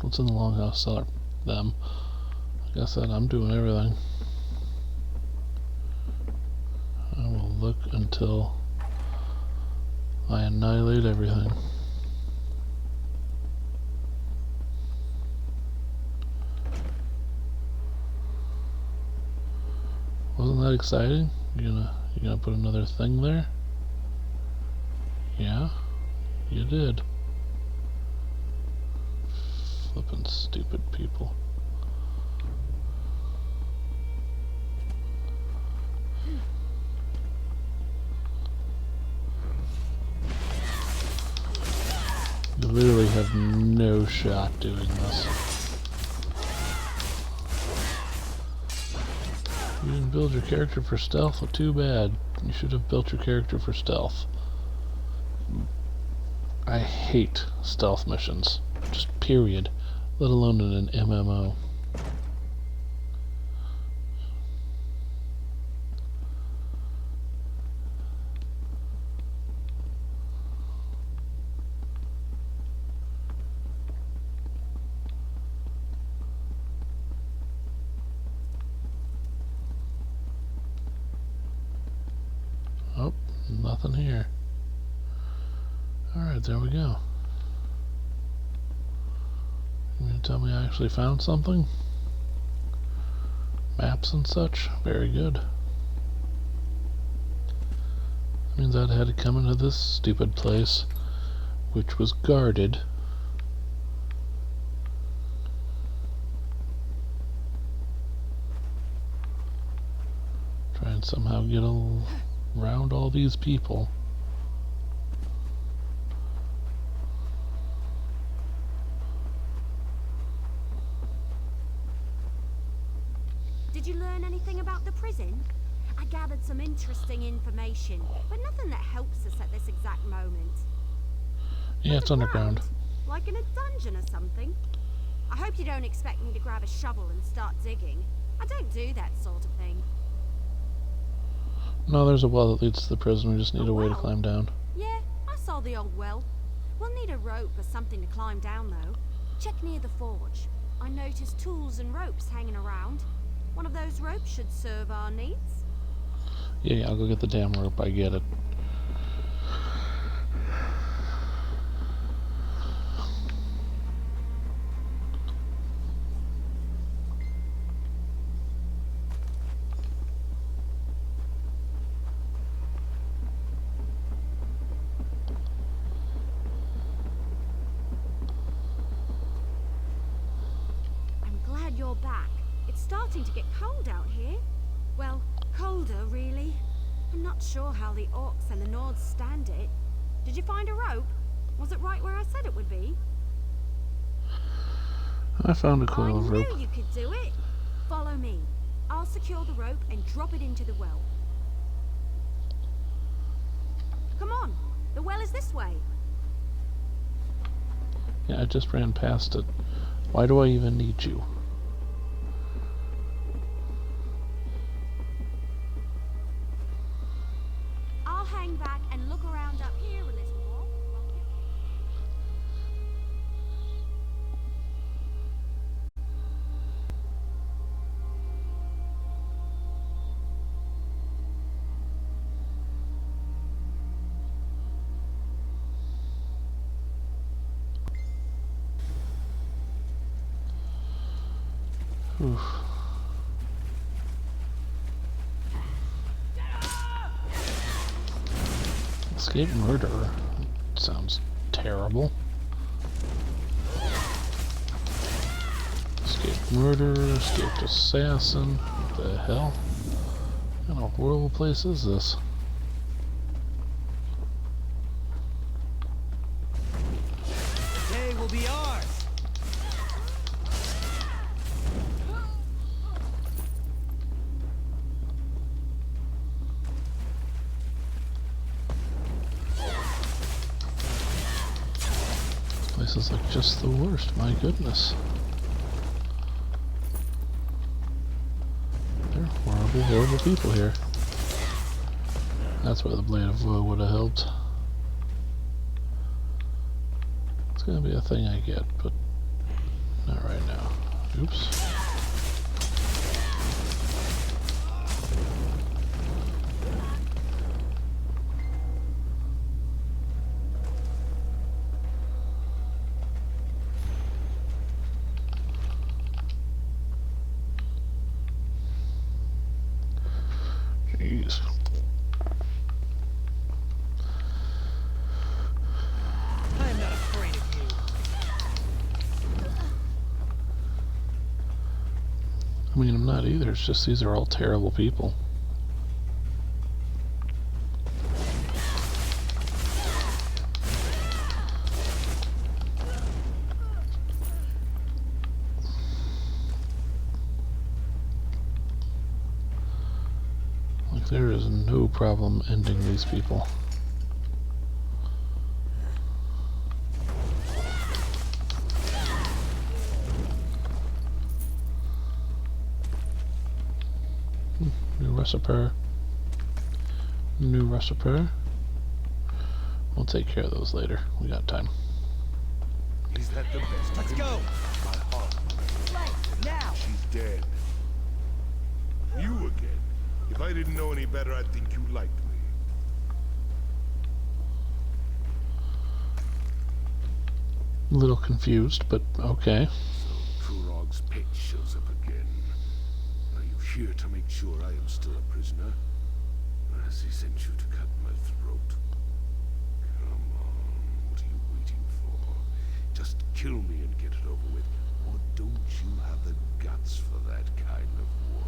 What's in the longhouse cellar? Them. Like I said, I'm doing everything. I will look until I annihilate everything. Wasn't that exciting? You gonna put another thing there? Yeah, you did. Flippin' stupid people. You literally have no shot doing this. You didn't build your character for stealth? Well, too bad. You should have built your character for stealth. I hate stealth missions. Just period. Let alone in an MMO. Oh, nothing here. Alright, there we go. You mean to tell me I actually found something? Maps and such? Very good. That means I'd had to come into this stupid place, which was guarded. Try and somehow get around all these people. Did you learn anything about the prison? I gathered some interesting information, but nothing that helps us at this exact moment. Yeah, it's underground. Like in a dungeon or something. I hope you don't expect me to grab a shovel and start digging. I don't do that sort of thing. No, there's a well that leads to the prison. We just need a way to climb down. Yeah, I saw the old well. We'll need a rope or something to climb down, though. Check near the forge. I noticed tools and ropes hanging around. One of those ropes should serve our needs. Yeah, I'll go get the damn rope. I get it. I'm glad you're back. It's starting to get cold out here. Well, colder, really. I'm not sure how the orcs and the Nords stand it. Did you find a rope? Was it right where I said it would be? I found a coil of rope. I knew you could do it. Follow me. I'll secure the rope and drop it into the well. Come on. The well is this way. Yeah, I just ran past it. Why do I even need you? I'll hang back and look around up here a little more. Oof. Escape murderer. Sounds terrible. Escaped murderer, escaped assassin. What the hell? What kind of horrible place is this? Today will be ours. This is like just the worst, my goodness. They're horrible, horrible people here. That's where the Blade of Woe would have helped. It's gonna be a thing I get, but not right now. Oops. Jeez. I am not afraid of you. I mean, I'm not either. It's just these are all terrible people. Like, there is no problem ending these people. New recipe. New recipe. We'll take care of those later. We got time. Is that the best? Let's go. My heart. Right now. She's dead. You again. If I didn't know any better, I'd think you liked me. A little confused, but okay. So Kurog's pit shows up again. Are you here to make sure I am still a prisoner? Or has he sent you to cut my throat? Come on, what are you waiting for? Just kill me and get it over with. Or don't you have the guts for that kind of work?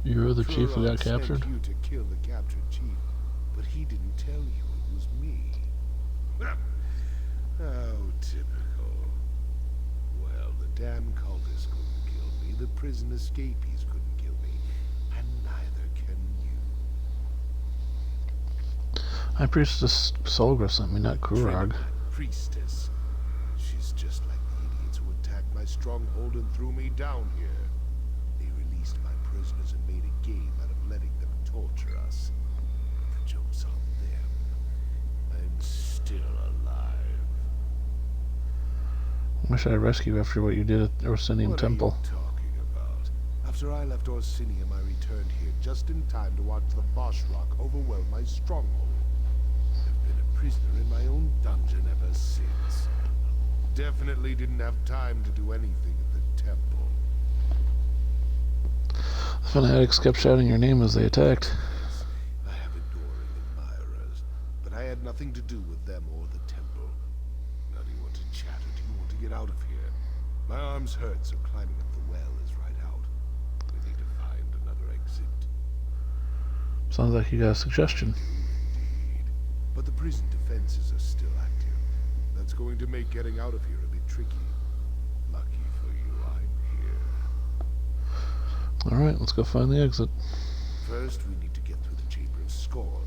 You're the chief who got Kurog sent captured? you to kill the captured chief, but he didn't tell you it was me. How typical. Well, the damn cultists couldn't kill me, the prison escapees couldn't kill me, and neither can you. High Priestess Solgra sent me, not Kurog. Priestess. She's just like the idiots who attacked my stronghold and threw me down here. They released my prisoners and made a game out of letting them torture us. The joke's on them. I'm still alive. Wish I'd rescue you after what you did at the Orsinium Temple. What are you talking about? After I left Orsinium, I returned here just in time to watch the Bosch Rock overwhelm my stronghold. I've been a prisoner in my own dungeon ever since. Definitely didn't have time to do anything at the temple. The fanatics kept shouting your name as they attacked. I have adoring admirers, but I had nothing to do with them or the temple. Now do you want to chat or do you want to get out of here? My arms hurt, so climbing up the well is right out. We need to find another exit. Sounds like you got a suggestion. Indeed. But the prison defenses are still active. That's going to make getting out of here a bit tricky. Lucky for you, I'm here. Alright, let's go find the exit. First, we need to get through the Chamber of Scorn,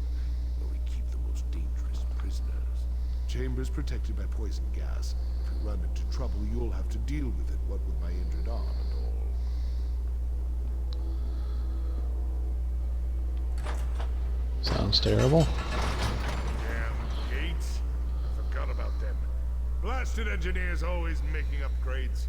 where we keep the most dangerous prisoners. Chamber's protected by poison gas. If we run into trouble, you'll have to deal with it, what with my injured arm and all. Sounds terrible. Damn gates. I forgot about them. Blasted engineers always making upgrades.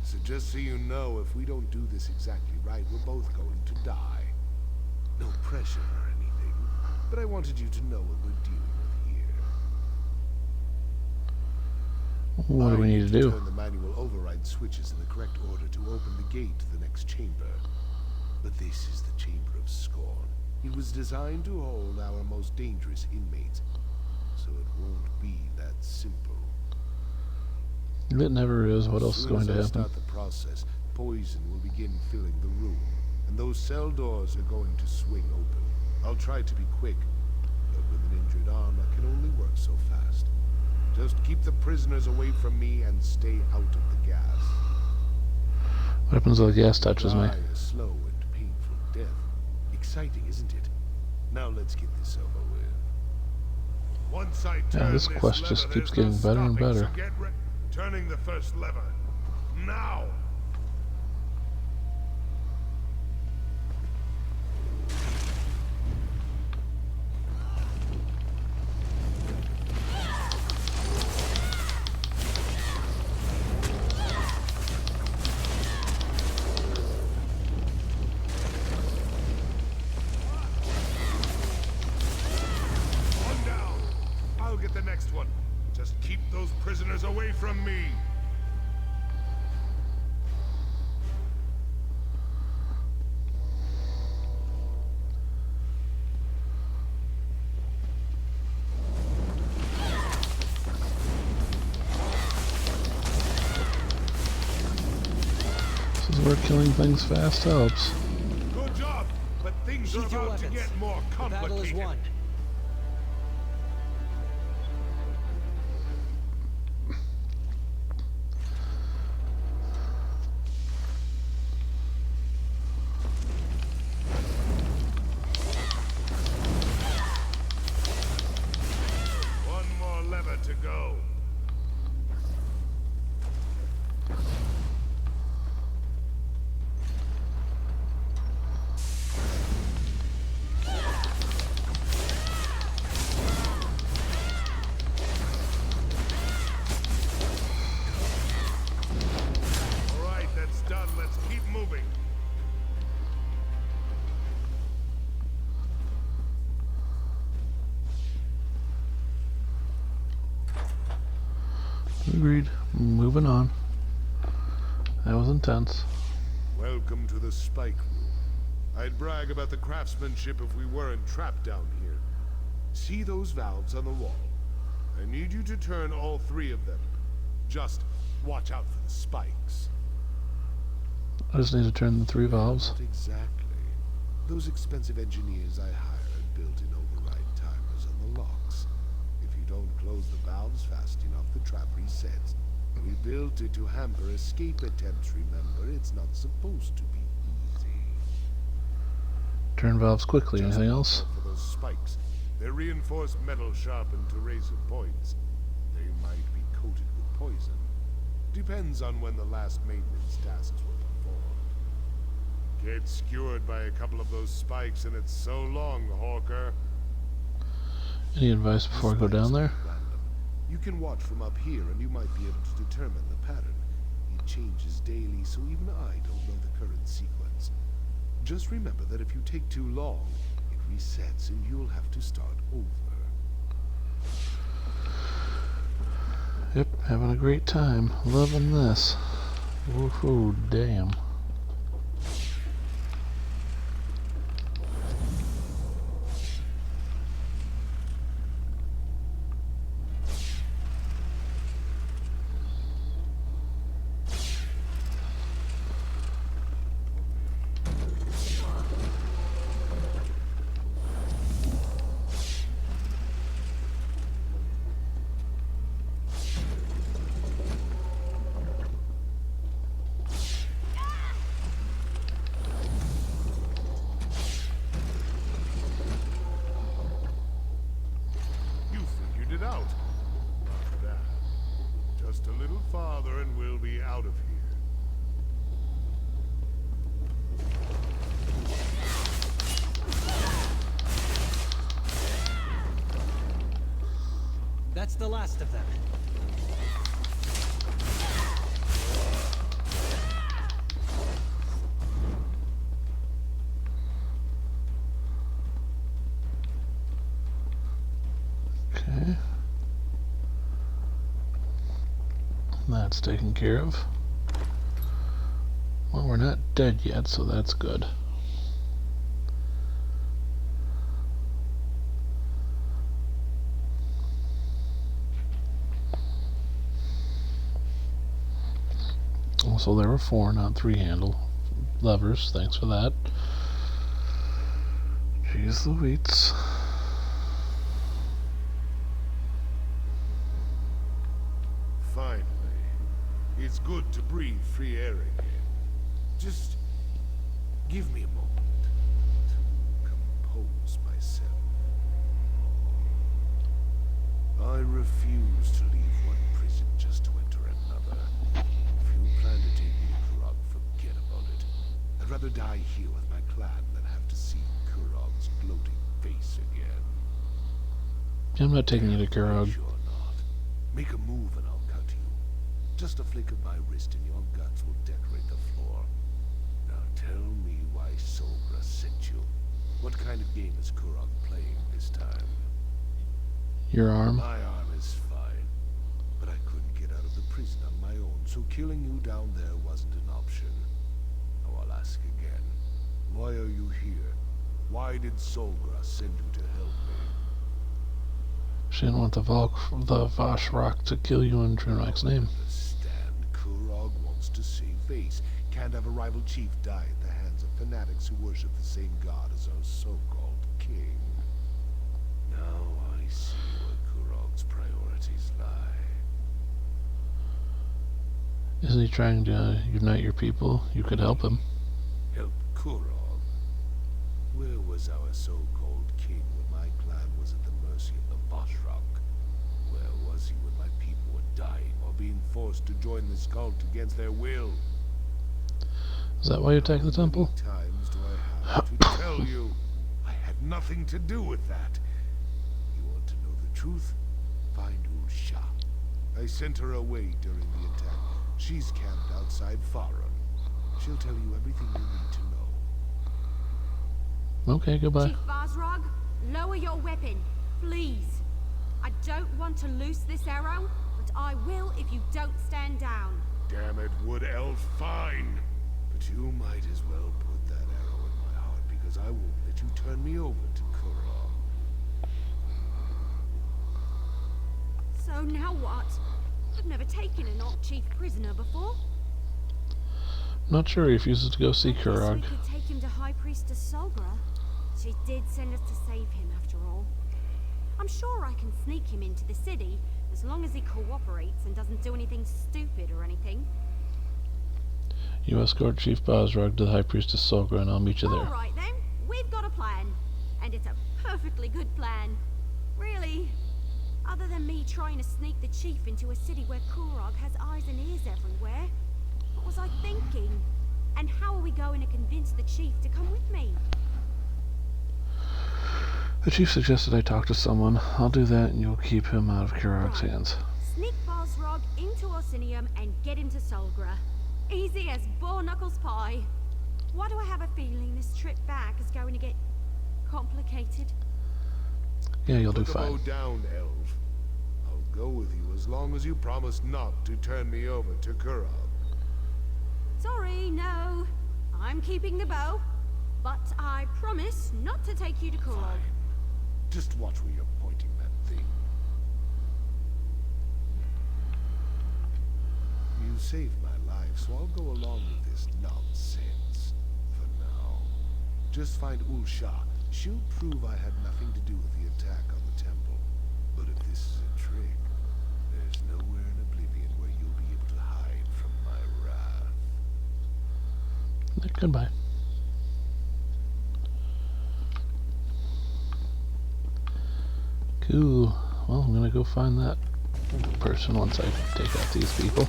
So just so you know, if we don't do this exactly right, we're both going to die. No pressure or anything, but I wanted you to know what we're dealing with What do we need to do? Turn the manual override switches in the correct order to open the gate to the next chamber. But this is the Chamber of Scorn. It was designed to hold our most dangerous inmates, so it won't be that simple. It never is. What else is going to happen? As soon as I start the process, poison will begin filling the room, and those cell doors are going to swing open. I'll try to be quick, but with an injured arm, I can only work so fast. Just keep the prisoners away from me and stay out of the gas. What happens if the gas touches me? Die a slow and painful death. Exciting, isn't it? Now let's get this over with. Once I Yeah, this quest just keeps getting better and better. Turning the first lever. Now! One down. I'll get the next one. Just keep those prisoners away from me. This is where killing things fast helps. Good job, but things are about to get more complicated. The battle is won. One more lever to go. All right, that's done. Let's keep moving. Agreed. Moving on. That was intense. Welcome to the spike room. I'd brag about the craftsmanship if we weren't trapped down here. See those valves on the wall? I need you to turn all 3 of them. Just watch out for the spikes. I just need to turn the 3 valves. Not exactly. Those expensive engineers I hired built in override timers on the locks. If you don't close the valves fast enough, the trap resets. We built it to hamper escape attempts, remember? It's not supposed to be easy. Turn valves quickly. Anything else? For those spikes. They're reinforced metal sharpened to razor points. They might be coated with poison. Depends on when the last maintenance tasks were performed. Get skewered by a couple of those spikes and it's so long, Hawker. Any advice before I go down there? You can watch from up here and you might be able to determine the pattern. It changes daily, so even I don't know the current sequence. Just remember that if you take too long, it resets and you'll have to start over. Yep, having a great time. Loving this. Woohoo, damn. It out. Not bad. Just a little farther and we'll be out of here. That's the last of them. Okay. That's taken care of. Well, we're not dead yet, so that's good. Also, there were 4, not 3 handle levers. Thanks for that. Jeez Louise. Finally. It's good to breathe free air again. Just give me a moment to compose myself. I refuse to leave one prison just to enter another. If you plan to take me to Kurog, forget about it. I'd rather die here with my clan than have to see Kurog's gloating face again. I'm not taking you to Kurog. Sure not. Make a move and I'll cut you. Just a flick of my wrist and your guts will decorate the floor. Now tell me why Solgra sent you. What kind of game is Kurog playing this time? Your arm? My arm is fine, but I couldn't get out of the prison on my own, so killing you down there wasn't an option. Now I'll ask again. Why are you here? Why did Solgra send you to help me? She didn't want the Vashrak to kill you in Drunak's name. Understand, Kurog wants to save face. Can't have a rival chief die at the hands of fanatics who worship the same god as our so-called king. Now I see where Kurog's priorities lie. Isn't he trying to unite your people? You could help him. Help Kurog? Where was our so-called king when my clan was at the mercy of the Vashrak? Where was he when my people were dying or being forced to join this cult against their will? Is that why you attacked the temple? How many times do I have to tell you? I had nothing to do with that. You want to know the truth? Find Ulsha. I sent her away during the attack. She's camped outside Farron. She'll tell you everything you need to know. Okay, goodbye. Chief Vazrog, lower your weapon, please. I don't want to loose this arrow, but I will if you don't stand down. Damn it, Wood Elf, fine. But you might as well put that arrow in my heart, because I won't let you turn me over to Kurog. So now what? I've never taken an Alt Chief prisoner before. Not sure he refuses to go see Kurog. We could take him to High Priestess Solgra. She did send us to save him, after all. I'm sure I can sneak him into the city, as long as he cooperates and doesn't do anything stupid or anything. You escort Chief Bazrog to the High Priestess Solgra and I'll meet you there. Alright then, we've got a plan. And it's a perfectly good plan. Really. Other than me trying to sneak the chief into a city where Kurog has eyes and ears everywhere. What was I thinking? And how are we going to convince the chief to come with me? The chief suggested I talk to someone. I'll do that and you'll keep him out of Kurog's hands. Sneak Balsrog into Orsinium and get him to Solgra. Easy as boar knuckles pie. Why do I have a feeling this trip back is going to get complicated? Yeah, you'll do Put the fine. bow down, Elf. I'll go with you as long as you promise not to turn me over to Kurog. Sorry, no. I'm keeping the bow. But I promise not to take you to Kurog. Fine. Just watch where you're pointing that thing. You saved my life, so I'll go along with this nonsense. For now. Just find Ulsha. She'll prove I had nothing to do with the attack on the temple. But if this is a trick, there's nowhere in Oblivion where you'll be able to hide from my wrath. Goodbye. Cool. Well, I'm gonna go find that person once I take out these people.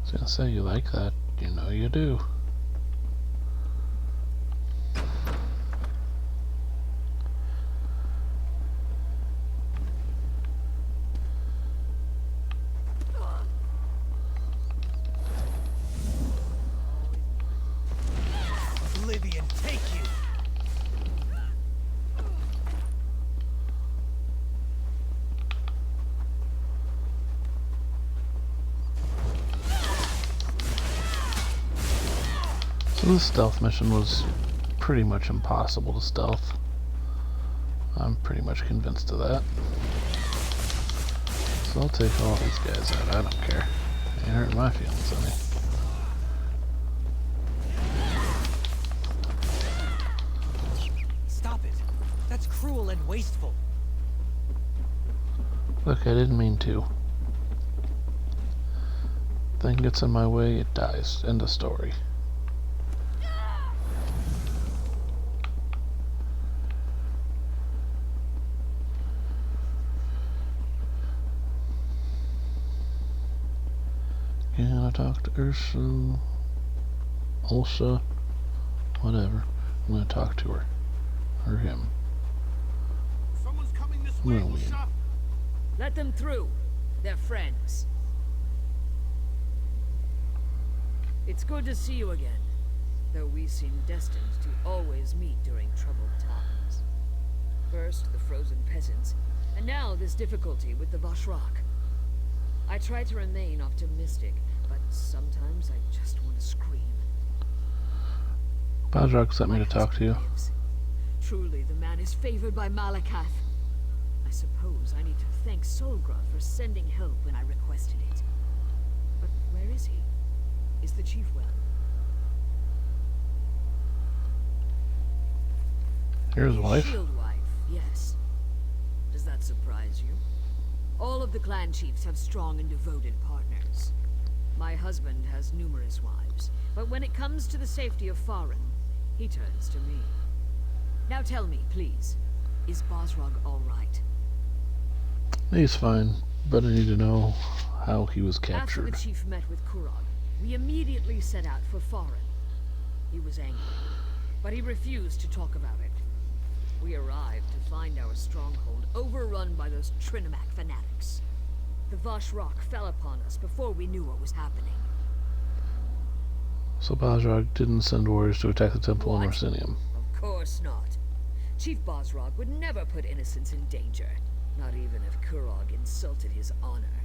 I was gonna say, you like that. You know you do. So this stealth mission was pretty much impossible to stealth. I'm pretty much convinced of that. So I'll take all these guys out, I don't care. Ain't hurting my feelings any. Stop it! That's cruel and wasteful. Look, I didn't mean to. Thing gets in my way, it dies. End of story. Can I talk to Ursa? Ulsa? Whatever. I'm gonna talk to her. Or him. Someone's coming this I'm way, gonna win. Ulsa. Let them through. They're friends. It's good to see you again, though we seem destined to always meet during troubled times. First, the frozen peasants, and now this difficulty with the Vashrak. I try to remain optimistic, but sometimes I just want to scream. Bajrak sent me to talk to you. Truly, the man is favored by Malakath. I suppose I need to thank Solgraf for sending help when I requested it. But where is he? Is the chief well? Here's His wife. Shield wife, yes. Does that surprise you? All of the clan chiefs have strong and devoted partners. My husband has numerous wives, but when it comes to the safety of Farin, he turns to me. Now tell me, please, is Bosrog all right? He's fine, but I need to know how he was After captured. the chief met with Kurog, we immediately set out for Farin. He was angry, but he refused to talk about it. We arrived to find our stronghold overrun by those Trinimac fanatics. The Vashrak fell upon us before we knew what was happening. So Bajrak didn't send warriors to attack the temple in What? Orsinium. Of course not. Chief Bosrog would never put innocents in danger, not even if Kurog insulted his honor.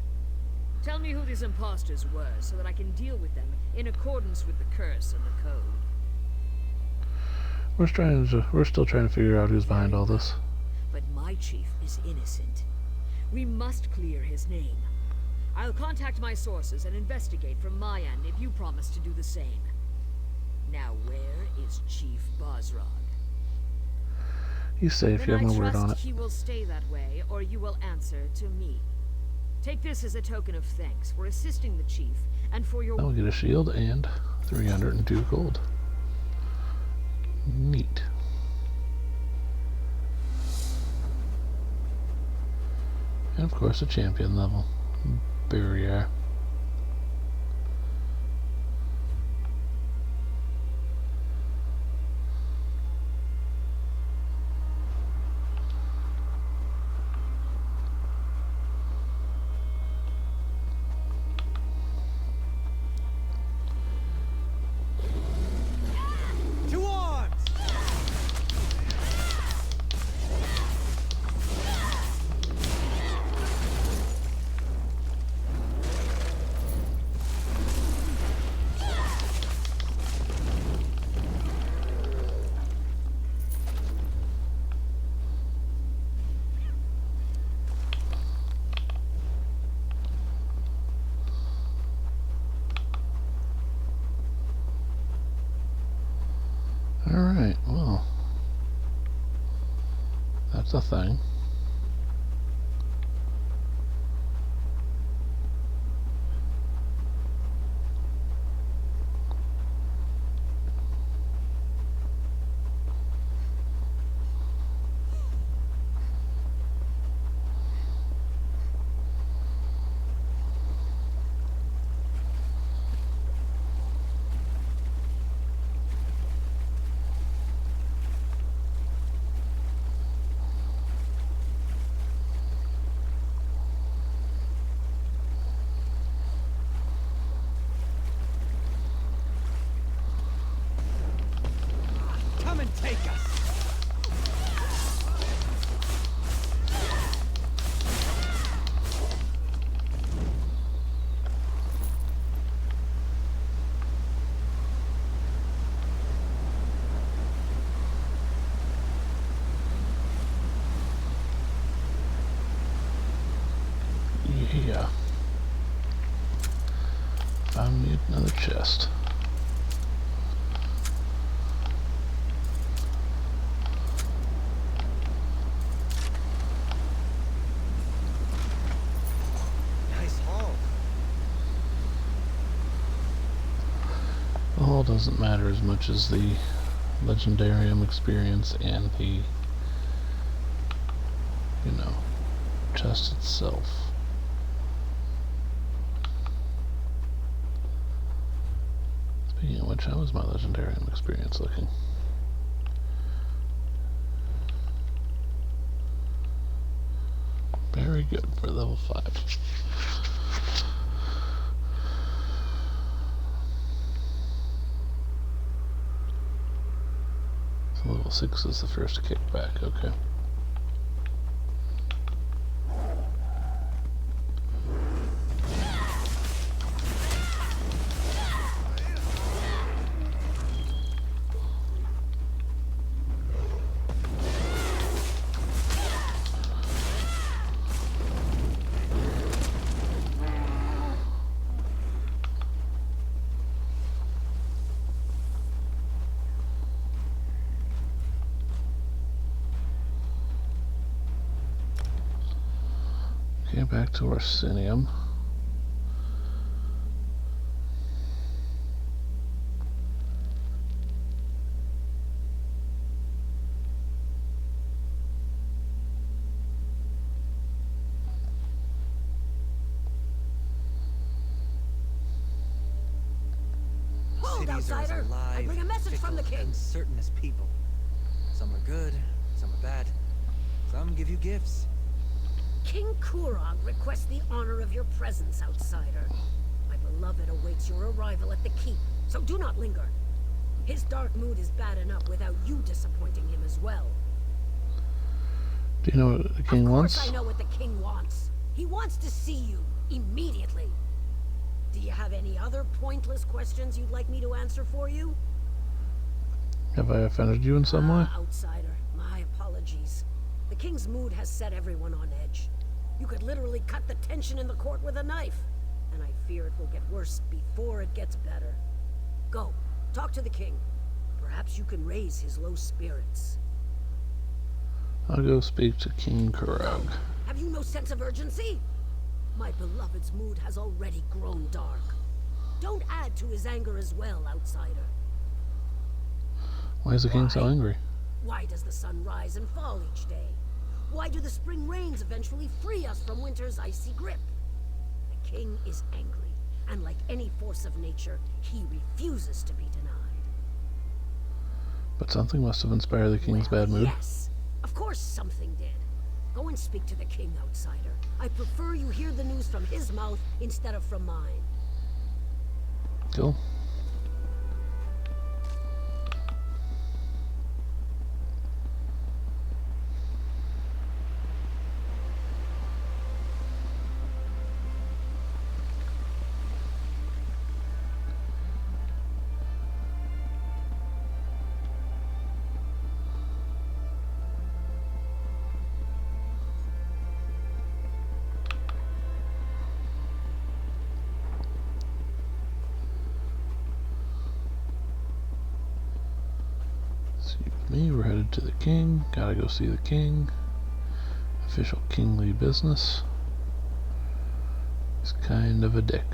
Tell me who these imposters were, so that I can deal with them in accordance with the curse and the code. We're still trying to figure out who's behind all this. But my chief is innocent. We must clear his name. I'll contact my sources and investigate from my end if you promise to do the same. Now where is Chief Bosrog? He's safe, you have my word on it. He will stay that way, or you will answer to me. Take this as a token of thanks for assisting the chief and for your... I'll get a shield and 302 gold. Neat. And of course a champion level. Barrier. To arms! Alright, well. That's a thing. Yeah. Found me another chest. Nice haul. The haul doesn't matter as much as the Legendarium experience and the, you know, chest itself. Speaking of which, how was my Legendarium experience looking? Very good for level 5. So level 6 is the first kickback, okay. Okay, back to Orsinium. Cities are as outsider. alive, I bring a message from the fickle, king. and certain as people. Some are good, some are bad. Some give you gifts. King Kurog requests the honor of your presence, outsider. My beloved awaits your arrival at the keep, so do not linger. His dark mood is bad enough without you disappointing him as well. Do you know what the king wants? Of course I know what the king wants. He wants to see you, immediately. Do you have any other pointless questions you'd like me to answer for you? Have I offended you in some way? Outsider, my apologies. The king's mood has set everyone on edge. You could literally cut the tension in the court with a knife, and I fear it will get worse before it gets better. Go, talk to the king. Perhaps you can raise his low spirits. I'll go speak to King Kurog. Have you no sense of urgency? My beloved's mood has already grown dark. Don't add to his anger as well, outsider. Why is the king so angry? Why does the sun rise and fall each day? Why do the spring rains eventually free us from winter's icy grip? The king is angry, and like any force of nature, he refuses to be denied. But something must have inspired the king's bad mood. Yes, of course something did. Go and speak to the king, outsider. I prefer you hear the news from his mouth instead of from mine. Cool. Me, we're headed to the king. Gotta go see the king. Official kingly business. He's kind of a dick.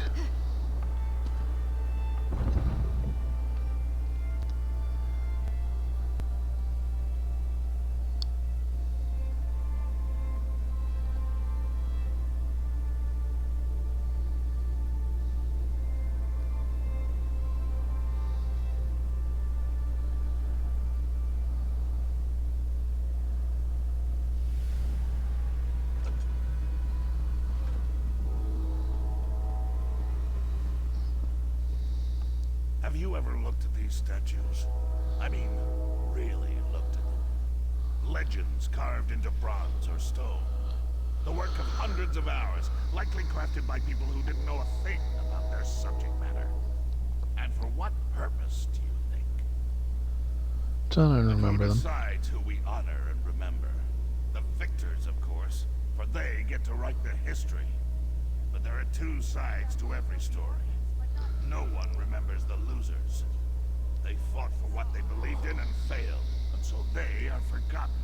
Have you ever looked at these statues? I mean, really looked at them. Legends carved into bronze or stone. The work of hundreds of hours, likely crafted by people who didn't know a thing about their subject matter. And for what purpose, do you think? To honor and remember them. Who decides who we honor and remember? The victors, of course, for they get to write the history. But there are two sides to every story. No one remembers the losers. They fought for what they believed in and failed, and so they are forgotten.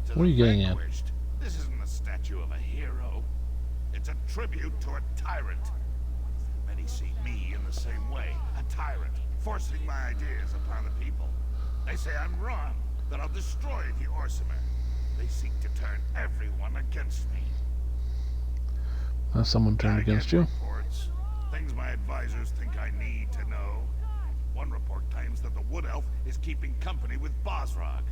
To What are you the getting at? vanquished, this isn't a statue of a hero. It's a tribute to a tyrant. Many see me in the same way, a tyrant, forcing my ideas upon the people. They say I'm wrong, that I'll destroy the Orsimer. They seek to turn everyone against me. Has someone turned against you? Reports, things my advisors think I need to know. One report claims that the Wood Elf is keeping company with Bosrog.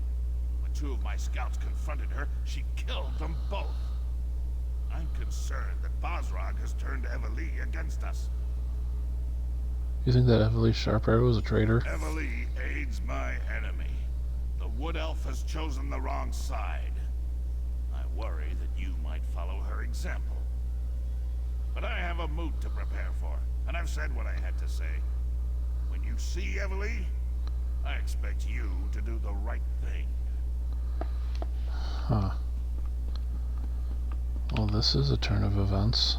When two of my scouts confronted her, she killed them both. I'm concerned that Bosrog has turned Eveli against us. You think that Eveli Sharp Arrow is a traitor? Eveli aids my enemy. The Wood Elf has chosen the wrong side. I worry that you might follow her example. But I have a moot to prepare for, and I've said what I had to say. When you see Eveli, I expect you to do the right thing. Huh. Well, this is a turn of events.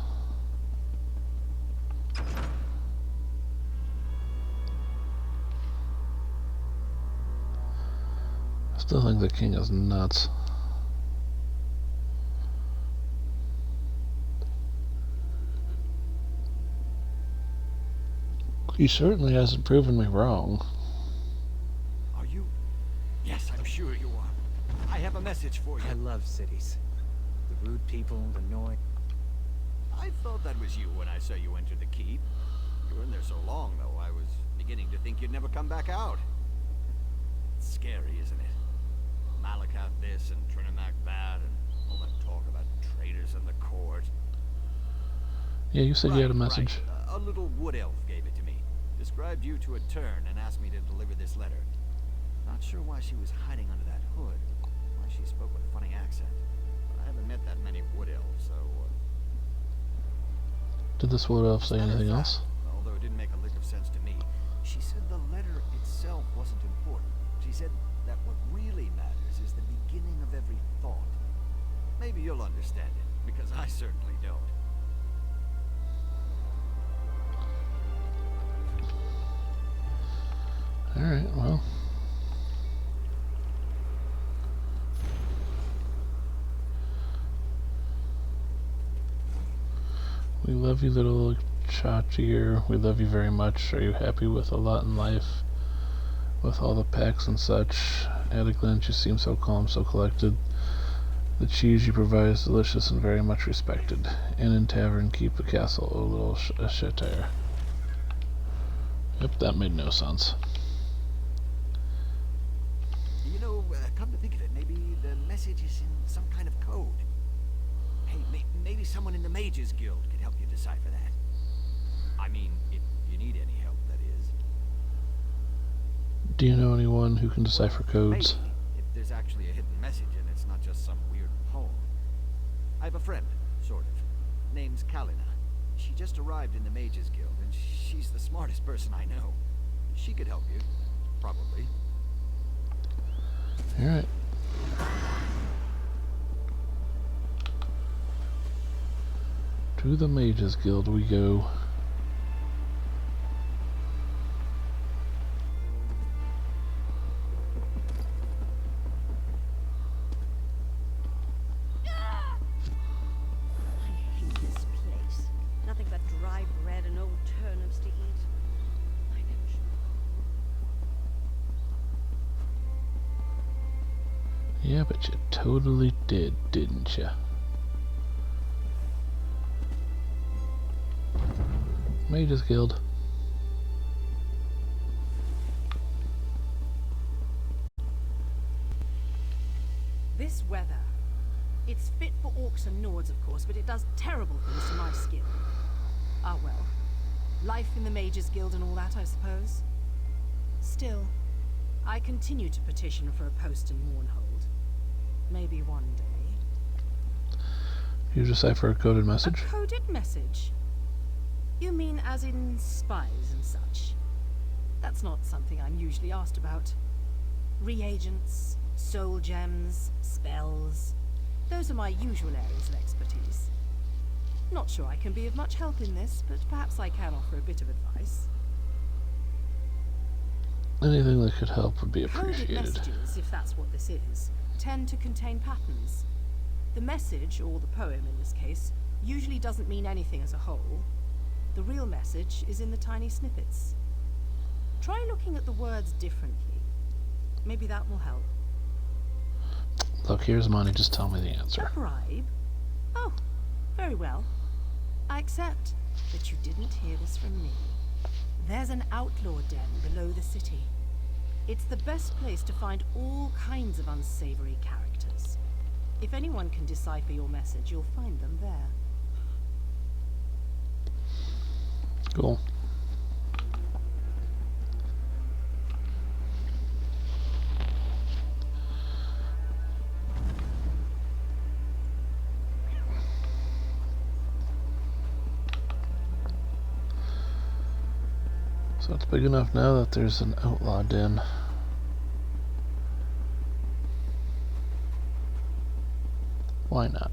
I still think the king is nuts. He certainly hasn't proven me wrong. Are you? Yes, I'm sure you are. I have a message for you. I love cities. The rude people, the noise. I thought that was you when I saw you enter the keep. You were in there so long, though, I was beginning to think you'd never come back out. It's scary, isn't it? Malakath this and Trinimac that, and all that talk about traitors in the court. Yeah, you said you had a message. Right. A little wood elf gave it to me. Described you to a turn and asked me to deliver this letter. Not sure why she was hiding under that hood, why she spoke with a funny accent. But I haven't met that many wood elves, so... Did this wood elf say anything else? Although it didn't make a lick of sense to me, she said the letter itself wasn't important. She said that what really matters is the beginning of every thought. Maybe you'll understand it, because I certainly don't. Alright, well. We love you, little Chachir. We love you very much. Are you happy with a lot in life? With all the packs and such? At a glance, you seem so calm, so collected. The cheese you provide is delicious and very much respected. Inn and tavern keep the castle, O little Shatir. Yep, that made no sense. You know, come to think of it, maybe the message is in some kind of code. Hey, maybe someone in the Mages Guild could help you decipher that. I mean, if you need any help, that is. Do you know anyone who can decipher codes? Maybe, if there's actually a hidden message and it's not just some weird poem. I have a friend, sort of. Name's Kalina. She just arrived in the Mages Guild, and she's the smartest person I know. She could help you, probably. Alright. To the Mages Guild we go. Yeah, but you totally did, didn't you? Mages Guild. This weather. It's fit for orcs and Nords, of course, but it does terrible things to my skin. Ah well. Life in the Mages Guild and all that, I suppose. Still, I continue to petition for a post in Mournhold. Maybe one day. You decipher a coded message? A coded message? You mean as in spies and such? That's not something I'm usually asked about. Reagents, soul gems, spells. Those are my usual areas of expertise. Not sure I can be of much help in this, but perhaps I can offer a bit of advice. Anything that could help would be Coded appreciated. messages, if that's what this is, tend to contain patterns. The message, or the poem in this case, usually doesn't mean anything as a whole. The real message is in the tiny snippets. Try looking at the words differently. Maybe that will help. Look, here's money, just tell me the answer. A bribe? Oh, very well. I accept, but you didn't hear this from me. There's an outlaw den below the city. It's the best place to find all kinds of unsavory characters. If anyone can decipher your message, you'll find them there. Cool. So it's big enough now that there's an outlaw den. Why not?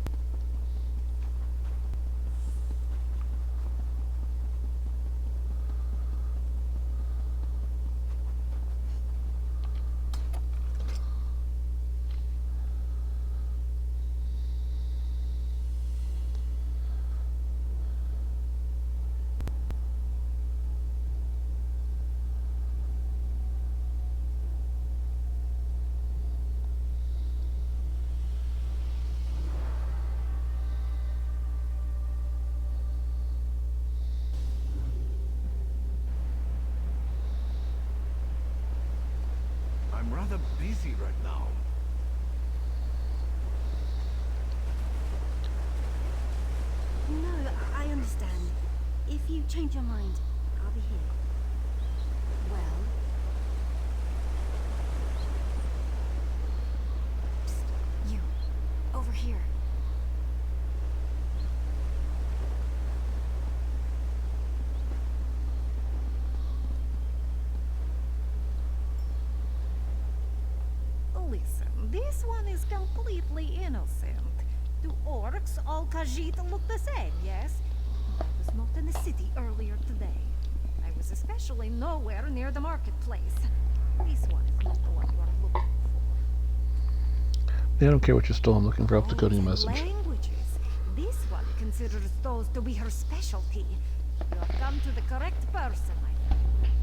I'm rather busy right now. No, I understand. If you change your mind, I'll be here. Well... Psst, you. Over here. Listen, this one is completely innocent. Do orcs all Khajiit look the same, yes? I was not in the city earlier today. I was especially nowhere near the marketplace. This one is not the one you are looking for. Yeah, I don't care what you stole, I'm looking for help decoding a message. Languages. This one considers those to be her specialty. You have come to the correct person, my friend.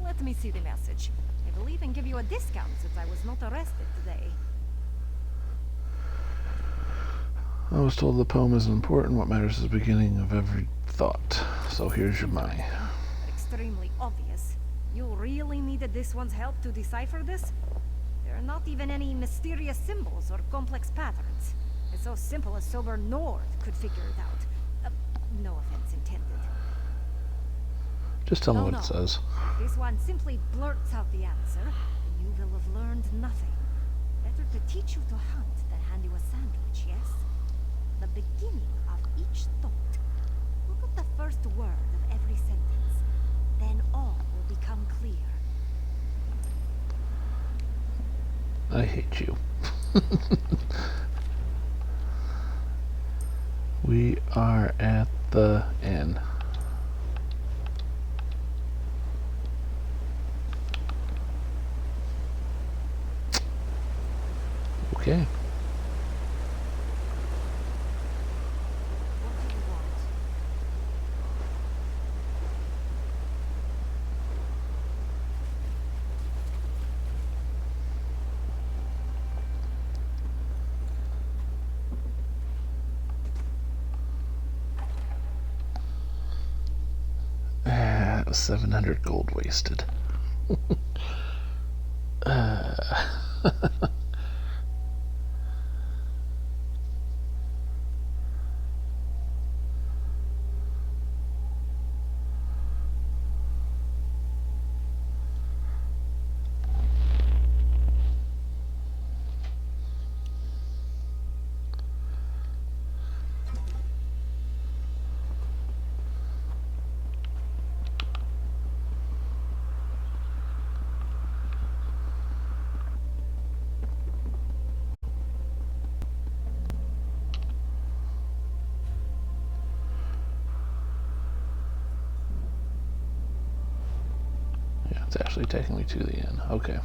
Let me see the message. I will even give you a discount since I was not arrested today. I was told the poem isn't important, what matters is the beginning of every thought. So here's your money. Extremely obvious. You really needed this one's help to decipher this? There are not even any mysterious symbols or complex patterns. It's so simple a sober Nord could figure it out. No offense intended. Just tell me what it says. This one simply blurts out the answer, and you will have learned nothing. Better to teach you to hunt than hand you a sandwich, yes? The beginning of each thought. Look at the first word of every sentence. Then all will become clear. I hate you. We are at the inn. Okay. That was 700 gold wasted. It's actually taking me to the inn. Okay.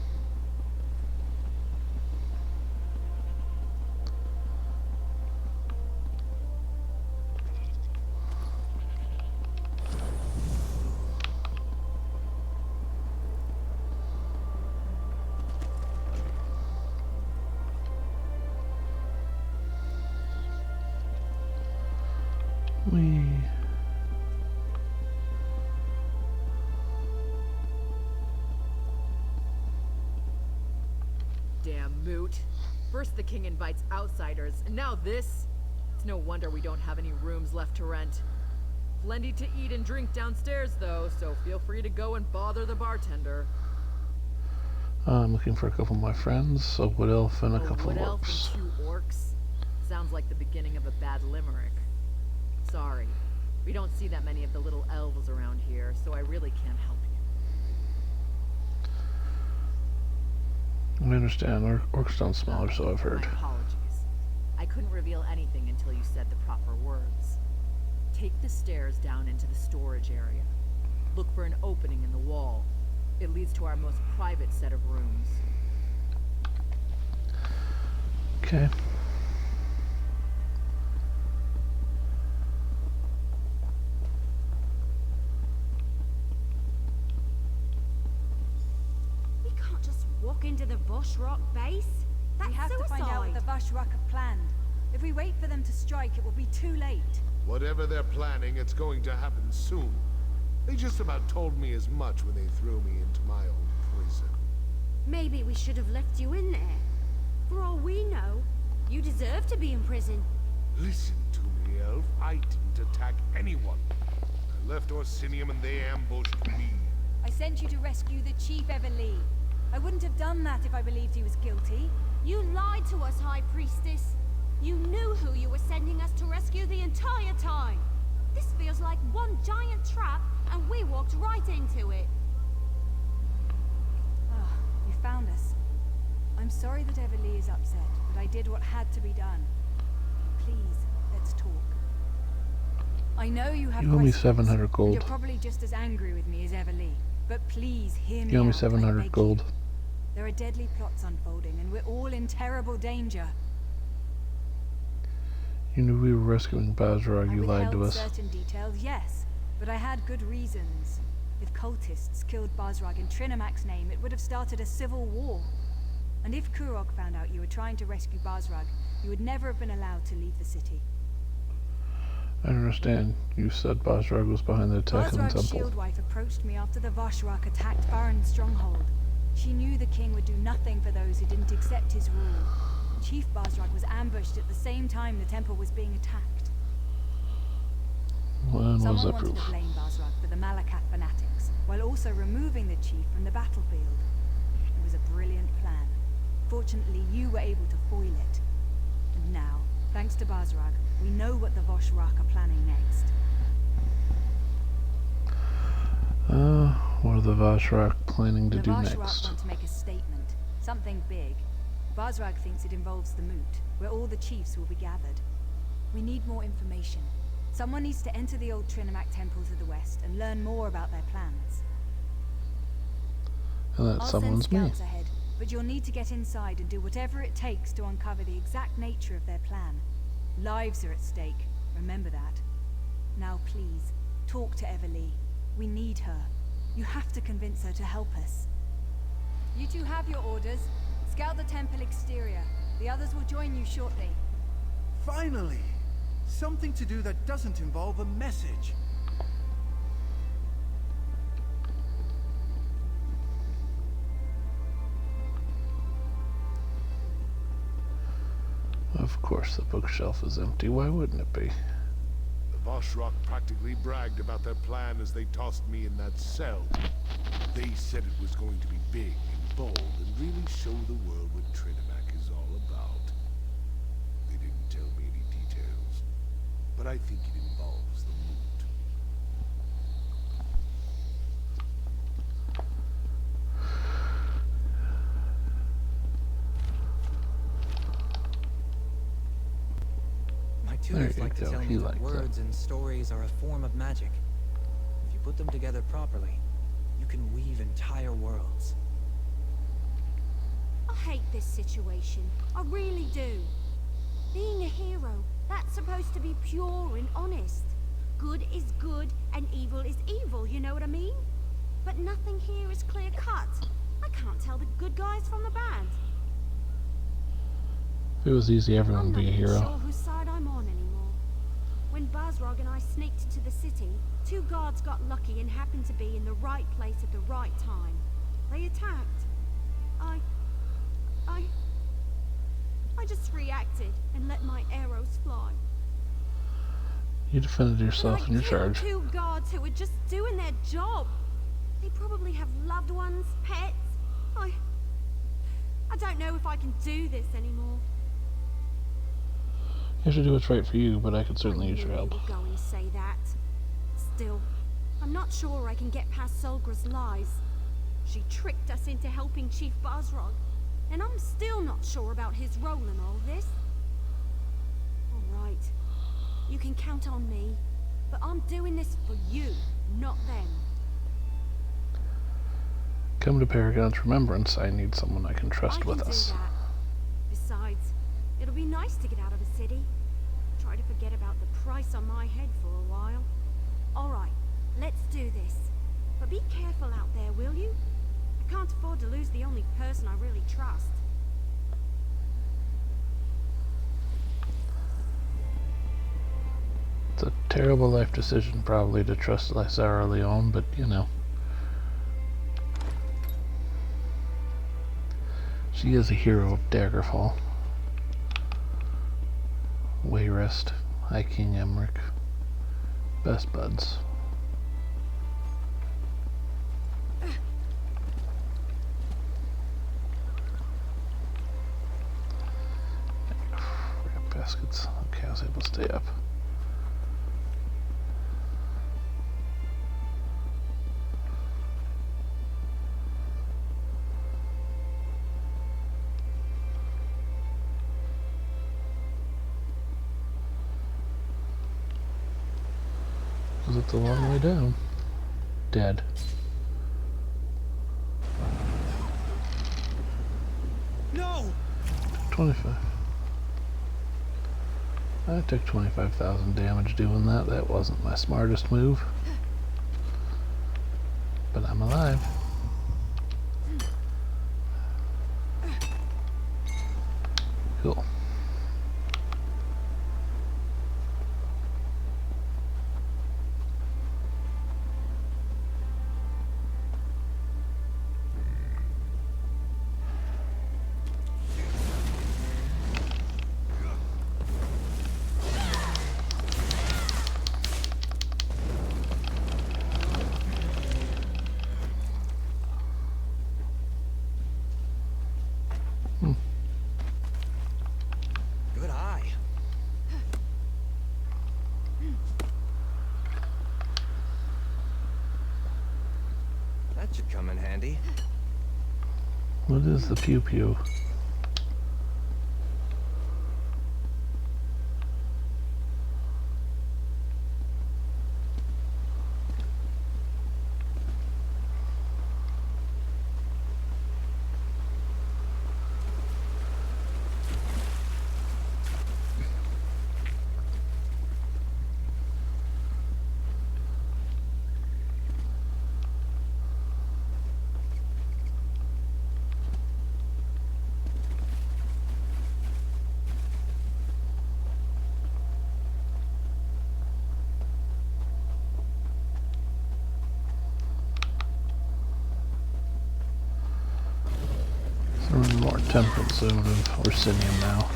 Damn moot. First the king invites outsiders, and now this? It's no wonder we don't have any rooms left to rent. Plenty to eat and drink downstairs, though, so feel free to go and bother the bartender. I'm looking for a couple of my friends, a wood elf and a couple of orcs. And 2 orcs? Sounds like the beginning of a bad limerick. Sorry. We don't see that many of the little elves around here, so I really can't help you. I understand. Orcs don't smell her, so I've heard. My apologies. I couldn't reveal anything until you said the proper words. Take the stairs down into the storage area. Look for an opening in the wall. It leads to our most private set of rooms. Okay. We can't just walk into the Voshrock base. That's We have to find out what the Voshrock have planned. If we wait for them to strike, it will be too late. Whatever they're planning, it's going to happen soon. They just about told me as much when they threw me into my own prison. Maybe we should have left you in there. For all we know, you deserve to be in prison. Listen to me, Elf. I didn't attack anyone. I left Orsinium and they ambushed me. I sent you to rescue the Chief Everlee. I wouldn't have done that if I believed he was guilty. You lied to us, High Priestess. You knew who you were sending us to rescue the entire time. This feels like one giant trap, and we walked right into it. Ah, you found us. I'm sorry that Everlee is upset, but I did what had to be done. Please, let's talk. I know you have You owe me questions, 700 gold. You're probably just as angry with me as Everlee, but please hear me You owe me out, I 700 beg gold. you. There are deadly plots unfolding, and we're all in terrible danger. You knew we were rescuing Basrog, you lied to us. Certain details, yes, but I had good reasons. If cultists killed Basrog in Trinamac's name, it would have started a civil war. And if Kurog found out you were trying to rescue Basrog, you would never have been allowed to leave the city. I understand. You said Basrog was behind the attack on the Basrog's temple. Shieldwife approached me after the Voshrock attacked Baron's stronghold. She knew the king would do nothing for those who didn't accept his rule. Chief Basrog was ambushed at the same time the temple was being attacked. When was Someone that wanted proof? to blame Basrog for the Malakath fanatics, while also removing the chief from the battlefield. It was a brilliant plan. Fortunately, you were able to foil it. And now, thanks to Basrog, we know what the Voshrock are planning next. What are the Voshrock planning to The do Voshrock next? want to make a statement. Something big. Basrog thinks it involves the Moot, where all the chiefs will be gathered. We need more information. Someone needs to enter the old Trinamac temple to the west and learn more about their plans. And that I'll someone's send me. scouts ahead, but you'll need to get inside and do whatever it takes to uncover the exact nature of their plan. Lives are at stake, remember that. Now please, talk to Everlee. We need her. You have to convince her to help us. You two have your orders. Scout the temple exterior. The others will join you shortly. Finally! Something to do that doesn't involve a message. Of course, the bookshelf is empty. Why wouldn't it be? The Voshrock practically bragged about their plan as they tossed me in that cell. They said it was going to be big and bold and really show the world what Trinamac is all about. They didn't tell me any details, but I think it involves the Moot. My tutors like to tell me that words and stories are a form of magic. If you put them together properly, You can weave entire worlds. I hate this situation. I really do. Being a hero, that's supposed to be pure and honest. Good is good and evil is evil, you know what I mean? But nothing here is clear cut. I can't tell the good guys from the bad. If it was easy, everyone would be a hero. I'm not sure whose side I'm on anymore. When Bazrog and I sneaked into the city, 2 guards got lucky and happened to be in the right place at the right time. They attacked. I just reacted and let my arrows fly. You defended yourself and your charge. 2 guards who were just doing their job. They probably have loved ones, pets. I don't know if I can do this anymore. You have to do what's right for you, but I could certainly use your help. I knew you were going to say that. Still, I'm not sure I can get past Solgra's lies. She tricked us into helping Chief Bazrog, and I'm still not sure about his role in all this. All right, you can count on me, but I'm doing this for you, not them. Come to Paragon's remembrance. I need someone I can trust with us. Do that. Besides, it'll be nice to get out of the city. Try to forget about the price on my head for a while. All right, let's do this. But be careful out there, will you? I can't afford to lose the only person I really trust. It's a terrible life decision, probably, to trust Lysara Lionne, but you know. She is a hero of Daggerfall. Wayrest, High King Emmerich, best buds. Crap baskets. Okay, I was able to stay up. Because it's a long way down. Dead. No! 25. I took 25,000 damage doing that. That wasn't my smartest move. But I'm alive. Cool. Good eye. That should come in handy. What is the pew pew? We're in the more temperate zone of Orsinium now.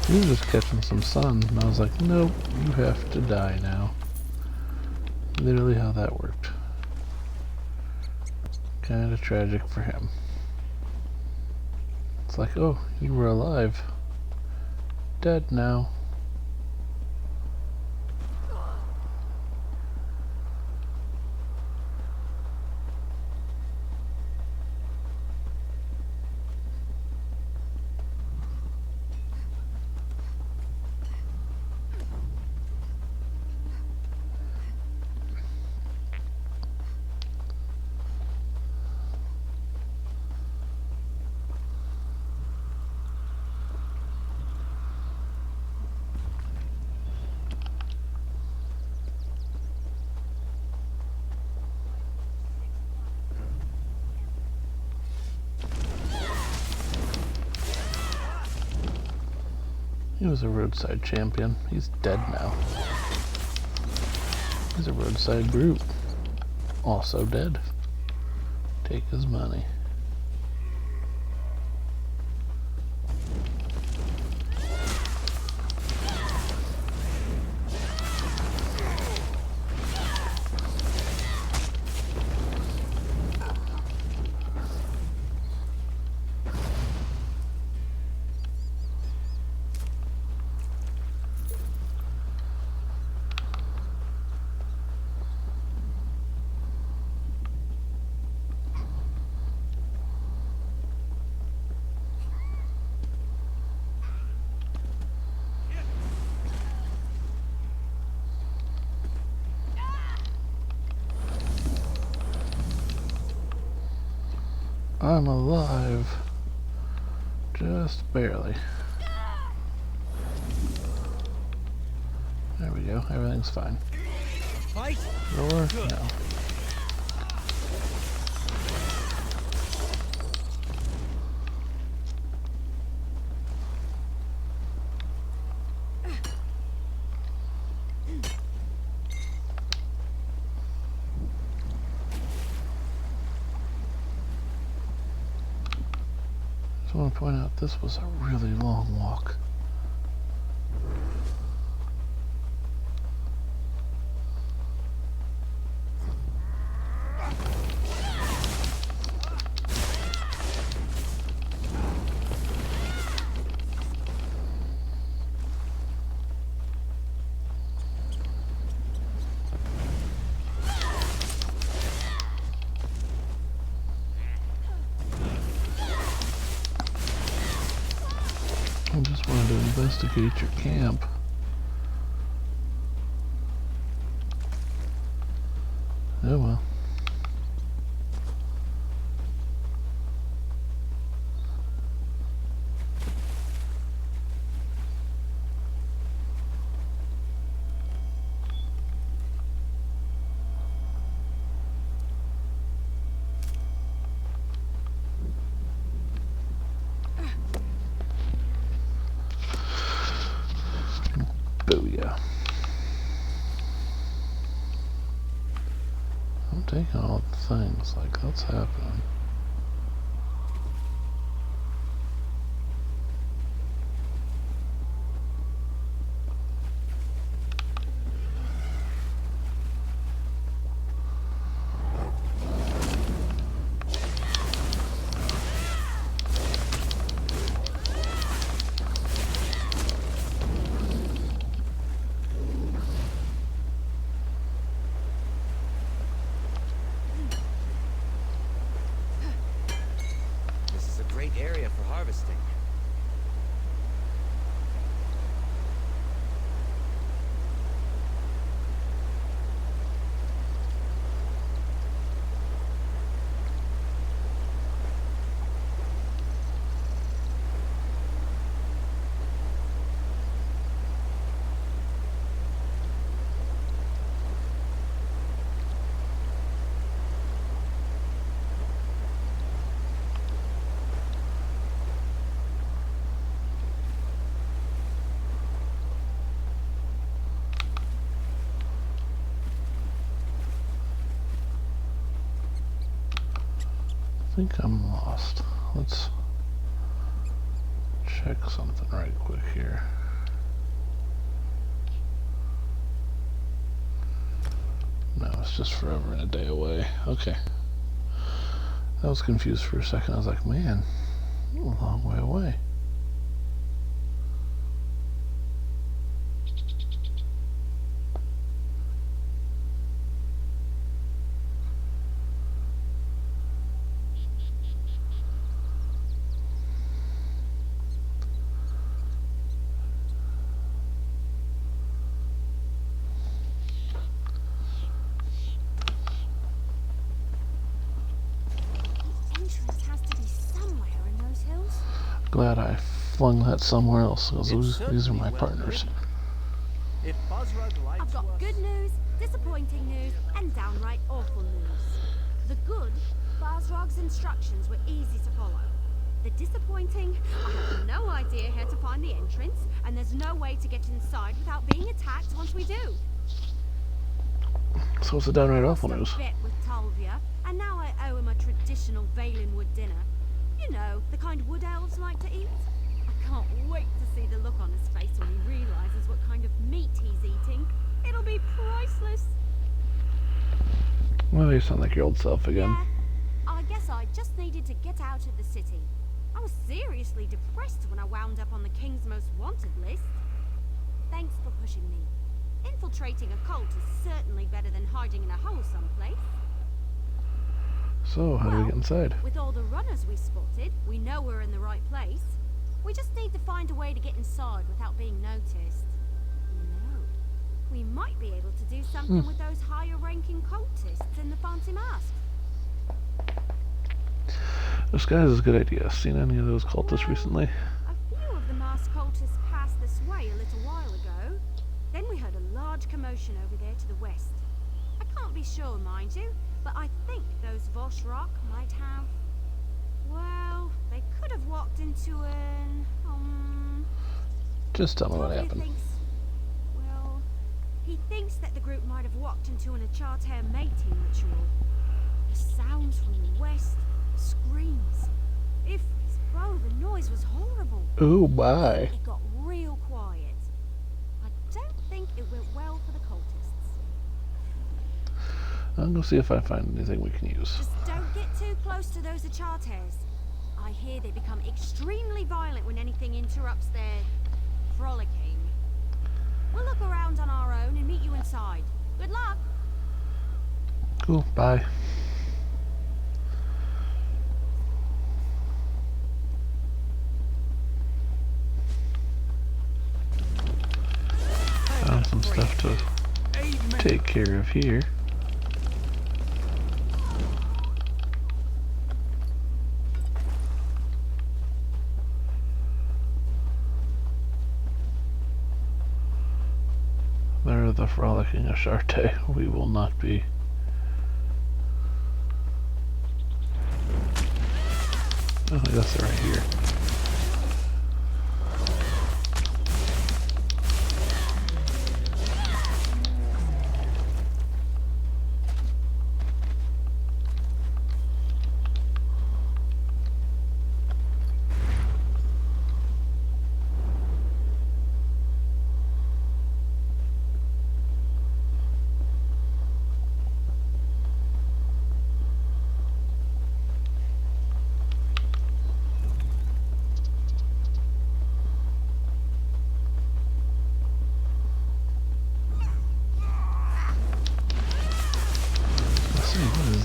He was just catching some sun, and I was like, nope, you have to die now. Literally how that worked. Kinda tragic for him. It's like, oh, you were alive. Dead now. He was a roadside champion. He's dead now. He's a roadside brute. Also dead. Take his money. I'm alive. Just barely. There we go. Everything's fine. Fight? Or no. I want to point out this was a really long walk. I just wanted to investigate your camp. Oh well. Booyah. I'm taking all the things, like, what's happening? Great area for harvesting. I think I'm lost. Let's check something right quick here. No, it's just forever and a day away. Okay. I was confused for a second. I was like, man, a long way away. Glad I flung that somewhere else, because these are my partners. I've got good news, disappointing news, and downright awful news. The good, Basrog's instructions were easy to follow. The disappointing, I have no idea how to find the entrance, and there's no way to get inside without being attacked once we do. So it's a downright awful news. I bet with Talvia, and now I owe him a traditional Valenwood dinner. You know, the kind wood elves like to eat. I can't wait to see the look on his face when he realizes what kind of meat he's eating. It'll be priceless. Well, you sound like your old self again. Yeah, I guess I just needed to get out of the city. I was seriously depressed when I wound up on the King's Most Wanted list. Thanks for pushing me. Infiltrating a cult is certainly better than hiding in a hole someplace. So, how do we get inside? With all the runners we spotted, we know we're in the right place. We just need to find a way to get inside without being noticed. You know, we might be able to do something with those higher-ranking cultists in the fancy masks. Disguise is a good idea. Seen any of those cultists recently? A few of the masked cultists passed this way a little while ago. Then we heard a large commotion over there to the west. I can't be sure, mind you, but I think those Voshrock might have... Well, they could have walked into an... Just tell me what happened. He thinks that the group might have walked into an Acharter mating ritual. The sounds from the west, screams. If so, the noise was horrible. Oh, bye. It got real quiet. I don't think it went well for the cultists. I'll go see if I find anything we can use. Just don't get too close to those Acharters. I hear they become extremely violent when anything interrupts their frolicking. We'll look around on our own and meet you inside. Good luck! Cool, bye. Found some stuff to take care of here. They're the frolicking Asharte. We will not be. Oh, I guess they're right here.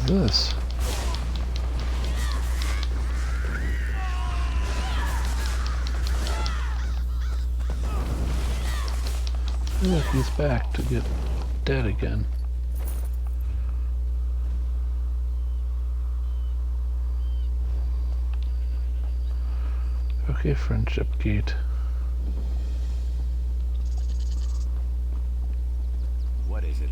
This? Look, he's back to get dead again. Okay, Friendship Gate. What is it?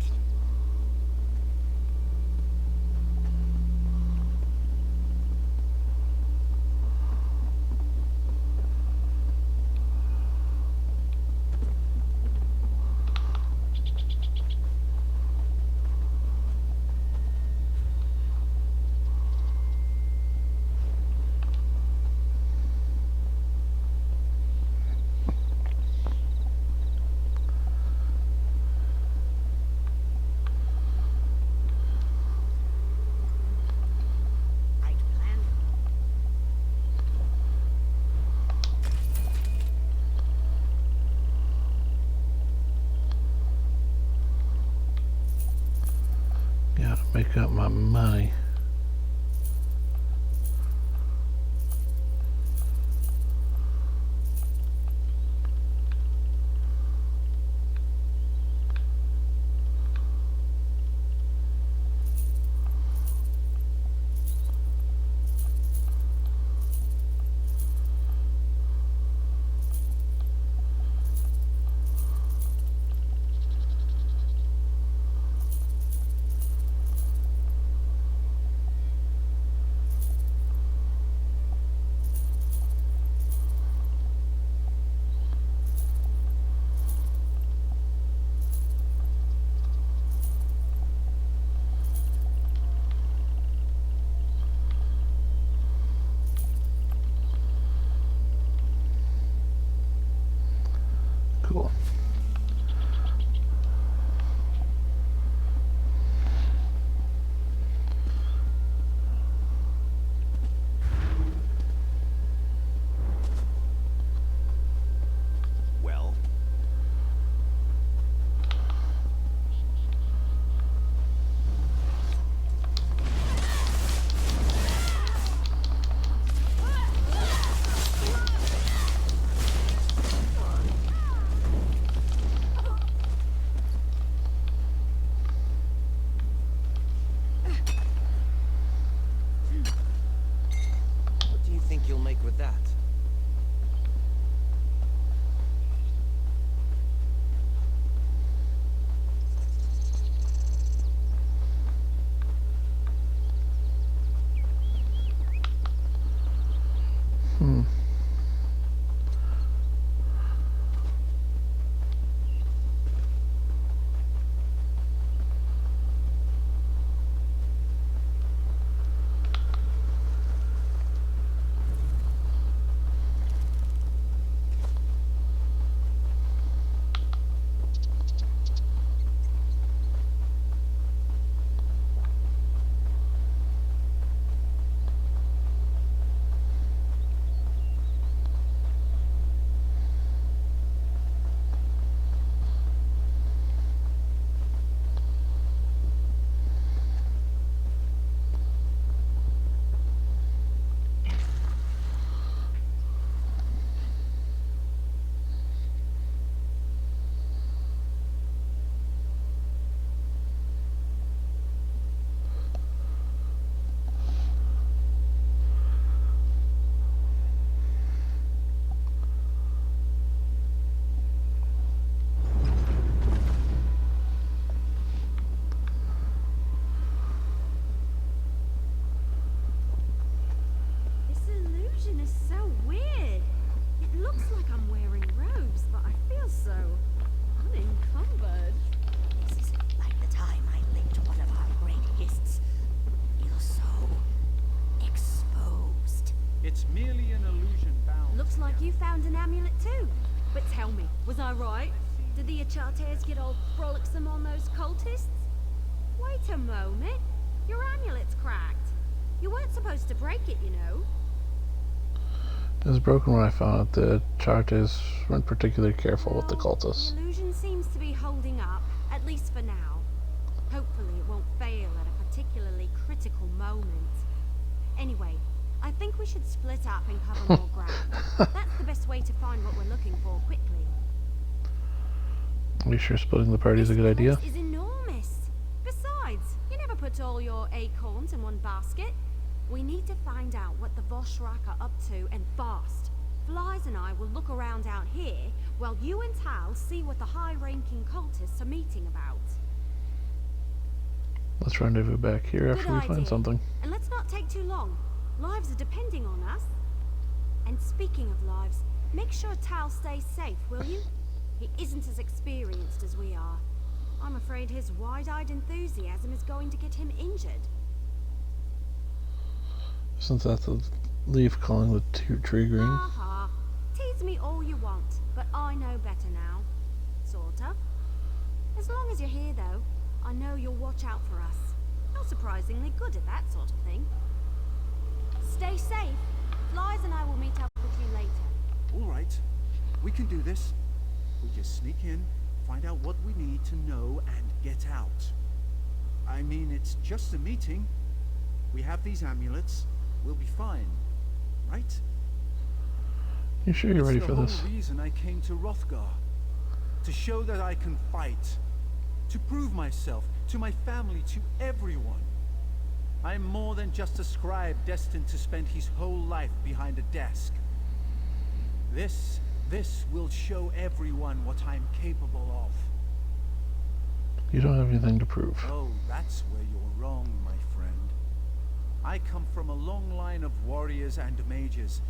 Gotta make up my money. This illusion is so weird. It looks like I'm wearing robes, but I feel so unencumbered. This is like the time I linked one of our great guests. Feel so exposed. It's merely an illusion bound. Looks like you found an amulet too. But tell me, was I right? Did the Achartes get all frolicsome on those cultists? Wait a moment. Your amulet's cracked. You weren't supposed to break it, you know. It was broken when I found it. The Achartes weren't particularly careful with the cultists. The illusion seems to be holding up, at least for now. Hopefully it won't fail at a particularly critical moment. Anyway, I think we should split up and cover more ground. That's the best way to find what we're looking for quickly. Are you sure splitting the party is a good idea? This is enormous. Besides, you never put all your acorns in one basket. We need to find out what the Voshrak are up to, and fast. Flies and I will look around out here, while you and Tal see what the high-ranking cultists are meeting about. Let's rendezvous back here after we find something. And let's not take too long. Lives are depending on us. And speaking of lives, make sure Tal stays safe, will you? He isn't as experienced as we are. I'm afraid his wide-eyed enthusiasm is going to get him injured. Since that's a leaf calling the tree green. Aha. Tease me all you want, but I know better now. Sorta. As long as you're here, though, I know you'll watch out for us. You're surprisingly good at that sort of thing. Stay safe. Flies and I will meet up with you later. All right. We can do this. We just sneak in, find out what we need to know, and get out. I mean, it's just a meeting. We have these amulets. We'll be fine, right? You sure you're ready for this? It's the whole reason I came to Hrothgar. To show that I can fight. To prove myself, to my family, to everyone. I'm more than just a scribe destined to spend his whole life behind a desk. This will show everyone what I'm capable of. You don't have anything to prove. Oh, that's where you're wrong, my friend. I come from a long line of warriors and mages,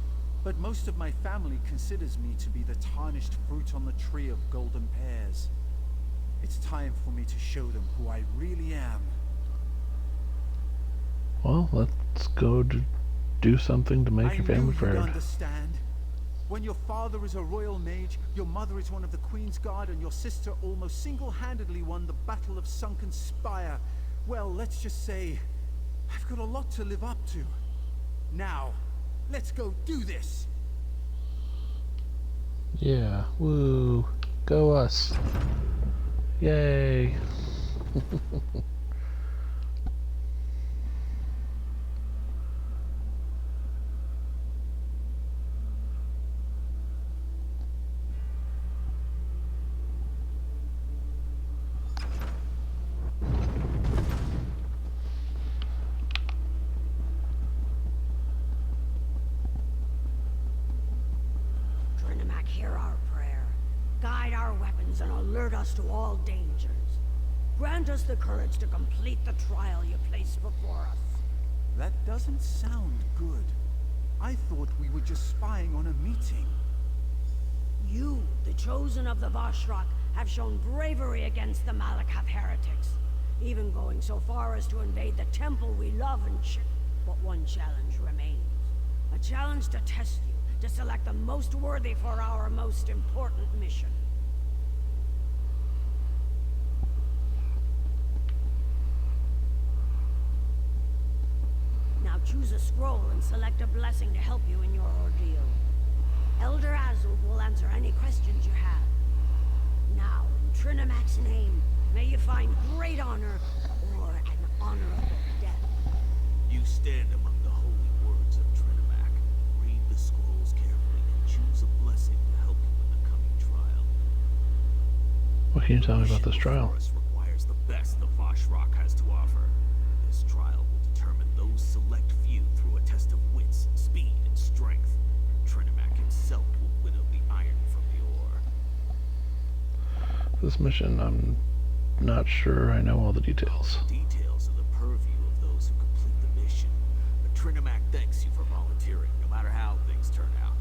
but most of my family considers me to be the tarnished fruit on the tree of golden pears. It's time for me to show them who I really am. Well, let's go do something to make your family proud. Understand? When your father is a royal mage, your mother is one of the Queen's Guard, and your sister almost single-handedly won the Battle of Sunken Spire, well, let's just say, I've got a lot to live up to. Now, let's go do this! Yeah, woo, go us. Yay. Hear our prayer. Guide our weapons and alert us to all dangers. Grant us the courage to complete the trial you place before us. That doesn't sound good. I thought we were just spying on a meeting. You, the chosen of the Vashrak, have shown bravery against the Malakath heretics, even going so far as to invade the temple we love and but one challenge remains. A challenge to test you, to select the most worthy for our most important mission. Now choose a scroll and select a blessing to help you in your ordeal. Elder Azul will answer any questions you have. Now, in Trinamac's name, may you find great honor, or an honorable death. You stand among the holy words of Trinamac. Read the scrolls carefully and choose a blessing to help you in the coming trial. What can you tell me about this trial? This requires the best the Vashrak has to offer. This trial will determine those select few through a test of wits, speed, and strength. Trinamac himself will winnow the iron from the ore. This mission, I'm not sure I know all the details. Details are the purview of those who complete the mission. But Trinamac thanks you for volunteering, no matter how things turn out.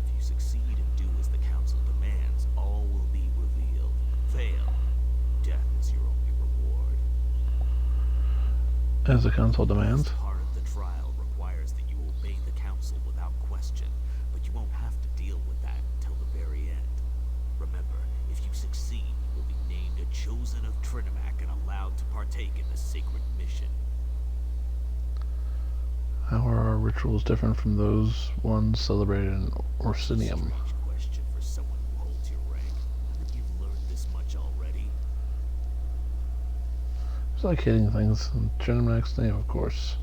If you succeed and do as the Council demands, all will be revealed. Fail, death is your only reward. As the Council demands? This part of the trial requires that you obey the Council without question, but you won't have to deal with that until the very end. Remember, if you succeed, you will be named a chosen of Trinamac and allowed to partake in the sacred mission. How are our rituals different from those ones celebrated in Orsinium? Strange question for someone who holds your rank. Haven't you learned this much already? It's like hitting things in Trinamac's name, of course.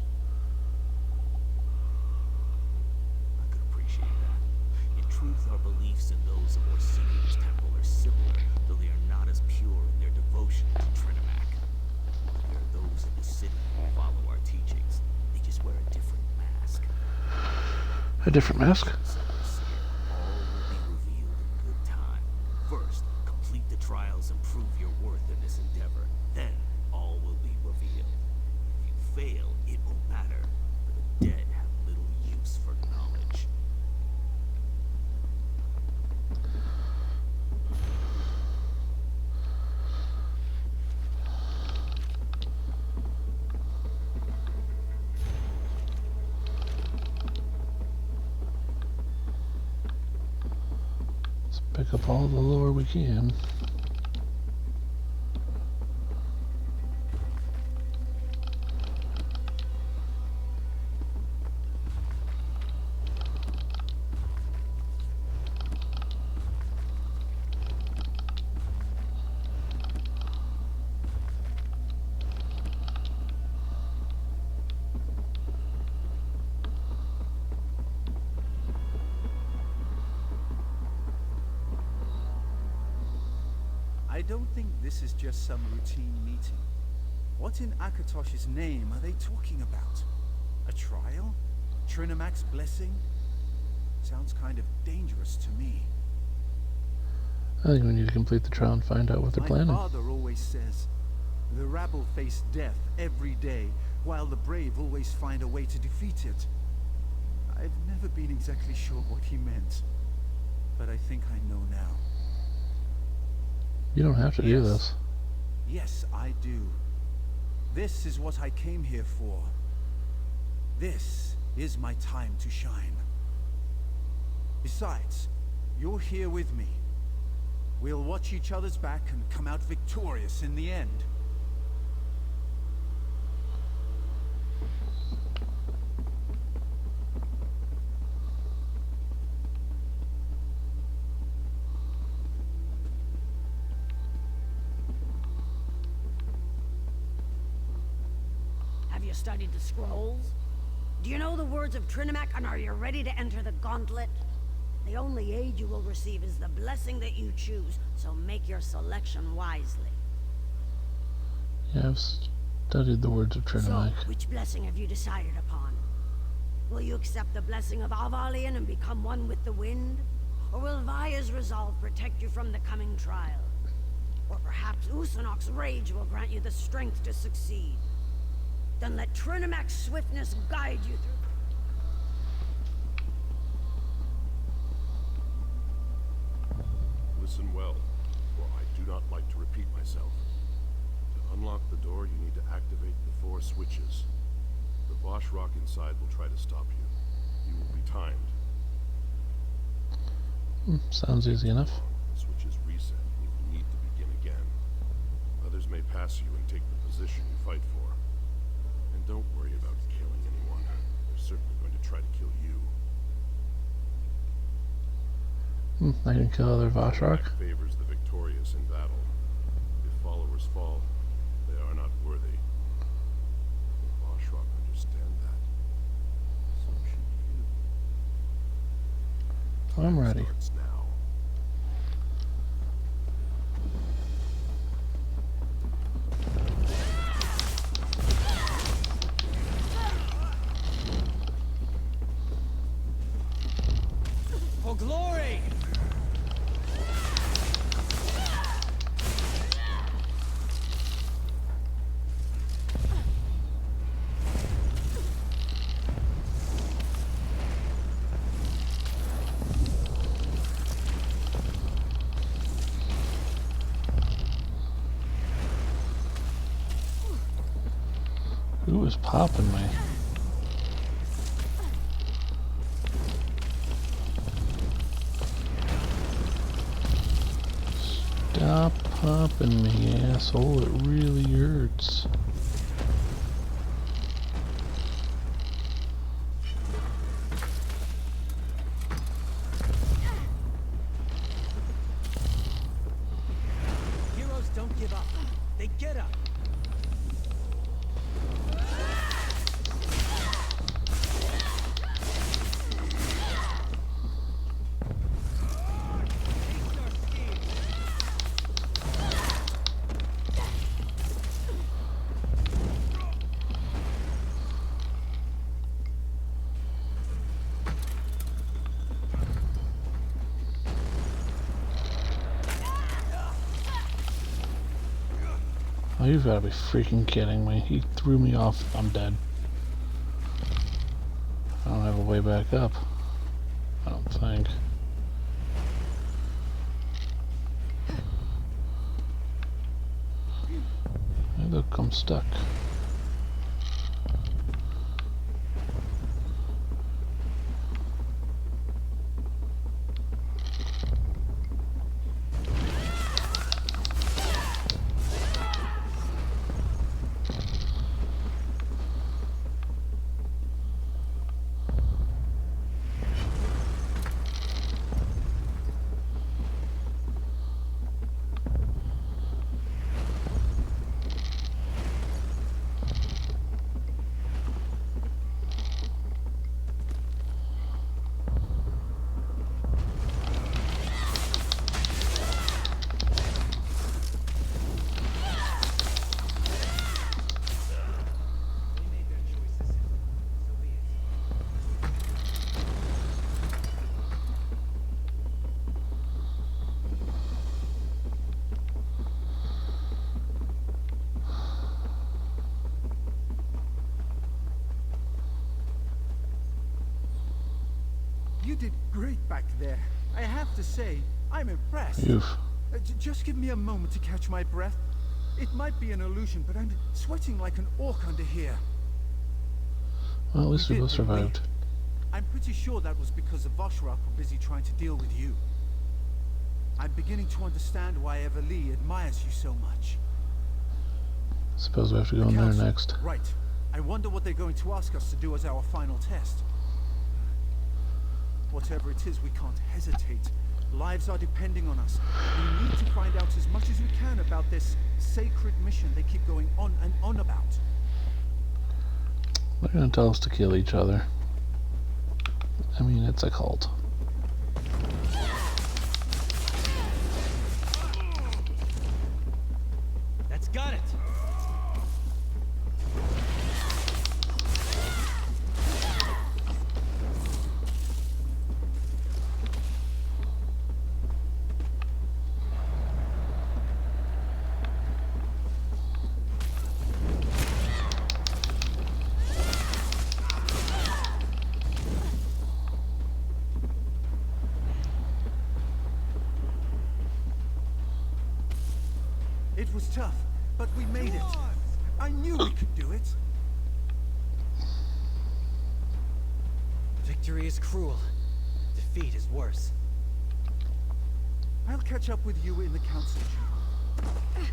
I could appreciate that. In truth, our beliefs and those of Orsinium's temple are similar, though they are not as pure in their devotion to Trinamac. There are those in the city who follow our teachings. They just wear a different mask. A different mask? All will be revealed in good time. First, complete the trials and prove your worth in this endeavor. Then, all will be revealed. If you fail, it won't matter, for the dead have little use for knowledge. Let's pick up all the lore we can. I don't think this is just some routine meeting. What in Akatosh's name are they talking about? A trial? Trinamac's blessing? Sounds kind of dangerous to me. I think we need to complete the trial and find out what they're planning. My father always says, the rabble face death every day, while the brave always find a way to defeat it. I've never been exactly sure what he meant, but I think I know now. You don't have to do this. Yes, I do. This is what I came here for. This is my time to shine. Besides, you're here with me. We'll watch each other's back and come out victorious in the end. Have you studied the scrolls? Do you know the words of Trinamac, and are you ready to enter the gauntlet? The only aid you will receive is the blessing that you choose, so make your selection wisely. Yeah, I've studied the words of Trinamac. So, which blessing have you decided upon? Will you accept the blessing of Avalion and become one with the wind? Or will Vaya's resolve protect you from the coming trial? Or perhaps Usanok's rage will grant you the strength to succeed? Then let Trinamac's swiftness guide you through. Listen well, for I do not like to repeat myself. To unlock the door, you need to activate the 4 switches. The Vosh rock inside will try to stop you. You will be timed. Sounds easy enough. The switches reset, and you will need to begin again. Others may pass you and take the position you fight for. And don't worry about killing anyone. They're certainly going to try to kill you. I can kill other Vosh rock. Favors the victorious in battle. If followers fall, they are not worthy. The Vosh rock understand that. So should you. I'm ready. Starts now. For glory! Who is popping me? Stop popping me, asshole. It really hurts. Heroes don't give up. They get up. Oh, you've got to be freaking kidding me. He threw me off. I'm dead. I don't have a way back up. I don't think. Hey, look, I'm stuck. You did great back there. I have to say, I'm impressed. Just give me a moment to catch my breath. It might be an illusion, but I'm sweating like an orc under here. Well, at least we both survived. I'm pretty sure that was because the Vosh rock were busy trying to deal with you. I'm beginning to understand why Everlee admires you so much. Suppose we have to go in there next. Right. I wonder what they're going to ask us to do as our final test. Whatever it is, we can't hesitate. Lives are depending on us. We need to find out as much as we can about this sacred mission they keep going on and on about. They're gonna tell us to kill each other. I mean, it's a cult. That's got it. It was tough, but we made it. I knew we could do it. Victory is cruel. Defeat is worse. I'll catch up with you in the council chamber.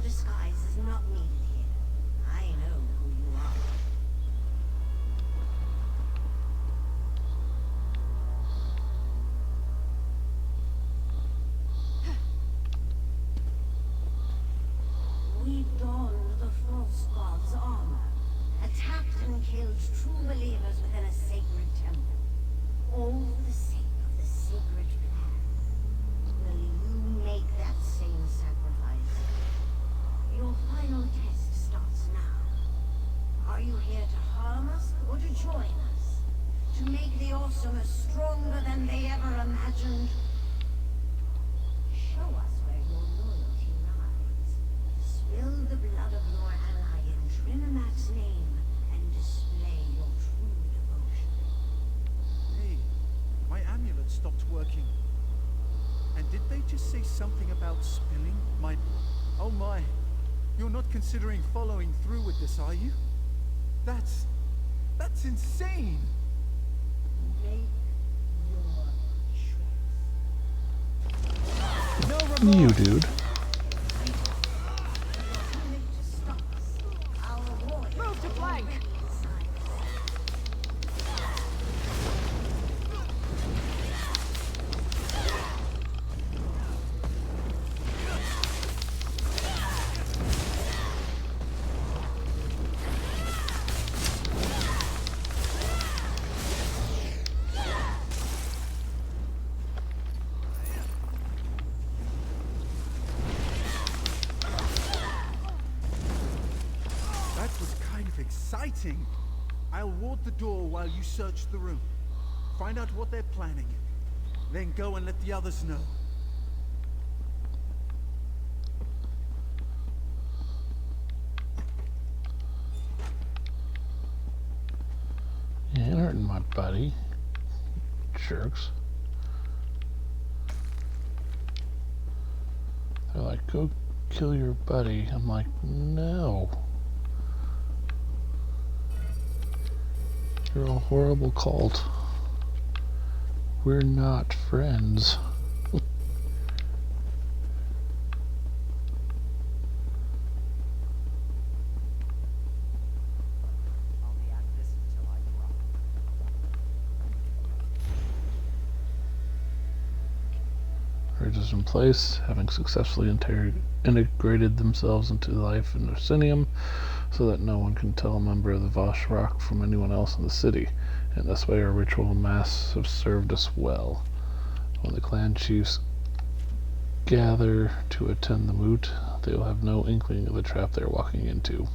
Disguise is not needed here. I know who you are. We donned the false god's armor, attacked and killed true believers within a sacred temple, all for the sake of the sacred plan. Will you make that same sacrifice? Your final test starts now. Are you here to harm us or to join us? To make the Awesomers stronger than they ever imagined? Show us where your loyalty lies. Spill the blood of your ally in Trinimac's name and display your true devotion. Hey, my amulet stopped working. And did they just say something about spilling my... Oh my... You're not considering following through with this, are you? That's insane! Make your choice. No You, dude. Move to flank! Exciting! I'll ward the door while you search the room. Find out what they're planning. Then go and let the others know. You ain't hurting my buddy. Jerks. They're like, go kill your buddy. I'm like, no. You're a horrible cult. We're not friends. Bridge is in place, having successfully integrated themselves into life in Orsinium, so that no one can tell a member of the Voshrock from anyone else in the city. In this way, our ritual masks have served us well. When the clan chiefs gather to attend the moot, they will have no inkling of the trap they are walking into.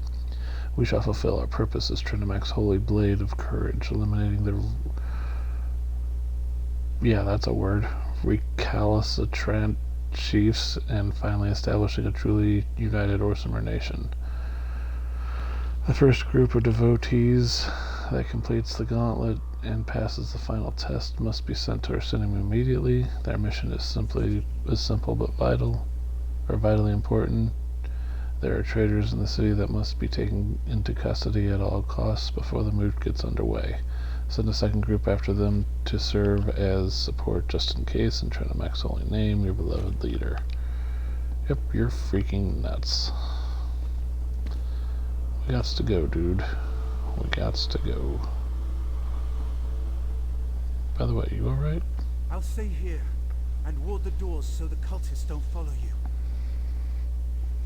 We shall fulfill our purpose as Trinimac's holy blade of courage, eliminating the... yeah, that's a word. Recalcitrant chiefs, and finally establishing a truly united Orsimer nation. The first group of devotees that completes the gauntlet and passes the final test must be sent to Orsinium immediately. Their mission is simple but vitally important. There are traitors in the city that must be taken into custody at all costs before the moot gets underway. Send a second group after them to serve as support just in case, in Trinimac's holy name, your beloved leader. Yep, you're freaking nuts. We gots to go, dude. We gots to go. By the way, you alright? I'll stay here and ward the doors so the cultists don't follow you.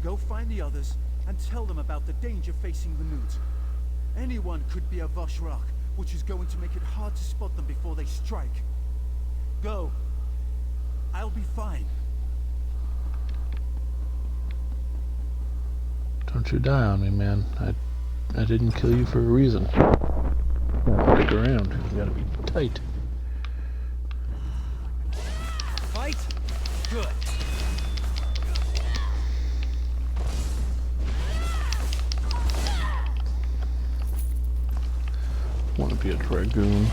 Go find the others and tell them about the danger facing the Moot. Anyone could be a Voshrak, which is going to make it hard to spot them before they strike. Go. I'll be fine. Don't you die on me, man. I didn't kill you for a reason. You gotta stick around. You gotta be tight. Fight? Good. Want to be a dragoon.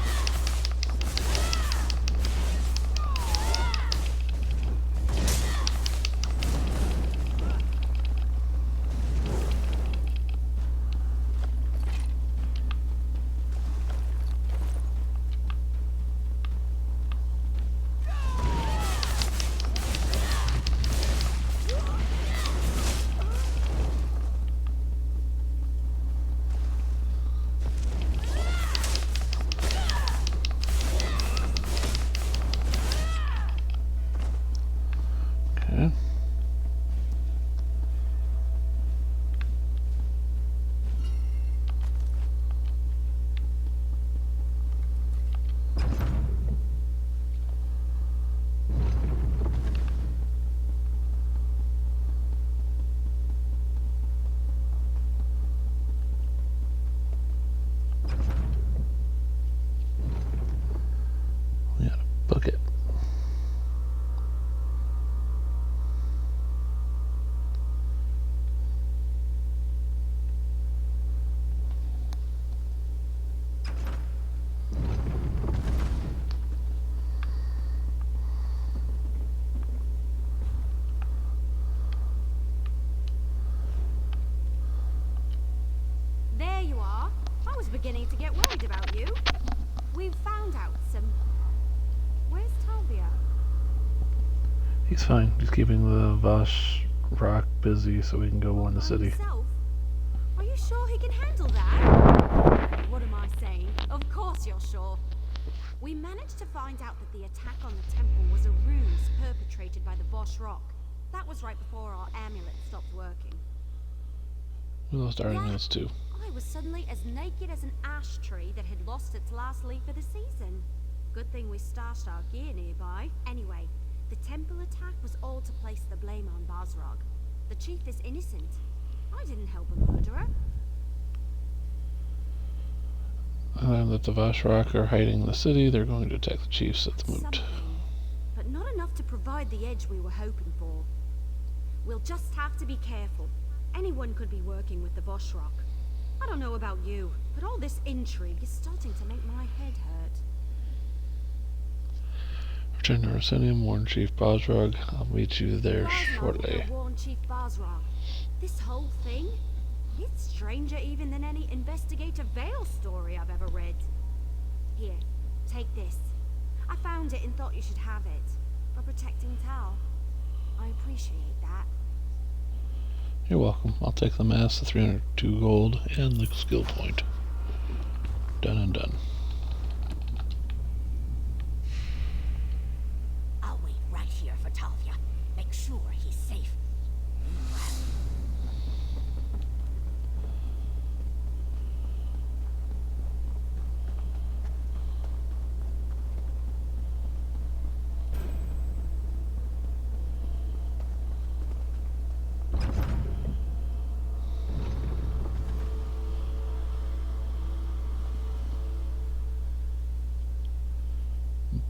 Book it. There you are. I was beginning to get worried about you. We've found out some... Where's Talvia? He's fine. He's keeping the Vosh Rock busy so we can go warn the city. Himself? Are you sure he can handle that? What am I saying? Of course you're sure. We managed to find out that the attack on the temple was a ruse perpetrated by the Vosh Rock. That was right before our amulet stopped working. We lost our amulets too. I was suddenly as naked as an ash tree that had lost its last leaf of the season. Good thing we stashed our gear nearby. Anyway, the temple attack was all to place the blame on Basrog. The chief is innocent. I didn't help a murderer. I learned that the Voshrak are hiding in the city. They're going to attack the chiefs at the Moot. Something, but not enough to provide the edge we were hoping for. We'll just have to be careful. Anyone could be working with the Voshrak. I don't know about you, but all this intrigue is starting to make my head hurt. Return to Rosenium, warn Chief Basrog. I'll meet you there shortly. Warn Chief Basrog. This whole thing? It's stranger even than any Investigator Vale story I've ever read. Here, take this. I found it and thought you should have it. For protecting Tal. I appreciate that. You're welcome. I'll take the mask, the 302 gold, and the skill point. Done and done. I'll wait right here for Talvia. Make sure he's safe.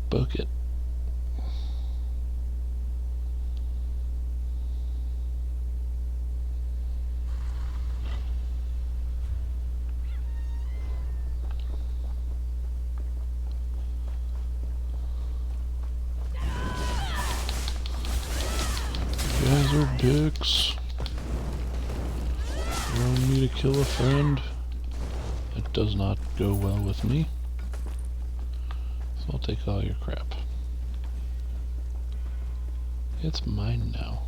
Book it. You guys are dicks. You want me to kill a friend? That does not go well with me. So I'll take all your crap. It's mine now.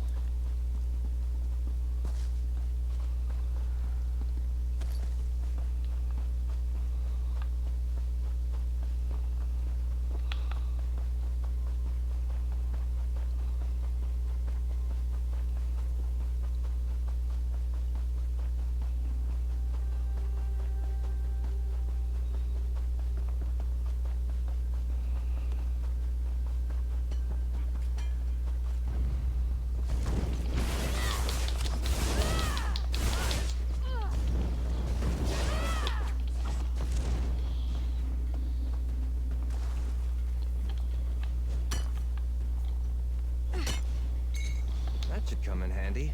could come in handy.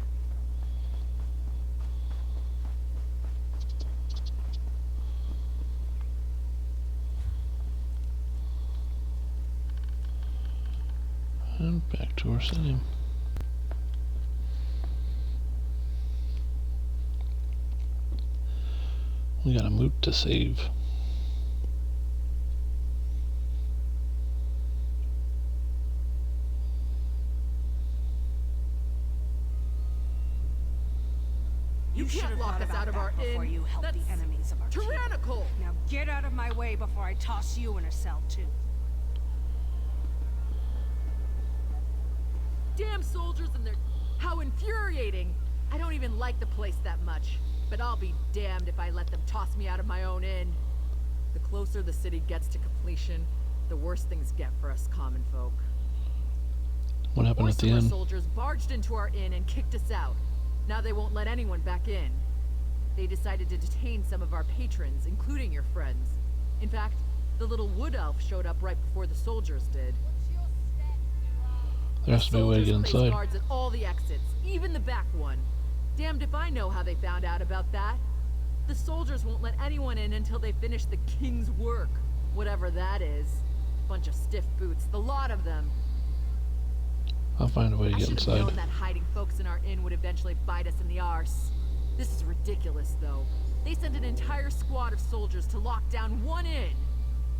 And back to our city. We got a moot to save. You can't lock us out of our inn. Before you help That's the enemies of our tyrannical. king. Now get out of my way before I toss you in a cell too. Damn soldiers and their... How infuriating! I don't even like the place that much. But I'll be damned if I let them toss me out of my own inn. The closer the city gets to completion, the worse things get for us common folk. What happened at the inn? Soldiers barged into our inn and kicked us out. Now they won't let anyone back in. They decided to detain some of our patrons, including your friends. In fact, the little wood elf showed up right before the soldiers did. There has to be a way to get inside. Guards at all the exits, even the back one. Damned if I know how they found out about that. The soldiers won't let anyone in until they finish the king's work, whatever that is. Bunch of stiff boots, the lot of them. I'll find a way to get inside. I should have known that hiding folks in our inn would eventually bite us in the arse. This is ridiculous, though. They sent an entire squad of soldiers to lock down one inn.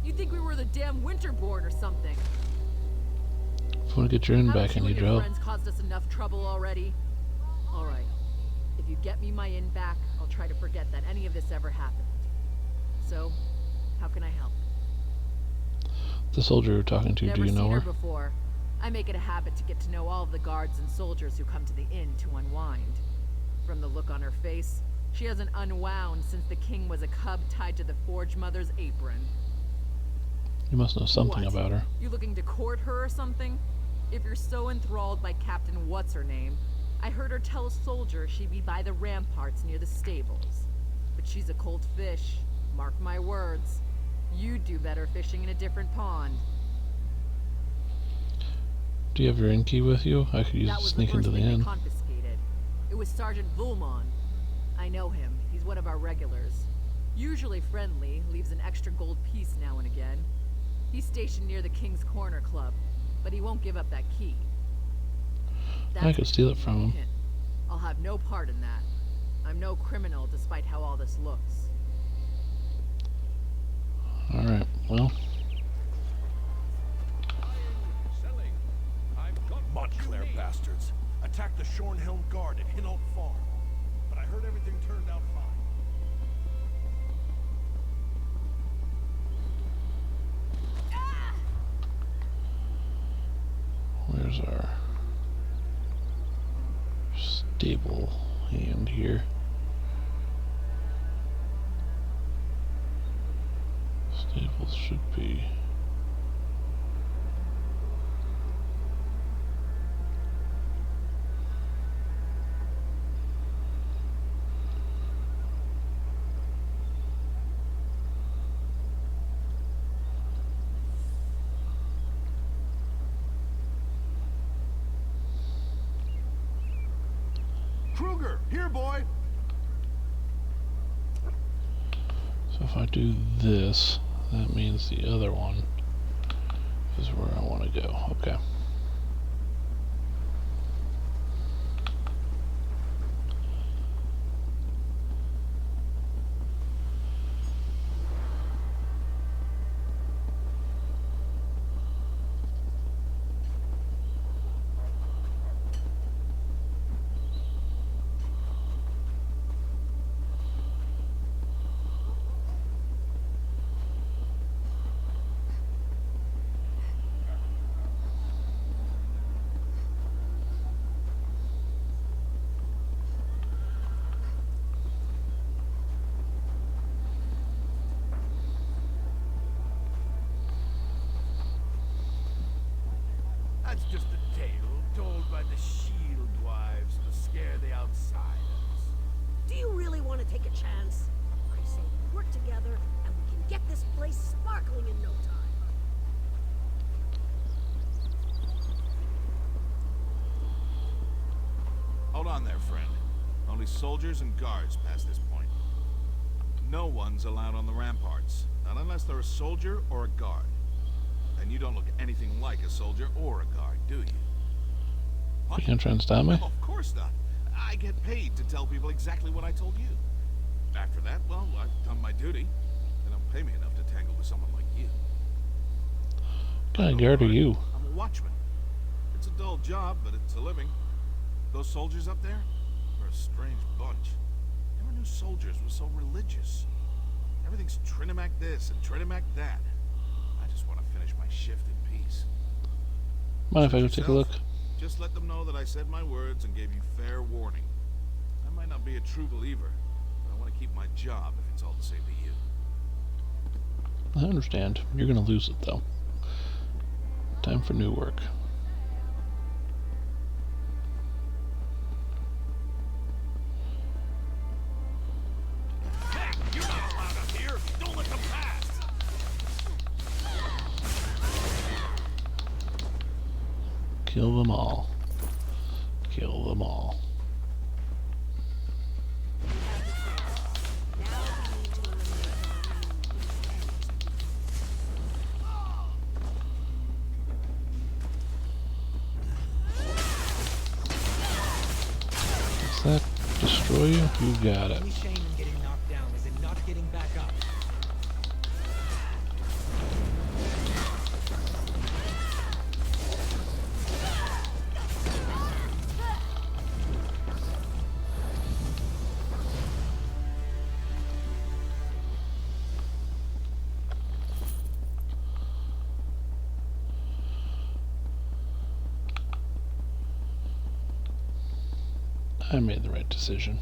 You'd think we were the damn Winterborn or something. If you want to get your inn back, I need your help. Friends caused us enough trouble already. All right. If you get me my inn back, I'll try to forget that any of this ever happened. So, how can I help? The soldier you're talking to, do you know her? Before. I make it a habit to get to know all of the guards and soldiers who come to the inn to unwind. From the look on her face, she hasn't unwound since the king was a cub tied to the Forge Mother's apron. You must know something about her. You looking to court her or something? If you're so enthralled by Captain What's-Her-Name, I heard her tell a soldier she'd be by the ramparts near the stables. But she's a cold fish, mark my words. You'd do better fishing in a different pond. Do you have your inn key with you? I could use it to sneak into the inn. Confiscated. It was Sergeant Vulmon. I know him. He's one of our regulars. Usually friendly, leaves an extra gold piece now and again. He's stationed near the King's Corner Club, but he won't give up that key. I could steal it from him. I'll have no part in that. I'm no criminal despite how all this looks. Alright, well. Montclair bastards attacked the Shornhelm Guard at Hinault Farm, but I heard everything turned out fine. Where's our stable hand here? Stables should be... Kruger, here, boy. So if I do this, that means the other one is where I want to go. Okay. That's just a tale told by the shield wives to scare the outsiders. Do you really want to take a chance? I say we work together and we can get this place sparkling in no time. on there, friend. Only soldiers and guards past this point. No one's allowed on the ramparts. Not unless they're a soldier or a guard. And you don't look anything like a soldier or a guard, do you? You gonna try and stop me? No, of course not. I get paid to tell people exactly what I told you. After that, well, I've done my duty. They don't pay me enough to tangle with someone like you. What kind of guard are you? I'm a watchman. It's a dull job, but it's a living. Those soldiers up there are a strange bunch. Never knew soldiers were so religious. Everything's Trinimac this and Trinimac that. I just want to finish my shift in peace. Mind if I go take a look? Just let them know that I said my words and gave you fair warning. I might not be a true believer, but I want to keep my job if it's all the same to you. I understand. You're gonna lose it, though. Time for new work. Hey, you're not allowed up here. Don't let them pass. Kill them all. Kill them all. Does that destroy you? You got it. The only shame in getting knocked down is in not getting back up. I made the right decision.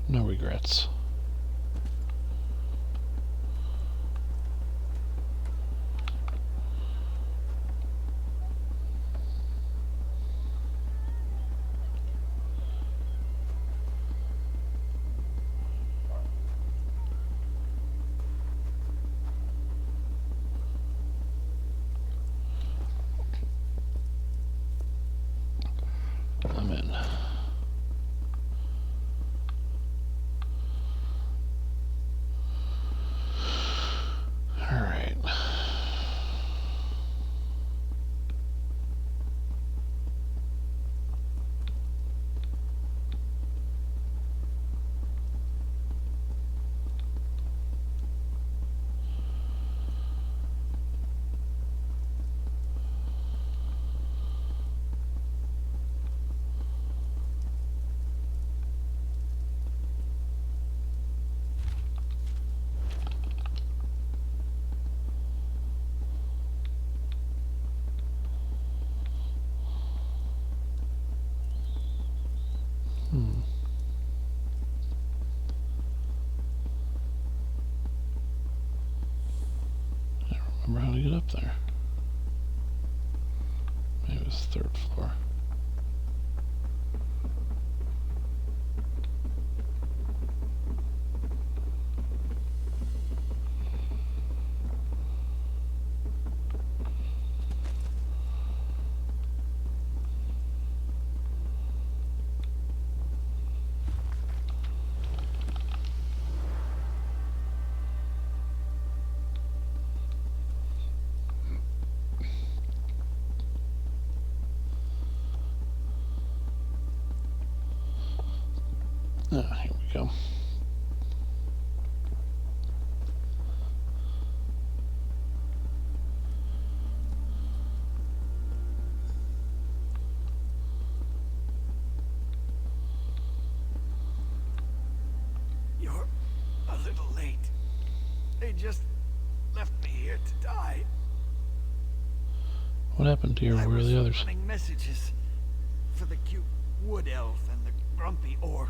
No regrets. I'm in. Alright. I don't remember how to get up there. Maybe it was the third floor. Ah, here we go. You're a little late. They just left me here to die. What happened to you? Where are the others? Running messages for the cute wood elf and the grumpy orc.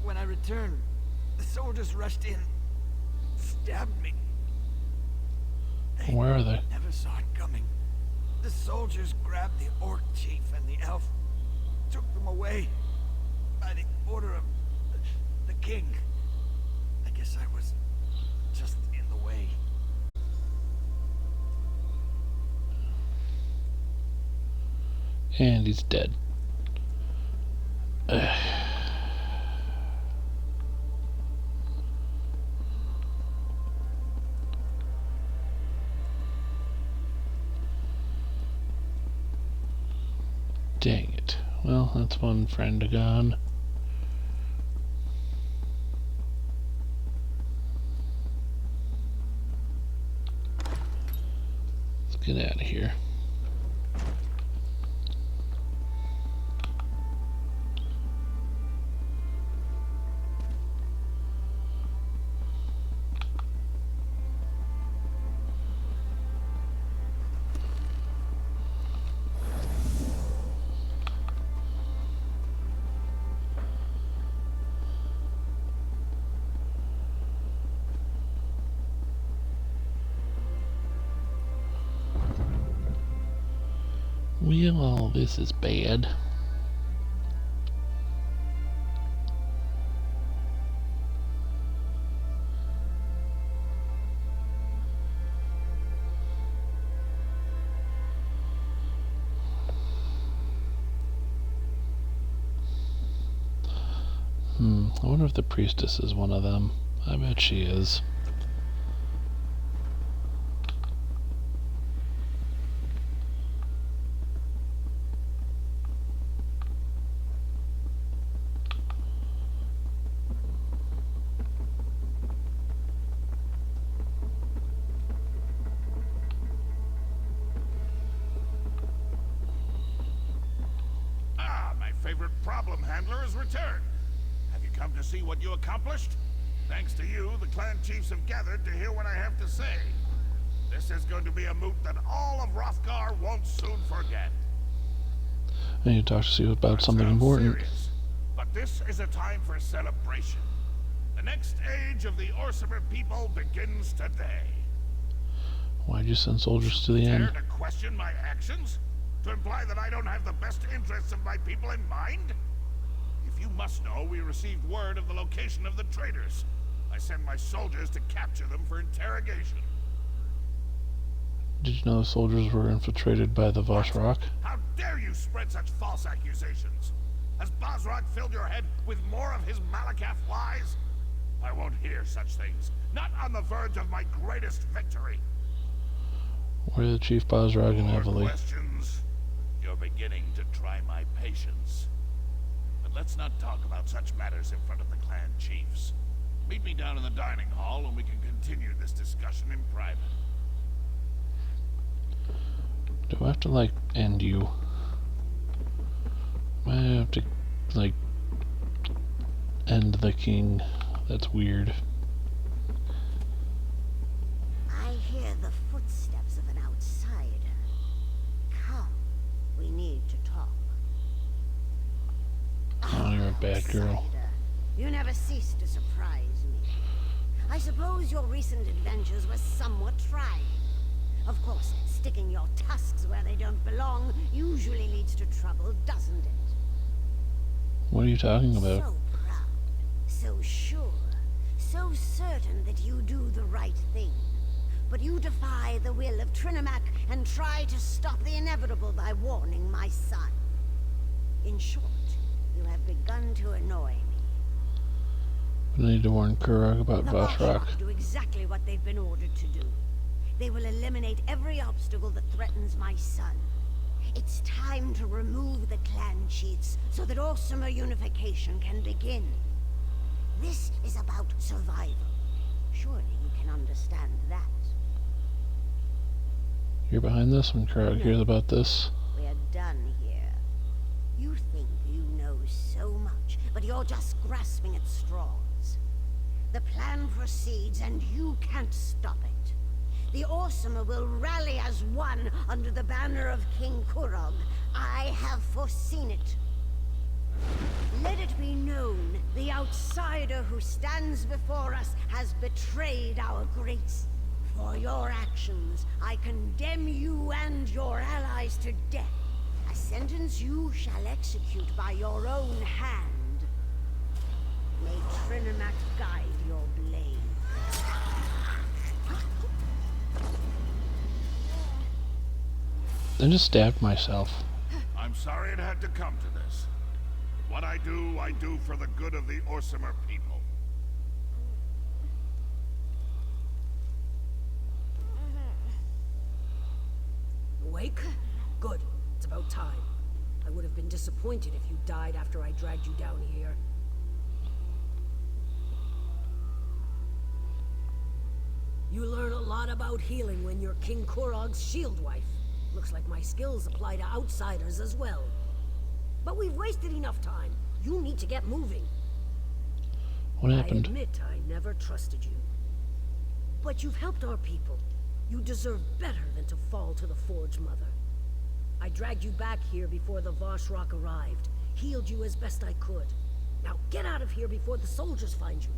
When I returned, the soldiers rushed in, stabbed me. Where are they? Never saw it coming. The soldiers grabbed the orc chief and the elf, took them away by the order of the king. I guess I was just in the way. And he's dead. Dang it. Well, that's one friend gone. Let's get out of here. Well, this is bad. I wonder if the priestess is one of them. I bet she is. Favorite problem handler has returned. Have you come to see what you accomplished? Thanks to you, the clan chiefs have gathered to hear what I have to say. This is going to be a moot that all of Hrothgar won't soon forget. I need to talk to you about something important. Serious, but this is a time for celebration. The next age of the Orsimer people begins today. Why'd you send soldiers to the end? Dare to question my actions? To imply that I don't have the best interests of my people in mind? If you must know, we received word of the location of the traitors. I sent my soldiers to capture them for interrogation. Did you know the soldiers were infiltrated by the Voshrock? How dare you spread such false accusations? Has Bosrog filled your head with more of his Malakath lies? I won't hear such things. Not on the verge of my greatest victory. Where are the Chief Bosrog and Evely? Questions? You're beginning to try my patience. But let's not talk about such matters in front of the clan chiefs. Meet me down in the dining hall and we can continue this discussion in private. Do I have to, like, end you? I have to, like, end the king. That's weird. I hear the footsteps of an outsider. Come, we need to talk. Oh, you're a bad girl. You never cease to surprise me. I suppose your recent adventures were somewhat trying. Of course, sticking your tusks where they don't belong usually leads to trouble, doesn't it? What are you talking about? So proud, so sure, so certain that you do the right thing. But you defy the will of Trinimac and try to stop the inevitable by warning my son. In short, you have begun to annoy me. I need to warn Kurog about The Voshrock. do exactly what they've been ordered to do. They will eliminate every obstacle that threatens my son. It's time to remove the clan chiefs so that Orsimer unification can begin. This is about survival. Surely you can understand that. You're behind this when Kurog hears about this. We're done here. You think you know so much, but you're just grasping at straws. The plan proceeds and you can't stop it. The Orsimer will rally as one under the banner of King Kurog. I have foreseen it. Let it be known, the outsider who stands before us has betrayed our greats. For your actions, I condemn you and your allies to death. A sentence you shall execute by your own hand. May Trinimac guide your blade. I just stabbed myself. I'm sorry it had to come to this. What I do for the good of the Orsimer people. Awake? Good. It's about time. I would have been disappointed if you died after I dragged you down here. You learn a lot about healing when you're King Korog's shield wife. Looks like my skills apply to outsiders as well. But we've wasted enough time. You need to get moving. What happened? I admit I never trusted you. But you've helped our people. You deserve better than to fall to the Forge Mother. I dragged you back here before the Voshrock arrived. Healed you as best I could. Now get out of here before the soldiers find you.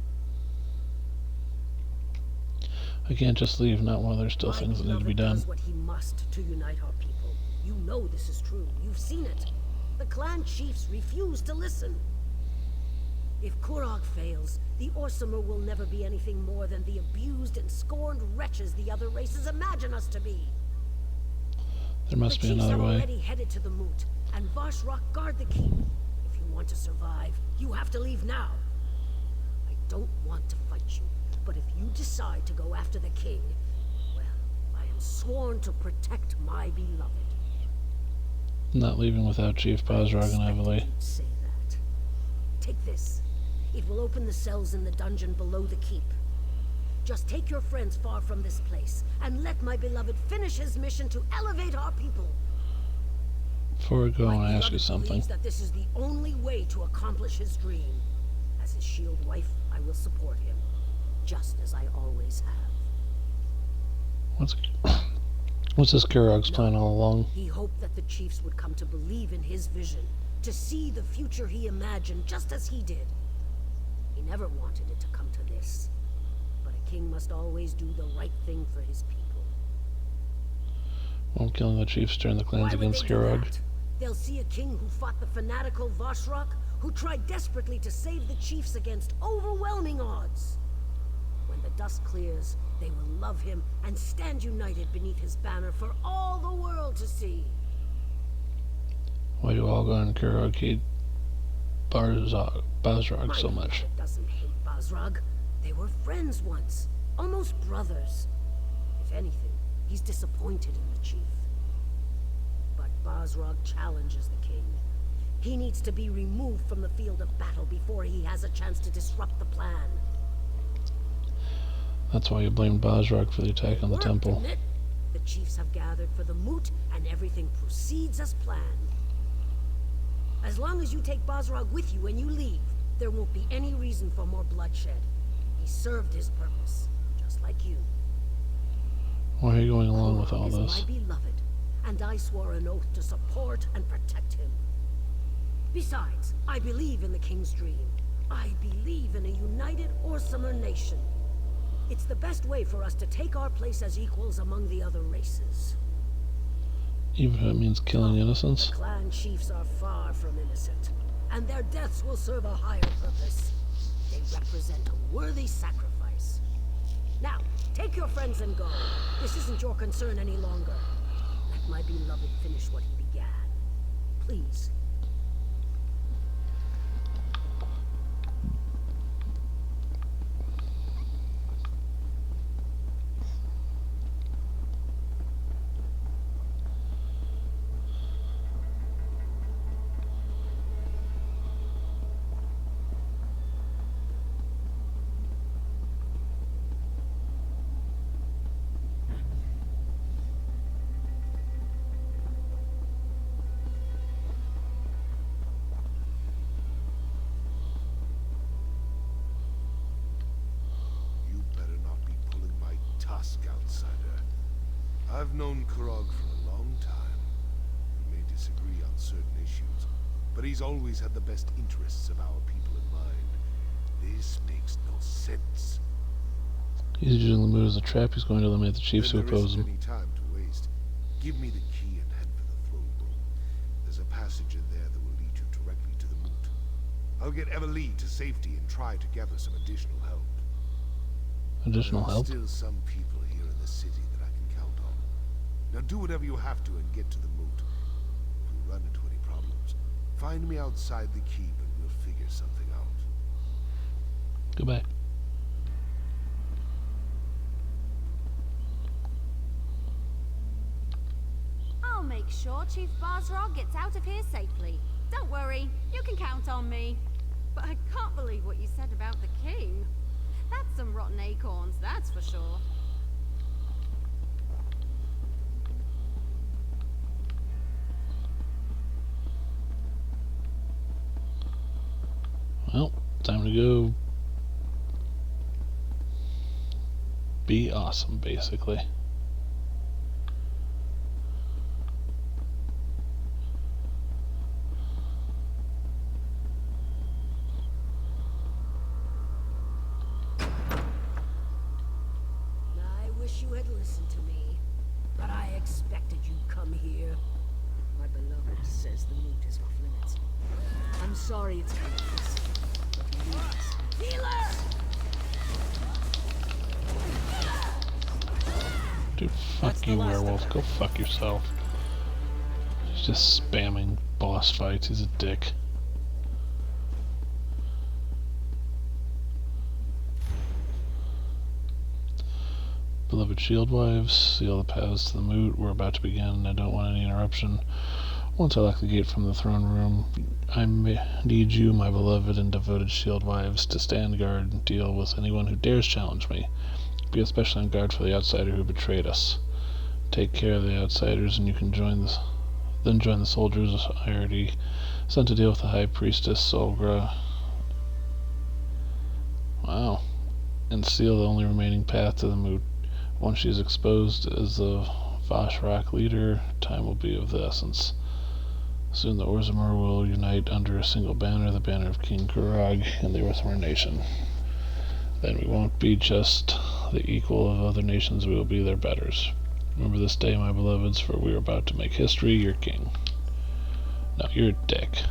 I can't just leave, not while there's still things that need to be done. Does what he must to unite our people. You know this is true. You've seen it. The clan chiefs refuse to listen. If Korog fails, the Orsimer will never be anything more than the abused and scorned wretches the other races imagine us to be. There must be another way. The chiefs are way. already headed to the moot, and Voshrock guard the keep. If you want to survive, you have to leave now. I don't want to fight you, but if you decide to go after the king, well, I am sworn to protect my beloved. Not leaving without Chief Bosrog and Evely. Say that. Take this. It will open the cells in the dungeon below the keep. Just take your friends far from this place, and let my beloved finish his mission to elevate our people. Before we go, I want to ask you something. Believes that this is the only way to accomplish his dream. As his shield wife, I will support him, just as I always have. What's this Kurog's plan all along? He hoped that the chiefs would come to believe in his vision, to see the future he imagined just as he did. He never wanted it to come to this. But a king must always do the right thing for his people. Won't killing the chiefs turn the clans against Kurog? They'll see a king who fought the fanatical Voshrock, who tried desperately to save the chiefs against overwhelming odds. When the dust clears, they will love him and stand united beneath his banner for all the world to see. Why do all go on Kurog hate Bosrog so much? Doesn't hate Bosrog. They were friends once, almost brothers. If anything, he's disappointed in the chief. But Bosrog challenges the king. He needs to be removed from the field of battle before he has a chance to disrupt the plan. That's why you blamed Bosrog for the attack on the temple. The chiefs have gathered for the moot, and everything proceeds as planned. As long as you take Bosrog with you when you leave, there won't be any reason for more bloodshed. He served his purpose, just like you. Why are you going along with all this? My beloved, and I swore an oath to support and protect him. Besides, I believe in the king's dream. I believe in a united Orsimer nation. It's the best way for us to take our place as equals among the other races. Even if it means killing innocents? The clan chiefs are far from innocent, and their deaths will serve a higher purpose. They represent a worthy sacrifice. Now, take your friends and go. This isn't your concern any longer. Let my beloved finish what he began. Please. I've known Korog for a long time. We may disagree on certain issues, but he's always had the best interests of our people in mind. This makes no sense. He's using the mood as a trap. He's going to eliminate the chiefs who oppose him. There isn't any time to waste. Give me the key and head for the throne room. There's a passage in there that will lead you directly to the moot. I'll get Evely to safety and try to gather some additional help. Additional help? There are still some people here in the city that I can count on. Now do whatever you have to and get to the moot. If we run into any problems, Find me outside the keep and we'll figure something out. Goodbye. I'll make sure Chief Barzrog gets out of here safely. Don't worry, you can count on me. But I can't believe what you said about the king. That's some rotten acorns, that's for sure. Well, time to go be awesome, basically. I wish you had listened to me, but I expected you'd come here. My beloved says the moot is off limits. I'm sorry it's come to this, but he needs. Healer! Dude, fuck you, werewolf. Go fuck yourself. He's just spamming boss fights. He's a dick. Beloved shield wives, seal the paths to the moot. We're about to begin. I don't want any interruption. Once I lock the gate from the throne room, I need you, my beloved and devoted shield wives, to stand guard and deal with anyone who dares challenge me. Be especially on guard for the outsider who betrayed us. Take care of the outsiders, and you can join the soldiers I already sent to deal with the High Priestess Solgra. Wow. And seal the only remaining path to the moot. Once she is exposed as the Vashrak leader, time will be of the essence. Soon the Orzammar will unite under a single banner, the banner of King Kurog and the Orzammar nation. Then we won't be just the equal of other nations, we will be their betters. Remember this day, my beloveds, for we are about to make history, your king. No, you're a dick.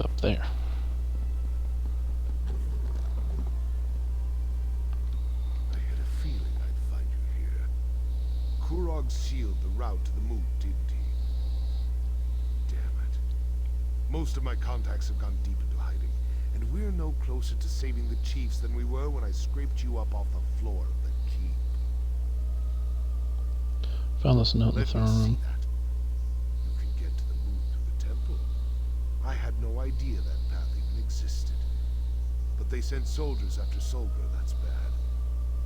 Up there. I had a feeling I'd find you here. Kurog sealed the route to the moot, didn't he? Damn it. Most of my contacts have gone deep into hiding, and we're no closer to saving the chiefs than we were when I scraped you up off the floor of the keep. Found this note in the throne room. I had no idea that path even existed. But they sent soldiers after Solgra, that's bad.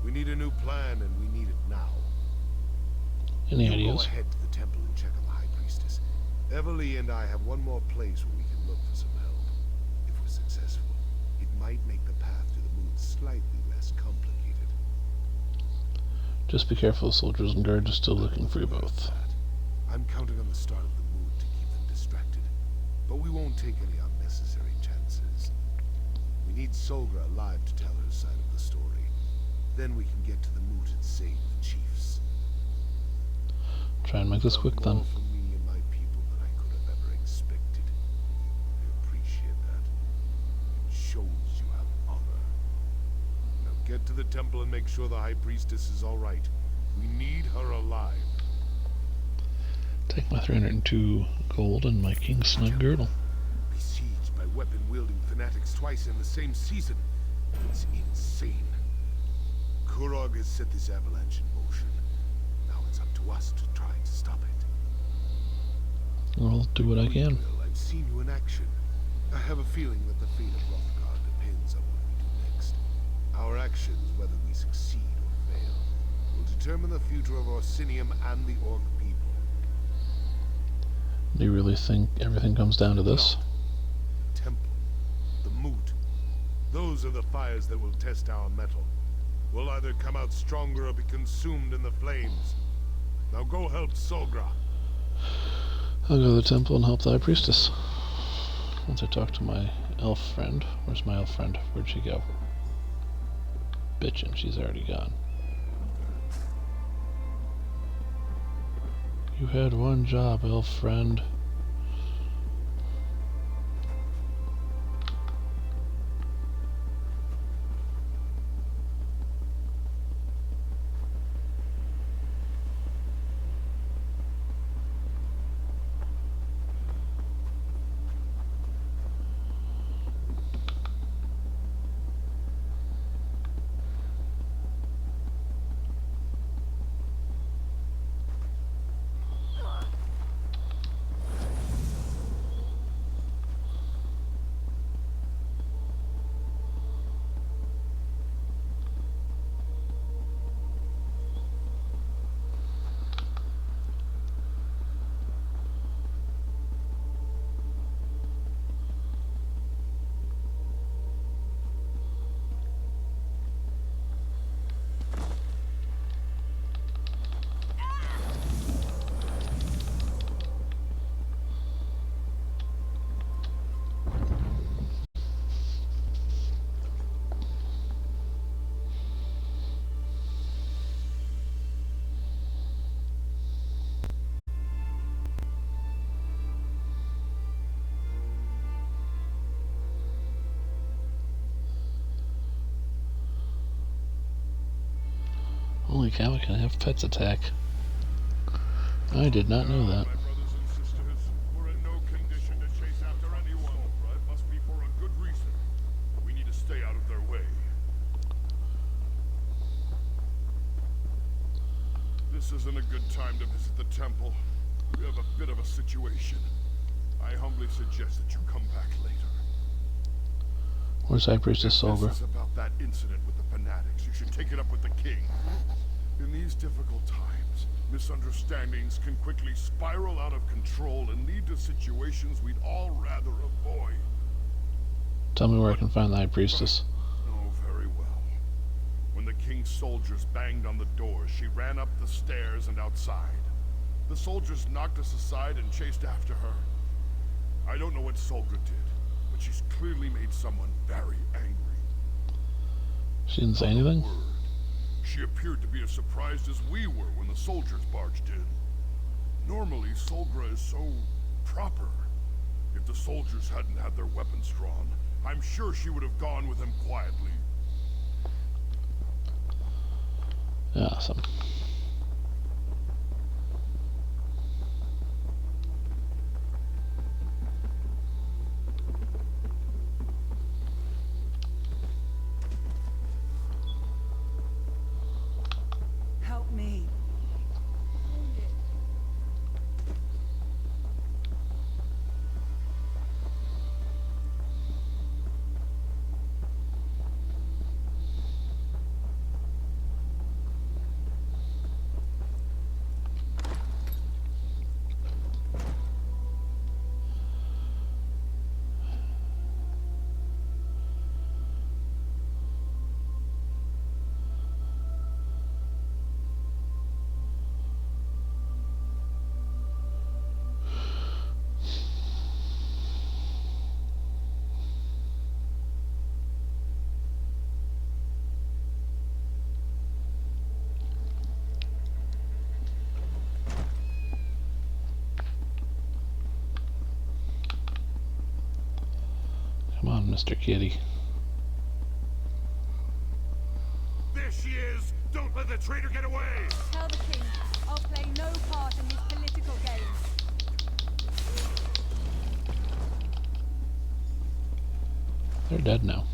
We need a new plan, and we need it now. Any Go ideas? ahead to the temple and check on the High Priestess. Everly and I have one more place where we can look for some help. If we're successful, it might make the path to the moon slightly less complicated. Just be careful, the soldiers and guards are still looking for you both. I'm counting on the start of the moon to keep them distracted. But we won't take any unnecessary chances. We need Solgra alive to tell her side of the story. Then we can get to the moot and save the chiefs. Try and make this quick then. More for me and my people than I could have ever expected. I appreciate that. It shows you have honor. Now get to the temple and make sure the High Priestess is all right. We need her alive. Take my 302 gold and my King's Snug girdle. Besieged by weapon-wielding fanatics twice in the same season. It's insane. Kurog has set this avalanche in motion. Now it's up to us to try to stop it. I'll do what I can. I've seen you in action. I have a feeling that the fate of Hrothgar depends on what we do next. Our actions, whether we succeed or fail, will determine the future of Orsinium and the Orc people. Do you really think everything comes down to this? Temple, the moot. Those are the fires that will test our metal. We'll either come out stronger or be consumed in the flames. Now go help Solgra. I'll go to the temple and help the High Priestess. Once I talk to my elf friend. Where's my elf friend? Where'd she go? Bitchin', she's already gone. You had one job, elf friend. Holy cow, can I have pets attack? I did not know that. My brothers and sisters, we're in no condition to chase after anyone. It must be for a good reason. We need to stay out of their way. This isn't a good time to visit the temple. We have a bit of a situation. I humbly suggest that you come back later. Where's High Priestess Solgra? This is about that incident with the fanatics. You should take it up with the king. In these difficult times, misunderstandings can quickly spiral out of control and lead to situations we'd all rather avoid. Tell me where I can find the High Priestess. Oh, very well. When the king's soldiers banged on the door, she ran up the stairs and outside. The soldiers knocked us aside and chased after her. I don't know what Solgra did, but she's clearly made someone very angry. She didn't say anything? She appeared to be as surprised as we were when the soldiers barged in. Normally, Solgra is so proper. If the soldiers hadn't had their weapons drawn, I'm sure she would have gone with them quietly. Awesome. Help me. Come on, Mr. Kitty. There she is! Don't let the traitor get away! Tell the king I'll play no part in his political games. They're dead now.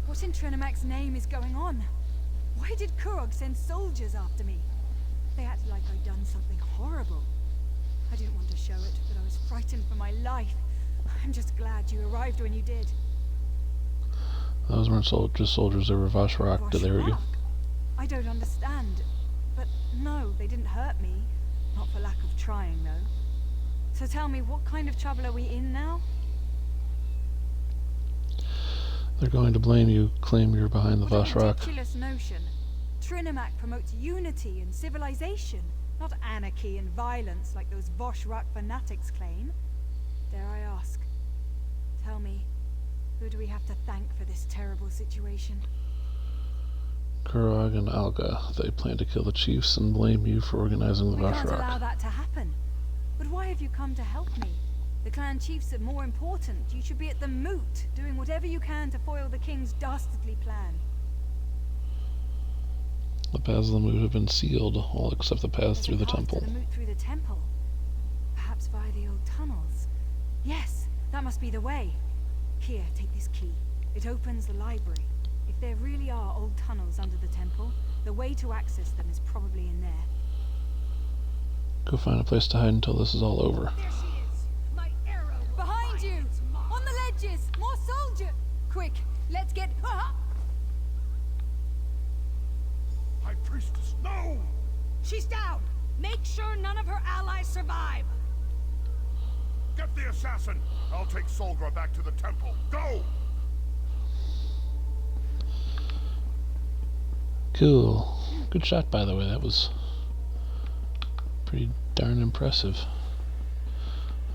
What in Trinimax's name is going on? Why did Kurog send soldiers after me? They acted like I'd done something horrible. I didn't want to show it, but I was frightened for my life. I'm just glad you arrived when you did. Those weren't just soldiers, they were Vashrak. There we go. I don't understand. But no, they didn't hurt me. Not for lack of trying, though. So tell me, what kind of trouble are we in now? They're going to blame you, claim you're behind the What a Vashrak. ridiculous notion. Trinimac promotes unity and civilization, not anarchy and violence like those Vashrak fanatics claim. Dare I ask? Tell me, who do we have to thank for this terrible situation? Kurog and Alga. They plan to kill the chiefs and blame you for organizing the We can't allow Vashrak. that to happen. But why have you come to help me? The clan chiefs are more important. You should be at the moot, doing whatever you can to foil the king's dastardly plan. The paths of the moot have been sealed, all except the paths through the temple. To the moot through the temple. Perhaps via the old tunnels. Yes, that must be the way. Here, take this key. It opens the library. If there really are old tunnels under the temple, the way to access them is probably in there. Go find a place to hide until this is all over. There she is! My arrow! Behind you! On the ledges! More soldier! Quick, let's get... High Priestess, no! She's down! Make sure none of her allies survive! Get the assassin! I'll take Solgra back to the temple. Go! Cool. Good shot, by the way. That was pretty darn impressive.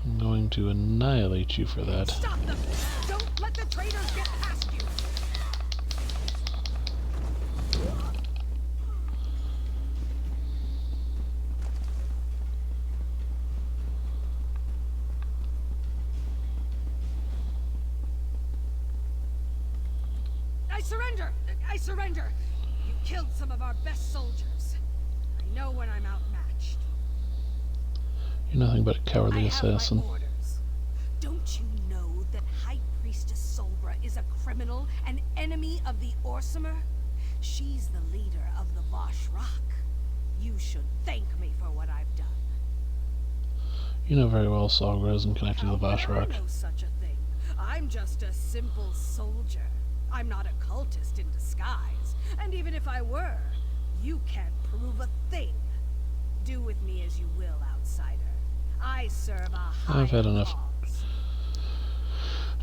I'm going to annihilate you for that. Stop them! Don't let the traitors get past you! I surrender! I surrender! You killed some of our best soldiers. I know when I'm outmatched. You're nothing but a cowardly assassin. Orders. Don't you know that High Priestess Solbra is a criminal, an enemy of the Orsimer? She's the leader of the Vashrak. You should thank me for what I've done. You know very well Solgra isn't connected to the Vashrak. I know such a thing. I'm just a simple soldier. I'm not a cultist in disguise. And even if I were, you can't prove a thing. Do with me as you will, outsider. I serve a high I've had enough. cause.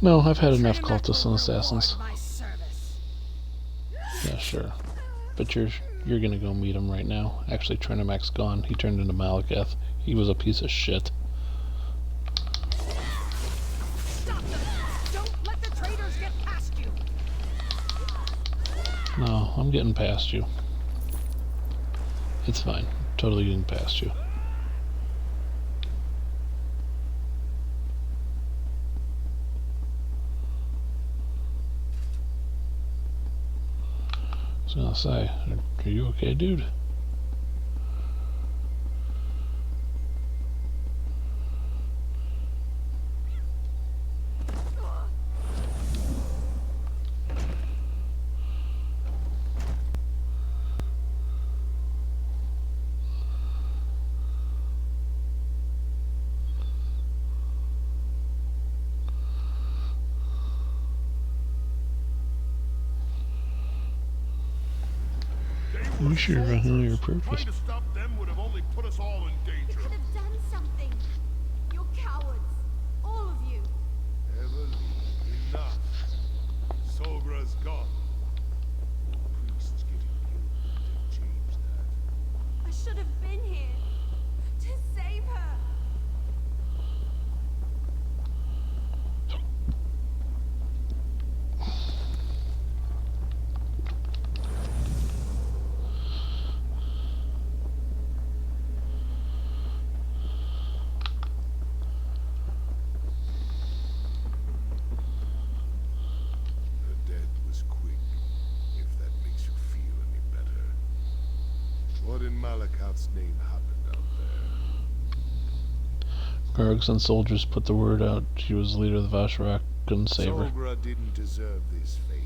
No, I've had enough cultists and assassins. My service. Yeah, sure. But you're gonna go meet him right now. Actually, Trinimac's gone. He turned into Malekith. He was a piece of shit. Stop them! Don't let the traitors get past you! No, I'm getting past you. It's fine. Totally getting past you. I was gonna say, are you okay, dude? You sure know your purpose. Trying to stop them would have only put us all in danger. You could have done something. You're cowards. All of you. Evelyn, enough. Solgra's gone. More priests getting killed wouldn't change that. I should have been here to save her. Her death was quick, if that makes you feel any better. What in Malekith's name happened out there? Gargs and soldiers put the word out. She was the leader of the Vashrak. Couldn't save her. Solgra didn't deserve this fate.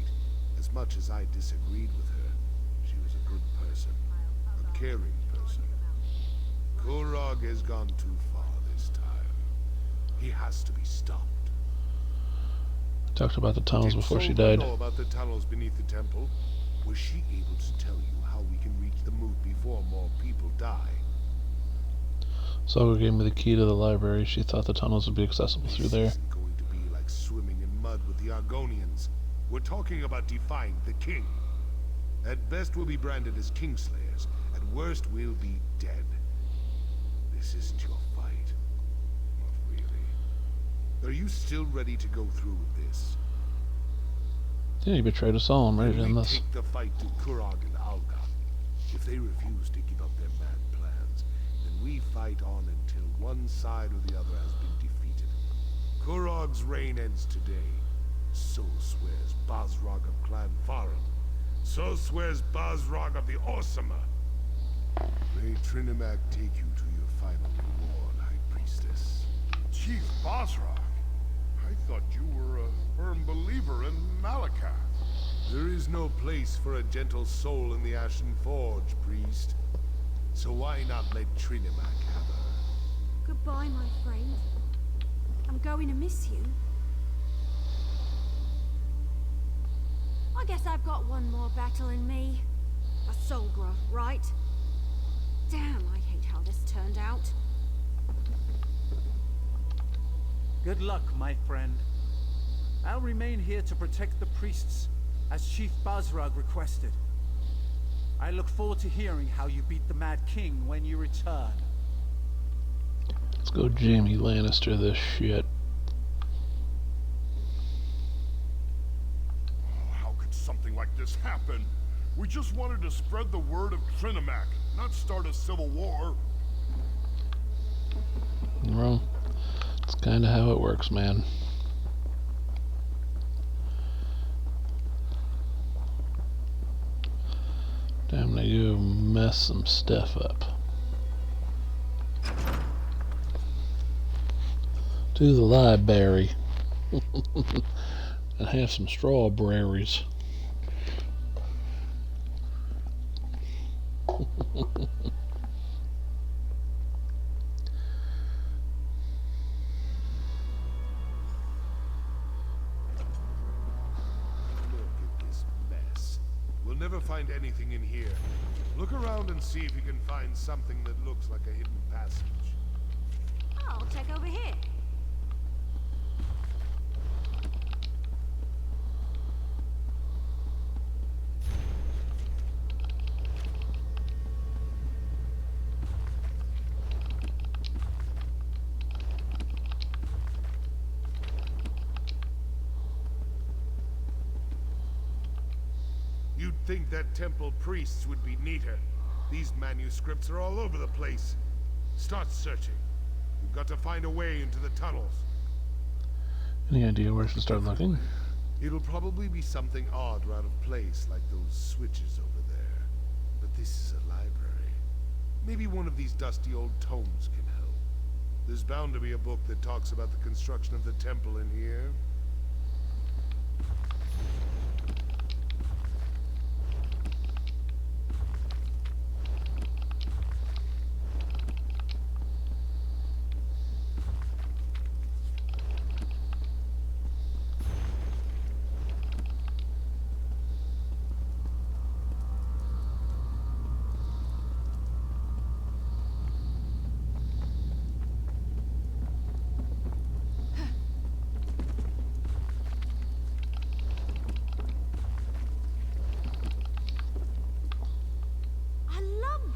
As much as I disagreed with her, she was a good person, a caring person. Kurog has gone too far this He has to be stopped. Talked about the tunnels Did before she Solga died. know about the tunnels beneath the temple? Was she able to tell you how we can reach the moot before more people die? Solga gave me the key to the library. She thought the tunnels would be accessible through there. This isn't going to be like swimming in mud with the Argonians. We're talking about defying the king. At best we'll be branded as Kingslayers. At worst we'll be dead. This isn't your fight. Not really. Are you still ready to go through with this? Yeah, he betrayed us all. I'm ready to end We this. take the fight to Kurog and Alga. If they refuse to give up their mad plans, then we fight on until one side or the other has been defeated. Kurog's reign ends today. So swears Basrog of Clan Farum. So swears Basrog of the Orsama. May Trinimac take you to your final reward, High Priestess. Chief Basrog, I thought you were a firm believer in Malakath. There is no place for a gentle soul in the Ashen Forge, priest. So why not let Trinimac have her? Goodbye, my friend. I'm going to miss you. I guess I've got one more battle in me. A Solgra, right? Damn, I hate how this turned out. Good luck, my friend. I'll remain here to protect the priests, as Chief Basrog requested. I look forward to hearing how you beat the Mad King when you return. Let's go Jaime Lannister this shit. How could something like this happen? We just wanted to spread the word of Trinimac, not start a civil war. Well, it's kind of how it works, man. Time to go mess some stuff up. To the library. And have some strawberries. We'll never find anything in here. Look around and see if you can find something that looks like a hidden passage. I'll check over here. You'd think that temple priests would be neater. These manuscripts are all over the place. Start searching. We've got to find a way into the tunnels. Any idea where to start looking? It'll probably be something odd or out of place, like those switches over there. But this is a library. Maybe one of these dusty old tomes can help. There's bound to be a book that talks about the construction of the temple in here.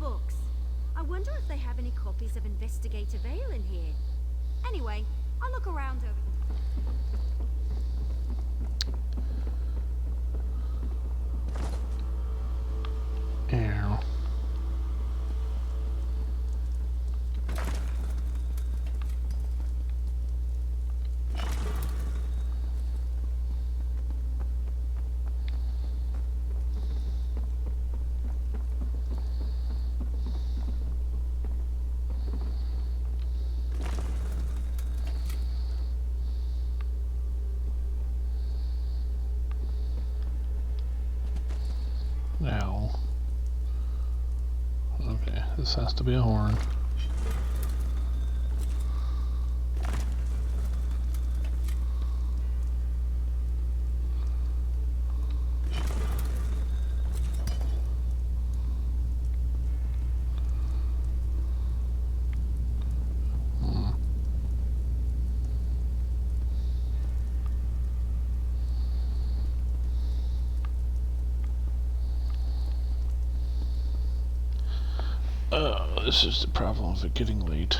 Books. I wonder if they have any copies of Investigator Vale in here. Anyway, I'll look around over. Ow. Ow. Okay, this has to be a horn. This is the problem of it getting late.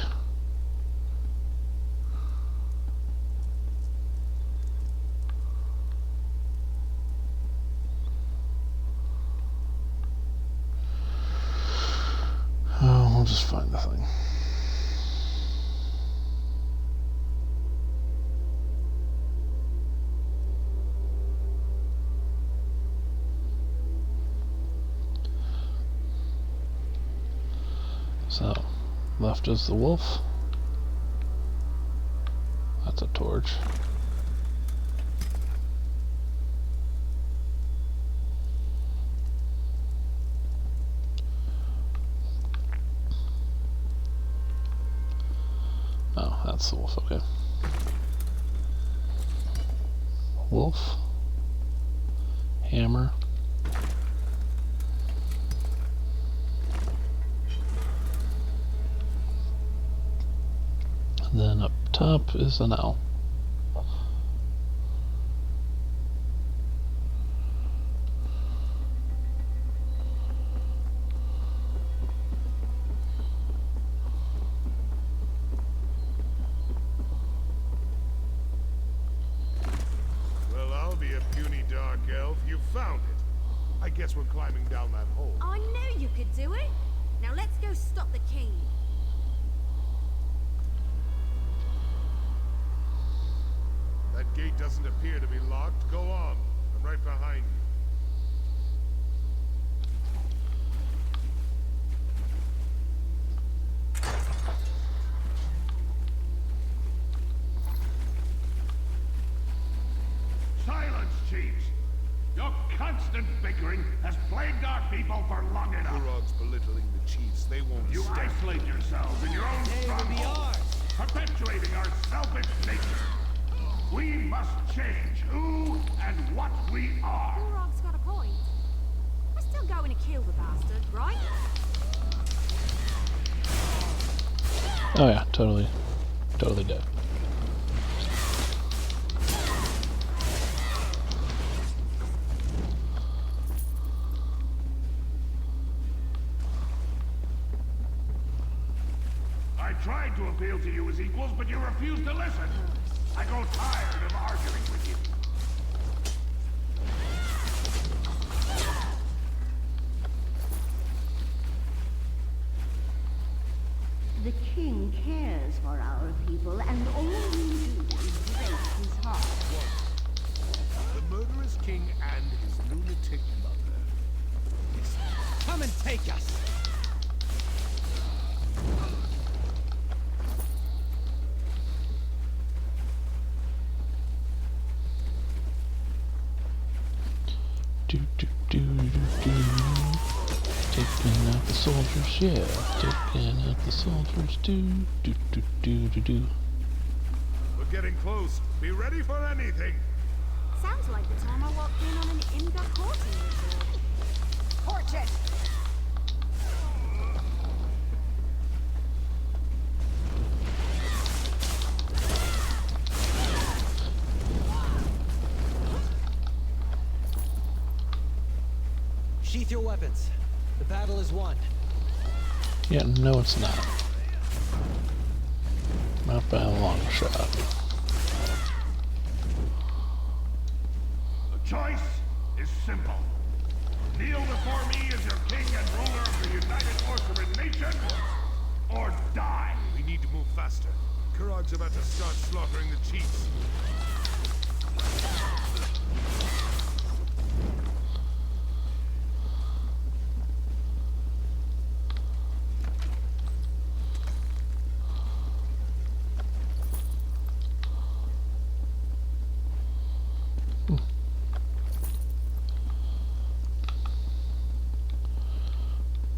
Oh, we'll just find the thing. So, left is the wolf. That's a torch. Oh, that's the wolf, okay. Wolf. Hammer. Then up top is an owl. Well, I'll be a puny dark elf. You found it. I guess we're climbing down that hole. I knew you could do it. Now let's go stop the king. That gate doesn't appear to be locked. Go on. I'm right behind you. Silence, chiefs! Your constant bickering has plagued our people for long enough. Kurog's belittling the chiefs. They won't You stand. isolate yourselves in your own stronghold, perpetuating our selfish nature. We must change who and what we are. Urog's got a point. We're still going to kill the bastard, right? Oh yeah, totally dead. I tried to appeal to you as equals, but you refused to listen. I grow tired of arguing with you. The king cares for our people, and all we do is break his heart. The murderous king and his lunatic mother. Come and take us! Do do do do do. Taking out the soldiers, yeah. Taking out the soldiers, do do do do do do. We're getting close. Be ready for anything. Sounds like the time I walked in on an Imga courting ritual. Torch it! Sheath your weapons. The battle is won. Yeah, no it's not. Not by a long shot. The choice is simple. Kneel before me as your king and ruler of the United Orceran Nation, or die. We need to move faster. Kurog's about to start slaughtering the chiefs.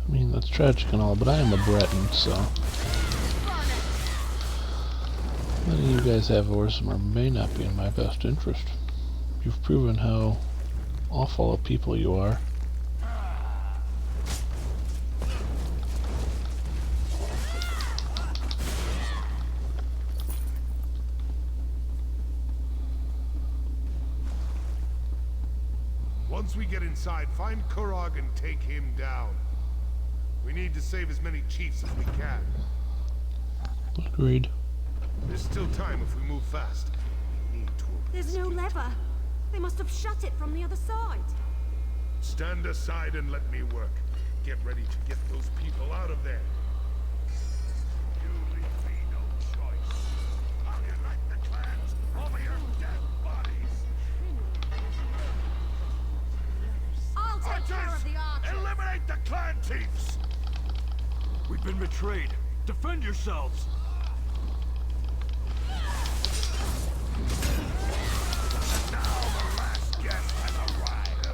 I mean, that's tragic and all, but I am a Breton, so... letting you guys have Orsimer may not be in my best interest. You've proven how awful a people you are. Once we get inside, find Kurog and take him down. We need to save as many chiefs as we can. Agreed. There's still time if we move fast. We need to open There's this no gate. lever. They must have shut it from the other side. Stand aside and let me work. Get ready to get those people out of there. You leave me no choice. I'll unite the clans over your dead bodies. I'll take care of the archers. Eliminate the clan chiefs! We've been betrayed. Defend yourselves! And now the last guest has arrived.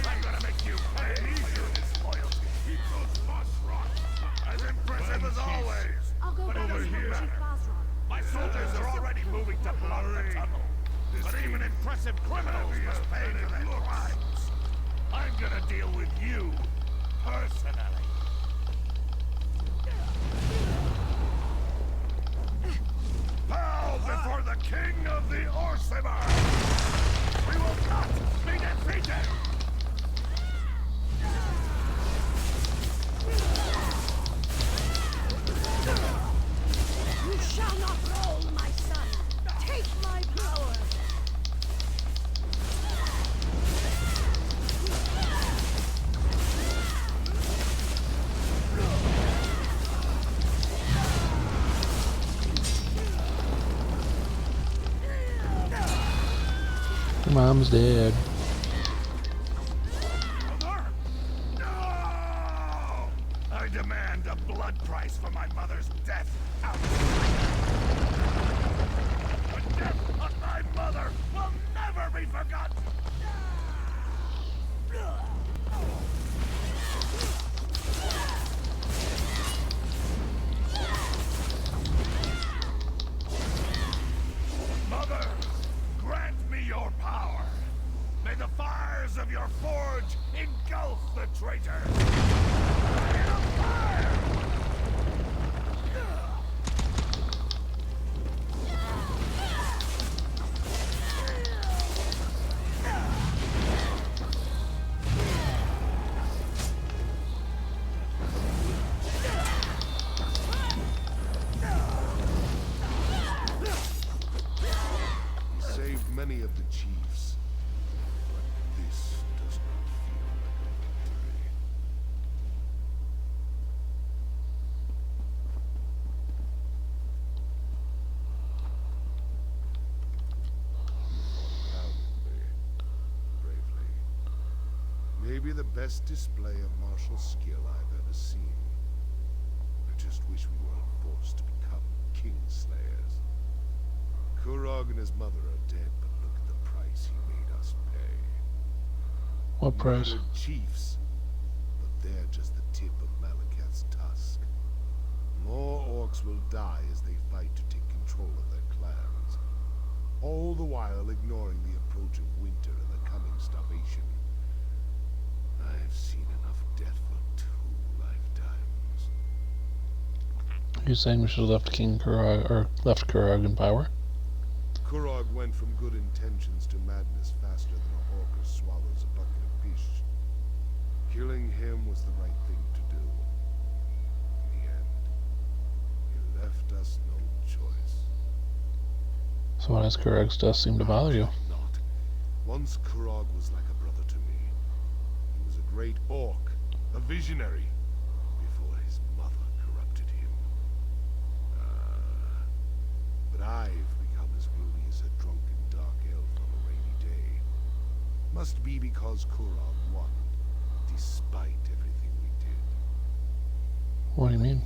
I'm gonna make you pay for your disloyalty. Keep those boss rocks as impressive as always. I'll go But back over to here, Chief Basron. my soldiers are already moving to block the tunnel. But even impressive criminals must pay for their crimes. I'm gonna deal with you personally. Bow before the king of the Orsimer! We will not be defeated! You shall not roll, my son! Take my power! Your mom's dead. I demand a blood price for my mother's death. Out. The death of my mother will never be forgotten. Mother, grant me your power. May the fires of your forge engulf the traitor. He saved many of the chiefs, but this does not feel like a victory. Valiantly, bravely. Maybe the best display of martial skill I've ever seen. I just wish we weren't forced to become kingslayers. Kurog and his mother are dead, but look at the price he made us pay. What price? Murdered chiefs, but they're just the tip of Malekith's tusk. More orcs will die as they fight to take control of their clans, all the while ignoring the approach of winter and the coming starvation. I've seen enough death for 2 lifetimes. Are you saying we should have left King Kurog, or left Kurog in power? Kurog went from good intentions to madness faster than a hawker swallows a bucket of fish. Killing him was the right thing to do. In the end, he left us no choice. So why does Kurog's death seem to bother you? Not. Once Kurog was like a brother to me. He was a great orc, a visionary, before his mother corrupted him. But I've become as gloomy as a drunken dark elf on a rainy day. Must be because Kurog won, despite everything we did. What do you mean?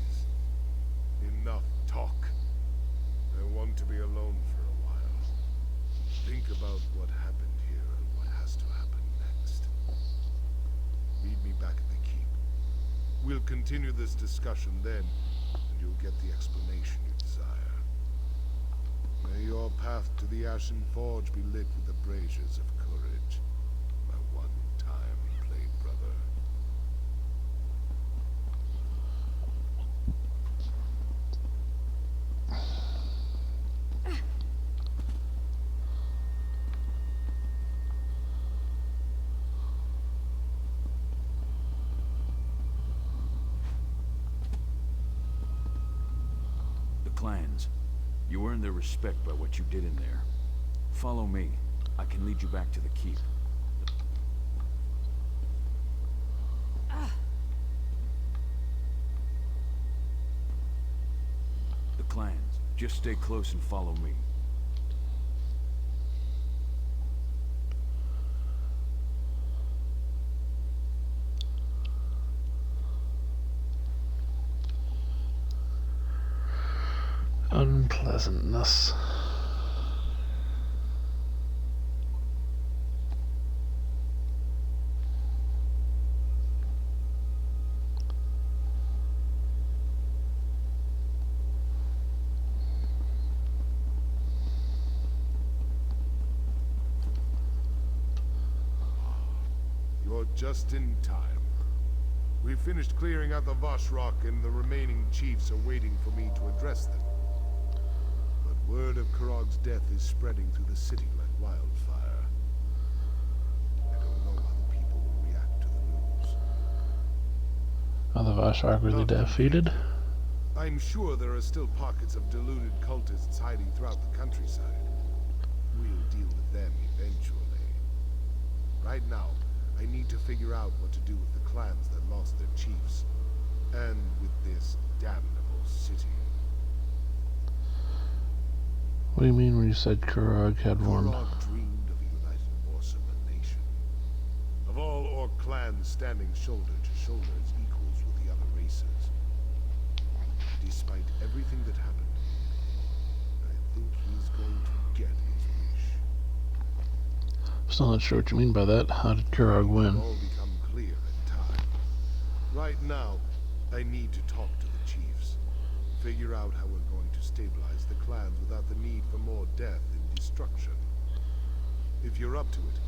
Enough talk. I want to be alone for a while. Think about what happened here and what has to happen next. Meet me back at the keep. We'll continue this discussion then, and you'll get the explanation you desire. May your path to the Ashen Forge be lit with the braziers of courage, my one-time play brother. clans. You earned their respect by what you did in there. Follow me. I can lead you back to the keep. The clans. Just stay close and follow me. Unpleasantness. You're just in time. We finished clearing out the Vashrock, and the remaining chiefs are waiting for me to address them. But word of Kurog's death is spreading through the city like wildfire. I don't know how the people will react to the news. Are the Vashrock really defeated? I'm sure there are still pockets of deluded cultists hiding throughout the countryside. We'll deal with them eventually. Right now, I need to figure out what to do with the clans that lost their chiefs. And with this damnable city. What do you mean when you said Kurog had one? Kurog dreamed of a united Orciman nation. Of all Orc clans standing shoulder to shoulder as equals with the other races. Despite everything that happened, I think he's going to get his wish. Still not sure what you mean by that. How did Kurog win? It'll all become clear in time. Right now, I need to talk to the chiefs. Figure out how we're going to stabilize the clans without the need for more death and destruction. If you're up to it,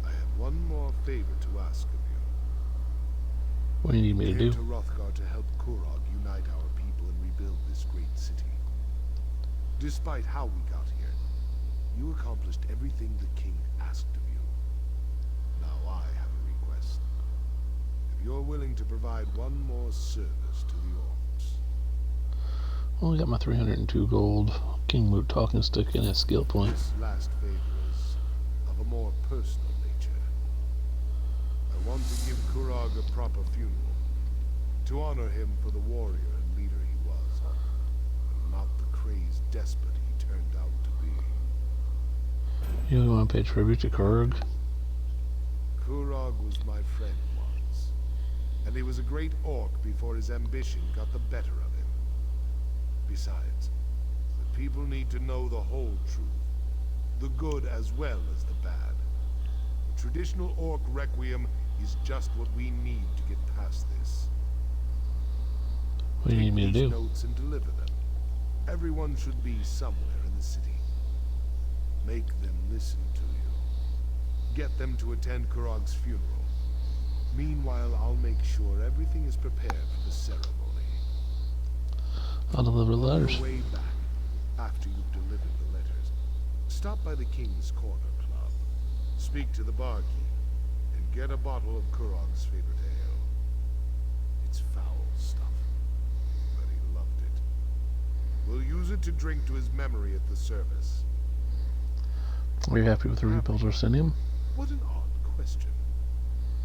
I have one more favor to ask of you. What do you need me to do? Head to Hrothgar to help Kurog unite our people and rebuild this great city. Despite how we got here, you accomplished everything the king asked of you. Now I have a request. If you're willing to provide one more service to the orcs. Well, I got my 302 gold King Moot talking stick and a skill point. This last favor is of a more personal nature. I want to give Kurog a proper funeral. To honor him for the warrior and leader he was, and not the crazed despot he turned out to be. You want to pay tribute to Kurog? Kurog was my friend once, and he was a great orc before his ambition got the better of him. Besides, the people need to know the whole truth, the good as well as the bad. The traditional orc requiem is just what we need to get past this. What do you need me to do? Take these notes and deliver them. Everyone should be somewhere in the city. Make them listen to you. Get them to attend Kurog's funeral. Meanwhile, I'll make sure everything is prepared for the ceremony. I'll deliver letters. On the way back, after you've delivered the letters, stop by the King's Corner Club. Speak to the barkeep, and get a bottle of Kurog's favorite ale. It's foul stuff, but he loved it. We'll use it to drink to his memory at the service. Are you happy with the rebuild we're sending him? What an odd question.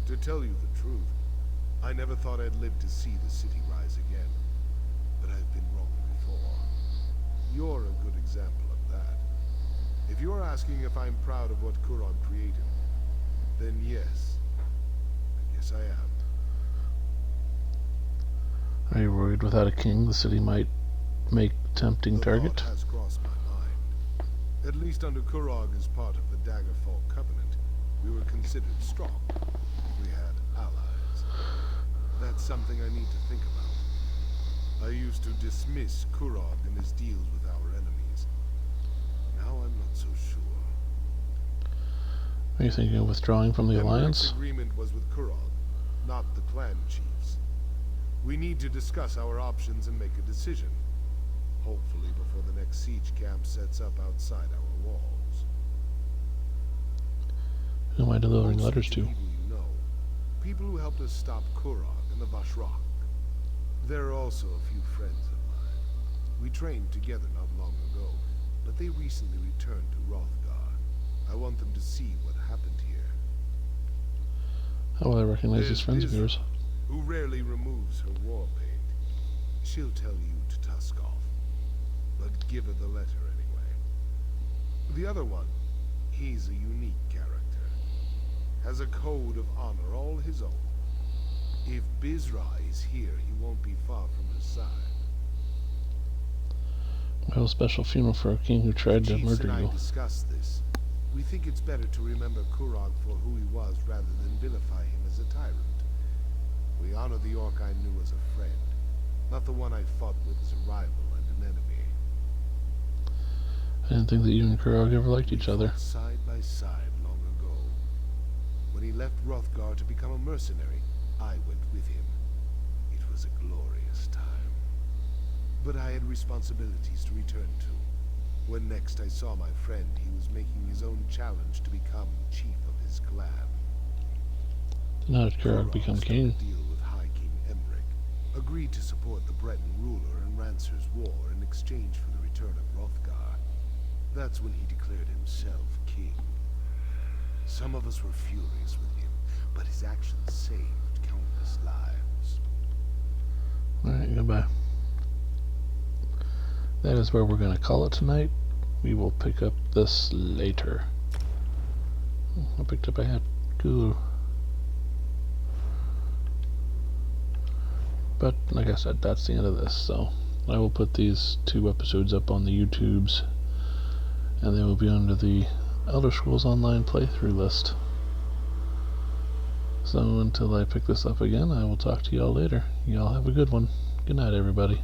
To tell you the truth, I never thought I'd live to see the city rise again. But I've been wrong before. You're a good example of that. If you're asking if I'm proud of what Kurog created, then yes. I guess I am. Are you worried without a king the city might make tempting target? The thought has crossed my mind. At least under Kurog as part of the Daggerfall Covenant, we were considered strong. We had allies. That's something I need to think about. I used to dismiss Kurog and his deals with our enemies. Now I'm not so sure. Are you thinking of withdrawing from the alliance? The agreement was with Kurog, not the clan chiefs. We need to discuss our options and make a decision. Hopefully before the next siege camp sets up outside our walls. Who am I delivering letters to? People you know. People who helped us stop Kurog and the Vashrock. There are also a few friends of mine. We trained together not long ago, but they recently returned to Hrothgar. I want them to see what happened here. How will I recognize these friends of yours? Who rarely removes her war paint. She'll tell you to tusk off, but give her the letter anyway. The other one, he's a unique character. Has a code of honor all his own. If Bizra is here, he won't be far from her side. Well, a special funeral for a king who tried to murder you. I discussed this. We think it's better to remember Kurog for who he was rather than vilify him as a tyrant. We honor the orc I knew as a friend, not the one I fought with as a rival and an enemy. I didn't think that you and Kurog ever liked each other. Side by side long ago. When he left Hrothgar to become a mercenary, I went with him. It was a glorious time. But I had responsibilities to return to. When next I saw my friend, he was making his own challenge to become chief of his clan. Then how did Kurog become king? Deal with High King Emmerich, agreed to support the Breton ruler in Rancer's war in exchange for the return of Hrothgar. That's when he declared himself king. Some of us were furious with him, but his actions saved countless lives. Alright, goodbye. That is where we're going to call it tonight. We will pick up this later. I picked up a hat. Cool. But, like I said, that's the end of this. So, I will put these 2 episodes up on the YouTubes. And they will be under the Elder Scrolls Online playthrough list. So, until I pick this up again, I will talk to y'all later. Y'all have a good one. Good night, everybody.